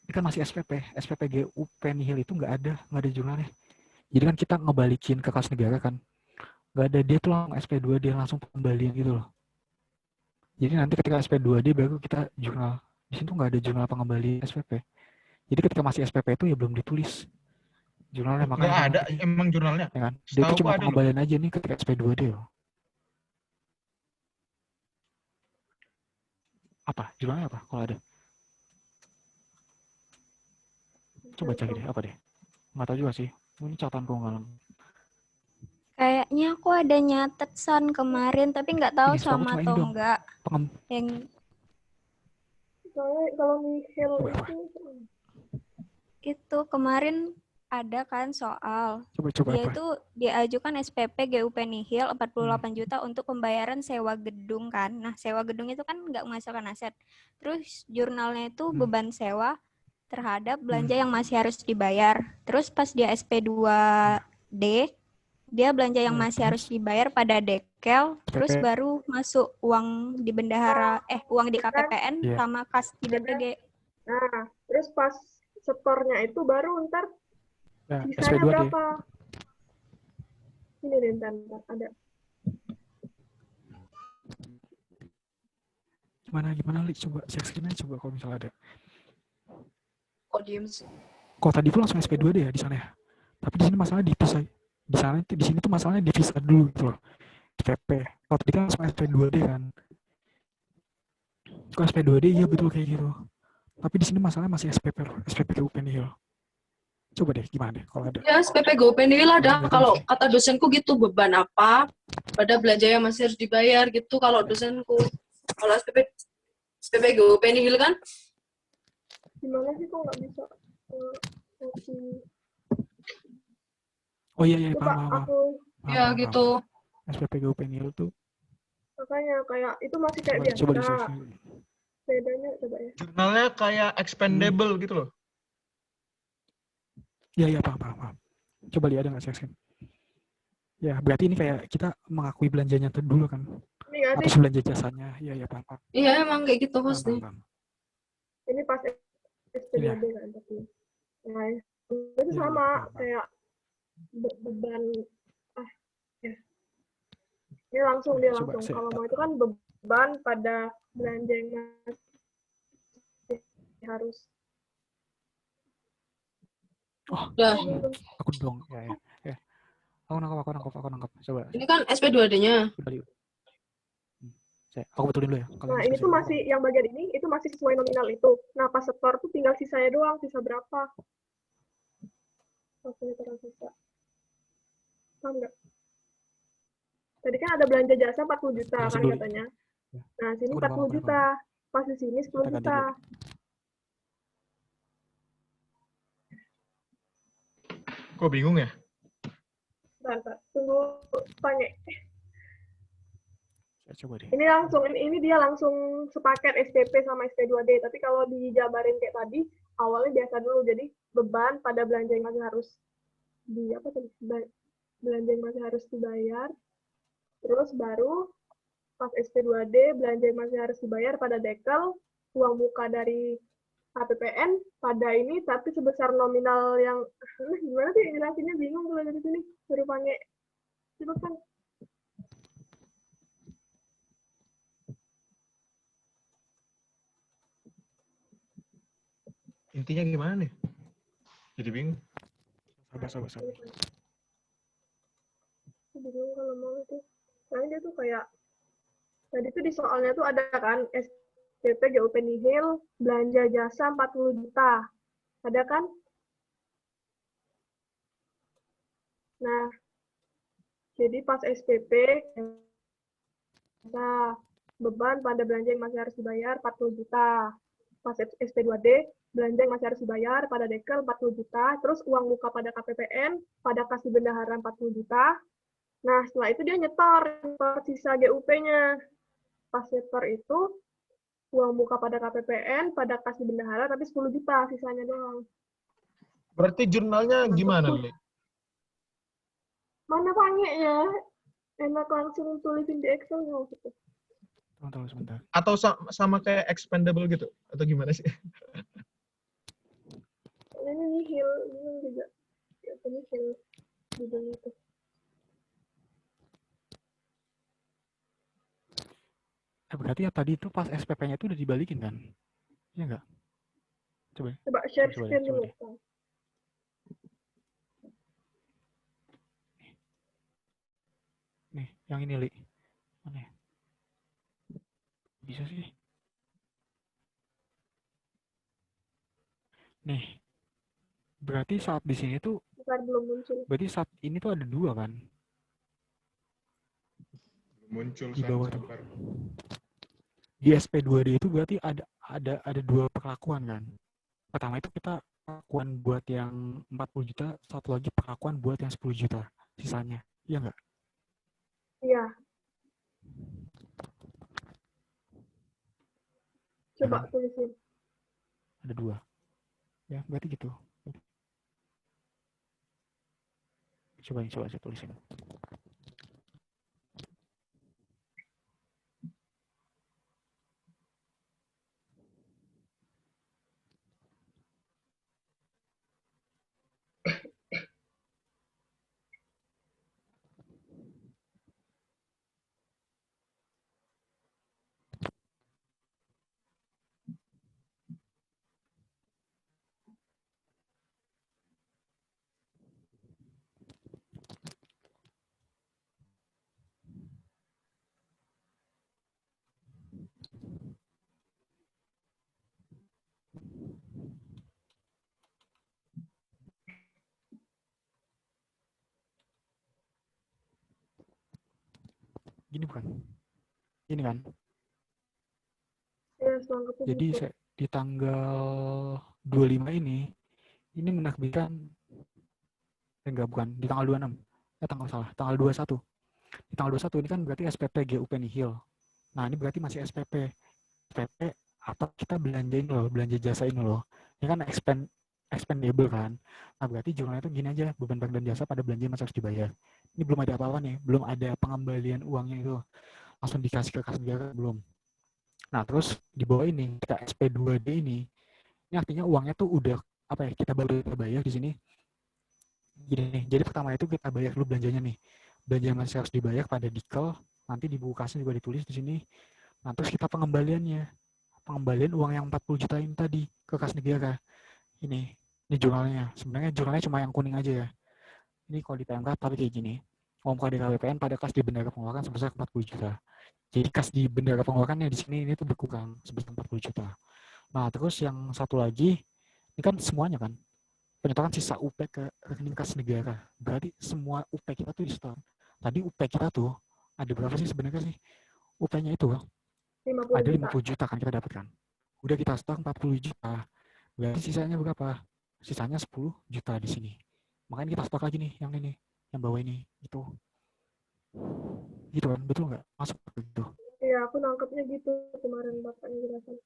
Ini kan masih SPP. SPP GUP Nihil itu nggak ada jurnalnya. Jadi kan kita ngebalikin ke kas negara kan. Nggak ada, dia tuh langsung SP2 dia langsung pengembalian gitu loh. Jadi nanti ketika SP2D baru kita jurnal. Di sini tuh nggak ada jurnal pengembalian SPP. Jadi ketika masih SPP itu ya belum ditulis jurnalnya. Nggak ada emang jurnalnya. Ya kan? Dia itu cuma pengembalian aja nih ketika SP2D loh. Apa? Jurnalnya apa kalau ada? Coba cari deh, apa deh? Nggak tahu juga sih. Ini catatan keuangan. Kayaknya aku ada nyatet San kemarin, tapi nggak tahu Ini, sama atau dong. enggak. Yang Itu Soalnya kalau nihil Coba, apa? Itu kemarin ada kan soal. Coba Dia apa? itu diajukan SPP GUP nihil 48 juta untuk pembayaran sewa gedung kan. Nah, sewa gedung itu kan nggak menghasilkan aset. Terus jurnalnya itu beban sewa terhadap belanja yang masih harus dibayar. Terus pas dia SP2D, dia belanja yang masih harus dibayar pada dekel, terus baru masuk uang di bendahara, uang di KPPN sama kas di BPG. Nah, terus pas setornya itu baru ntar Nah, sisanya SP2D. berapa? Ini deh, ntar ada. Gimana Li? Coba share screen aja coba kalau misalnya ada. Kok diem sih? Kok tadi tuh langsung SP2D ya di sana ya? Tapi di sini masalahnya dipisah. Di sini tuh masalahnya dipisah dulu gitu loh. SPP. Kalau tadi kan langsung SP2D kan. Kok SP2D iya betul kayak gitu. Tapi di sini masalahnya masih SPP GUP nihil. Coba deh gimana deh kalau ada. Ya, SPP GoPay nihil ada. Kalau kata dosenku gitu, beban apa pada belanja yang masih harus dibayar gitu kalau dosenku. Kalau SPP GoPay nihil kan? Gimana sih kok nggak bisa ngasih? Oh iya Coba paham. aku Ya gitu. SPP GUP nihil tuh. makanya kayak itu masih kayak biasa. Coba di share. Bedanya coba ya. Jurnalnya kayak expandable gitu loh. Iya paham. Coba lihat ada nggak share screen? Ya berarti ini kayak kita mengakui belanjanya dulu kan? Ini nggak Atau sih? belanja jasanya? Iya paham. Iya emang kayak gitu pasti. Paham. Ini pas SP2D kan tapi. Nah, itu sama kayak beban ya. Ini langsung dia Coba langsung. Kalau mau itu kan beban pada belanja yang masih harus. Oh, Udah. aku dong. Ya. Aku nangkap. Coba. Ini kan SP2D-nya. Aku betulin dulu ya. Nah, ini tuh masih yang bagian ini itu masih sesuai nominal itu. Nah, pas setor tuh tinggal sisanya doang, sisa berapa? Langsung sisa. Paham nggak? Tadi kan ada belanja jasa 40 juta kan katanya. Nah, sini 40 juta. Pas di sini 10 juta. Kok bingung ya? Bentar. Tunggu tanya. Coba deh. Ini langsung ini dia langsung sepaket SPP sama SP2D. Tapi kalau dijabarin kayak tadi, awalnya biasa dulu. Jadi beban pada belanja yang masih harus belanja yang masih harus dibayar. Terus baru pas SP2D belanja yang masih harus dibayar pada dekel, uang muka dari KPPN pada ini tapi sebesar nominal yang gimana sih jelasinnya bingung kalau dari sini suruh pakai coba kan. Intinya gimana nih? Jadi bingung. Sabar. Bingung kalau mau itu. Soalnya dia tuh kayak tadi tuh di soalnya tuh ada kan SPP GUP nihil belanja jasa 40 juta. Ada kan? Nah, jadi pas SPP nah, beban pada belanja yang masih harus dibayar 40 juta. Pas SP2D belanja yang masih harus dibayar pada dekel 40 juta, terus uang muka pada KPPN, pada kas di bendahara 40 juta. Nah, setelah itu dia nyetor sisa GUP-nya. Pas nyetor itu, uang muka pada KPPN, pada kas di bendahara, tapi 10 juta sisanya doang. Berarti jurnalnya gimana, Li? Mana pangenya? Enak langsung tulisin di Excel nggak maksudnya? Tunggu sebentar. Atau sama kayak expandable gitu? Atau gimana sih? Ini nihil juga. Ya, nihil judulnya itu. Berarti ya tadi itu pas SPP-nya itu udah dibalikin kan? Iya nggak? Coba share screen dulu. Nih, yang ini, Li. Mana ya? Bisa sih. Nih. Berarti saat di sini tuh belum muncul. Berarti saat ini tuh ada dua kan? Muncul di bawah tuh. Di SP2D itu berarti ada dua perlakuan kan. Pertama itu kita perlakuan buat yang 40 juta, satu lagi perlakuan buat yang 10 juta sisanya. Iya nggak? Iya. Coba tulisin. Ada dua. Ya, berarti gitu. Coba saya tulisin. Gini bukan? Gini kan? Iya, selangkapnya Jadi gitu. di tanggal 25 ini menerbitkan, enggak bukan, di tanggal 26. Tanggal 21. Di tanggal 21 ini kan berarti SPP GUP Nihil. Nah, ini berarti masih SPP. SPP atau kita belanjain loh, belanja jasa ini loh. Ini kan expendable kan. Nah, berarti jurnalnya itu gini aja, beban barang dan jasa pada belanja masih harus dibayar. Ini belum ada apa-apa nih, belum ada pengembalian uangnya itu. Langsung dikasih ke kas negara, belum. Nah, terus di bawah ini, kita SP2D ini artinya uangnya tuh udah, apa ya, kita baru bayar di sini. Gini nih, jadi pertama itu kita bayar dulu belanjanya nih. Belanja masih harus dibayar pada dikel, nanti di buku kasnya juga ditulis di sini. Nah, terus kita pengembalian uang yang 40 juta ini tadi ke kas negara. Ini jurnalnya. Sebenarnya jurnalnya cuma yang kuning aja ya. Ini kalau ditempel tapi kayak gini. Uang muka DKPPN pada kas di bendera pengeluaran sebesar 40 juta. Jadi kas di bendera pengeluarannya di sini ini tuh berkurang sebesar 40 juta. Nah, terus yang satu lagi, ini kan semuanya kan, penyetoran sisa UP ke rekening kas negara. Berarti semua UP kita tuh di-store. Tadi UP kita tuh, ada berapa sih sebenarnya sih? UP-nya itu, 50 ada juta. 50 juta kan kita dapatkan. Udah kita store 40 juta. Berarti sisanya berapa? Sisanya 10 juta di sini. Makanya kita stok lagi nih, yang ini, yang bawah ini, gitu. Gitu kan, betul nggak? Masuk gitu. Iya, aku nangkepnya gitu kemarin Bapak jelasin.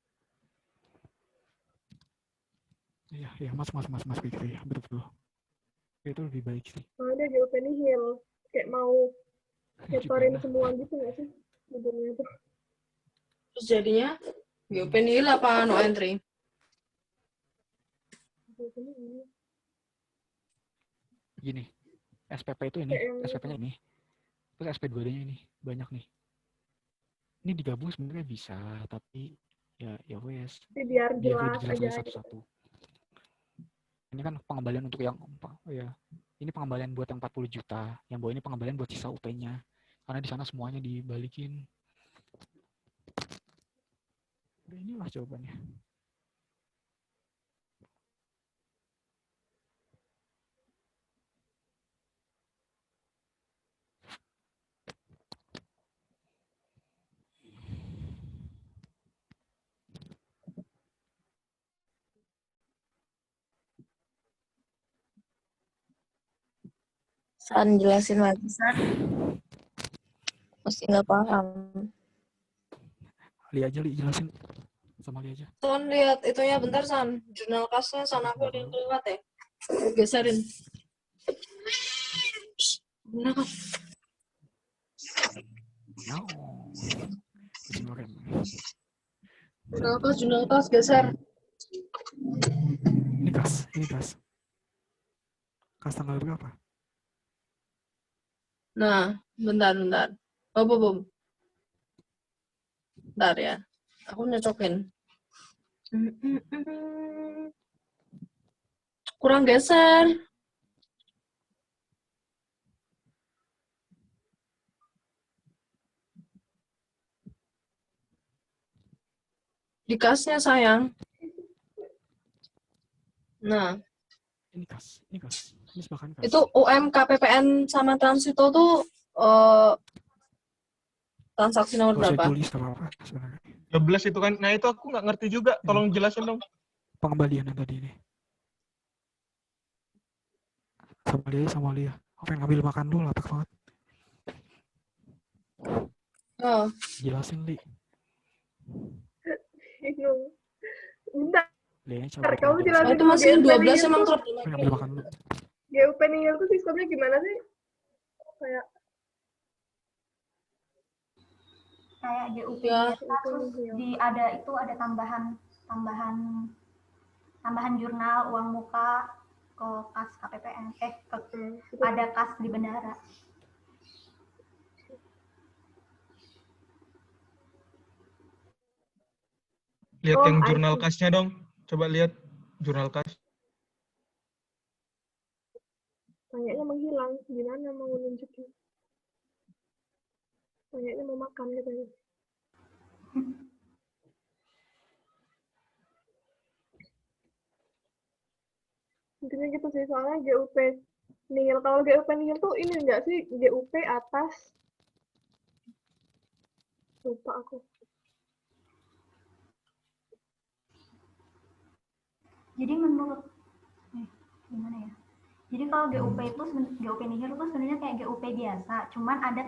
Iya, masuk gitu ya, betul. Itu lebih baik sih. Soalnya GUP Nihil, kayak mau nyetorin semua gitu nggak sih judulnya tuh? Terus jadinya GUP Nihil apa no entry? Gini, SPP itu ini, SPP-nya ini, terus SP2D-nya ini, banyak nih. Ini digabung sebenarnya bisa, tapi ya wes. Biar jelas aja satu-satu. Ini kan pengembalian untuk yang, ya, ini pengembalian buat yang 40 juta, yang bawah ini pengembalian buat sisa UP-nya. Karena di sana semuanya dibalikin. Udah, inilah jawabannya. San, jelasin lagi, San. Masih nggak paham. Li aja, Li, jelasin. Sama Li aja. San, lihat itunya bentar, San. Jurnal kasnya, San, aku yang kelewat ya. Geserin. Bener kan? Jurnal kas, geser. Ini kas. Kas tanggal berapa? Nah, bentar. Bom. Bentar ya. Aku nyocokin. Kurang geser. Di kasnya, sayang. Nah. Ini kas. Ini sebelah kas. Itu UMKPPN sama Transito tuh transaksi nomor berapa? Saya tulis apa sebenarnya. 12 itu kan. Nah, itu aku nggak ngerti juga. Tolong jelasin dong. Pengembalian yang tadi ini. Sama Lia. Aku pengen ngambil makan dulu, lapar banget. Oh, Jelasin, Li. Bingung. Bentar, Lianya coba kamu jelasin. jelasin itu dulu masih GUP 12 nihil emang tuh. klub. Pengen ngambil makan dulu. GUP nihil tuh sistemnya gimana sih? Kayak GUP Ya. biasa, terus ada tambahan jurnal, uang muka ke kas KPPN, pada kas di bendahara. Lihat Oh, yang I jurnal see. kasnya dong. Coba lihat jurnal kas. Banyaknya menghilang. Gimana mau nunjukin? Banyaknya mau makan gitu. Intinya gitu sih, soalnya GUP nihil. Kalau GUP nihil tuh ini enggak sih? GUP atas. Lupa aku. Jadi menurut gimana ya? Jadi kalau GUP nihil itu sebenarnya kayak GUP biasa, cuman ada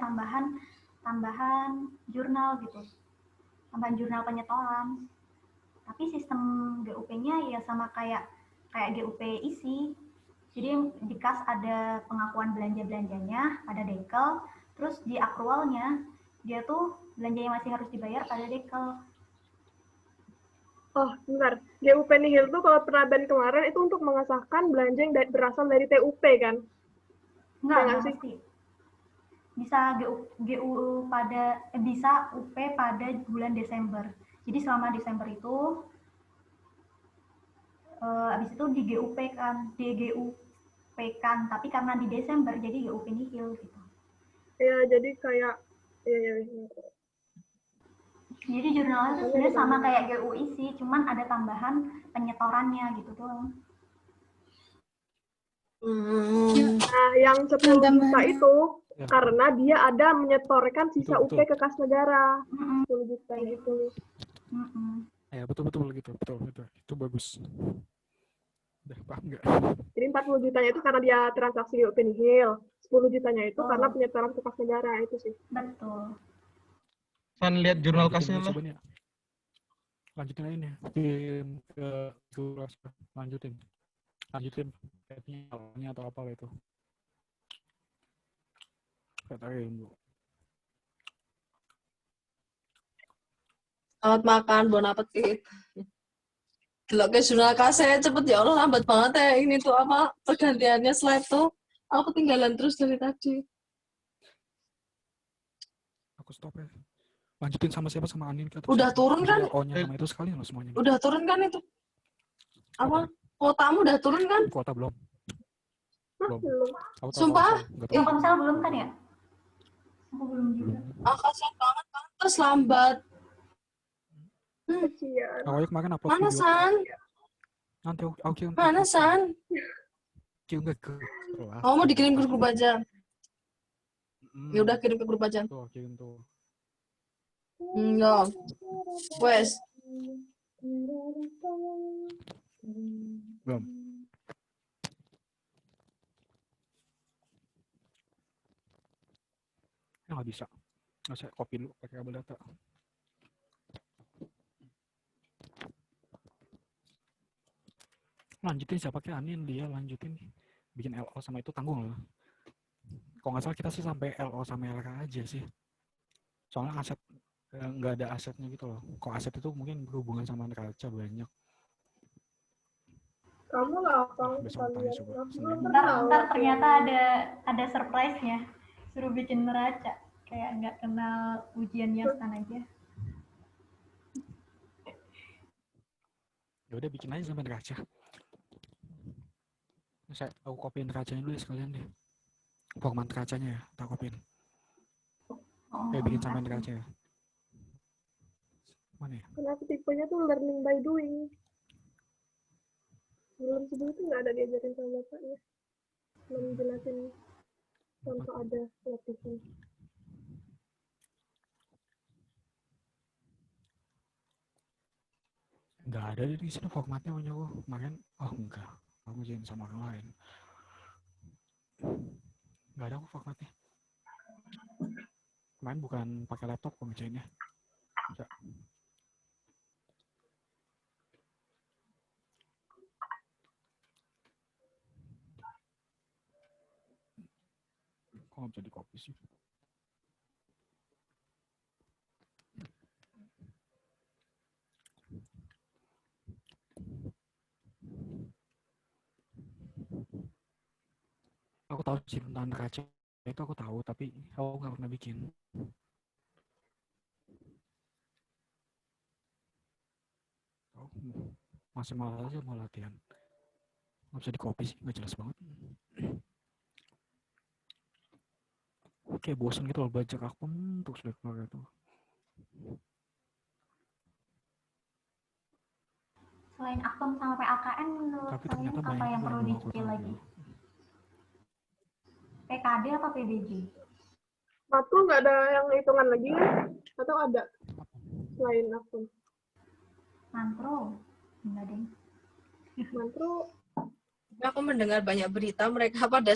tambahan jurnal gitu. Tambahan jurnal penyetoran. Tapi sistem GUP-nya ya sama kayak GUP isi. Jadi di kas ada pengakuan belanja-belanjanya pada dekel, terus di akrualnya dia tuh belanja yang masih harus dibayar pada dekel. Oh, bentar. GUP nihil tuh kalau penaban kemarin itu untuk mengesahkan belanja yang berasal dari TUP kan? Enggak mesti. Bisa bisa UP pada bulan Desember. Jadi selama Desember itu habis itu di GUP kan, tapi karena di Desember jadi GUP nihil gitu. Ya, jadi kayak ya. Jadi jurnalnya itu sebenarnya sama kayak GU isi, cuman ada tambahan penyetorannya gitu doang. Nah, yang 10 juta itu karena dia ada menyetorkan sisa UP ke kas negara. 10 juta itu. Ya, betul gitu. Betul. Itu bagus. Udah paham nggak? Jadi 40 jutanya itu karena dia transaksi GUP nihil. 10 jutanya itu karena penyetoran ke kas negara itu sih. Betul. San lihat jurnal kasnya lah. Lanjutin aja nih. Lanjutin. Kayaknya atau apa itu. Katakan dulu. Selamat makan, bon appetit. Delok ke jurnal kasnya cepet ya Allah, lambat banget ya ini tuh apa pergantiannya slide tuh. Aku ketinggalan terus dari tadi. Aku stop ya. Lanjutin sama siapa? Sama Anin ke? Udah turun kan? O-nya sama itu sekalian loh semuanya. Udah turun kan itu? Apa? Kuotamu udah turun kan? Kuota belum. Sumpah? Yang Komsel belum kan ya? Aku belum juga. Kasian banget kan? Terus lambat. Awalnya kemarin upload Mana video. San? Nanti aku Mana San? Enggak ke. Oh, mau dikirim ke grup aja. Ya udah kirim ke grup aja. Tuh, kirim tuh. Enggak. Wes. Belum. Nggak bisa. Nggak saya copy dulu pakai kabel data. Lanjutin siapa pakai Anin dia lanjutin bikin LO sama itu tanggung loh. Kalau nggak salah kita sih sampai LO sama LK aja sih. Soalnya aset nggak ada asetnya gitu loh. Kalau aset itu mungkin berhubungan sama neraca banyak. Kamu lapang sekalian. Ntar ternyata ada surprise-nya. Suruh bikin neraca. Kayak nggak kenal ujiannya Stan aja. Ya udah bikin aja sampai neraca. Aku kopiin neracanya dulu ya sekalian deh. Format neracanya ya, tak kopiin. Bikin sampai neraca ya. Mana ya? Karena aku tipenya tuh learning by doing. Sebelum itu nggak ada diajarin sama bapaknya. Menjelasin tanpa ada latihan. Nggak ada di sini formatnya punya aku. Kemarin, oh enggak. Aku ngerjain sama orang lain. Nggak ada aku formatnya. Kemarin bukan pakai laptop aku ngerjainnya. Ya. Kok nggak bisa di-copy sih? Aku tahu sih tentang neraca itu aku tahu, tapi aku nggak pernah bikin. Oh, masih malas aja mau latihan. Nggak bisa di-copy sih, nggak jelas banget. Oke, bosan gitu loh baca akun terus lihat keluar itu. Selain Aktum sama PAKN, menurut Tapi kalian ternyata apa banyak yang juga perlu yang belum aku dicicil tahu lagi? dulu. PKD apa PBJ? Matkul nggak ada yang hitungan lagi kan? Atau ada selain akun? Mantro? Enggak deh. Mantro Aku mendengar banyak berita mereka pada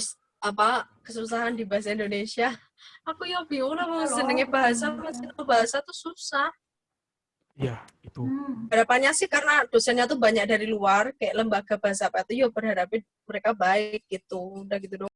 kesusahan di bahasa Indonesia. Aku ya bingung lah mau Iya loh, senengnya bahasa, betul. masih tahu bahasa tuh susah. Iya, itu. Harapannya sih karena dosennya tuh banyak dari luar, kayak lembaga bahasa apa itu, ya berharap mereka baik gitu. Udah gitu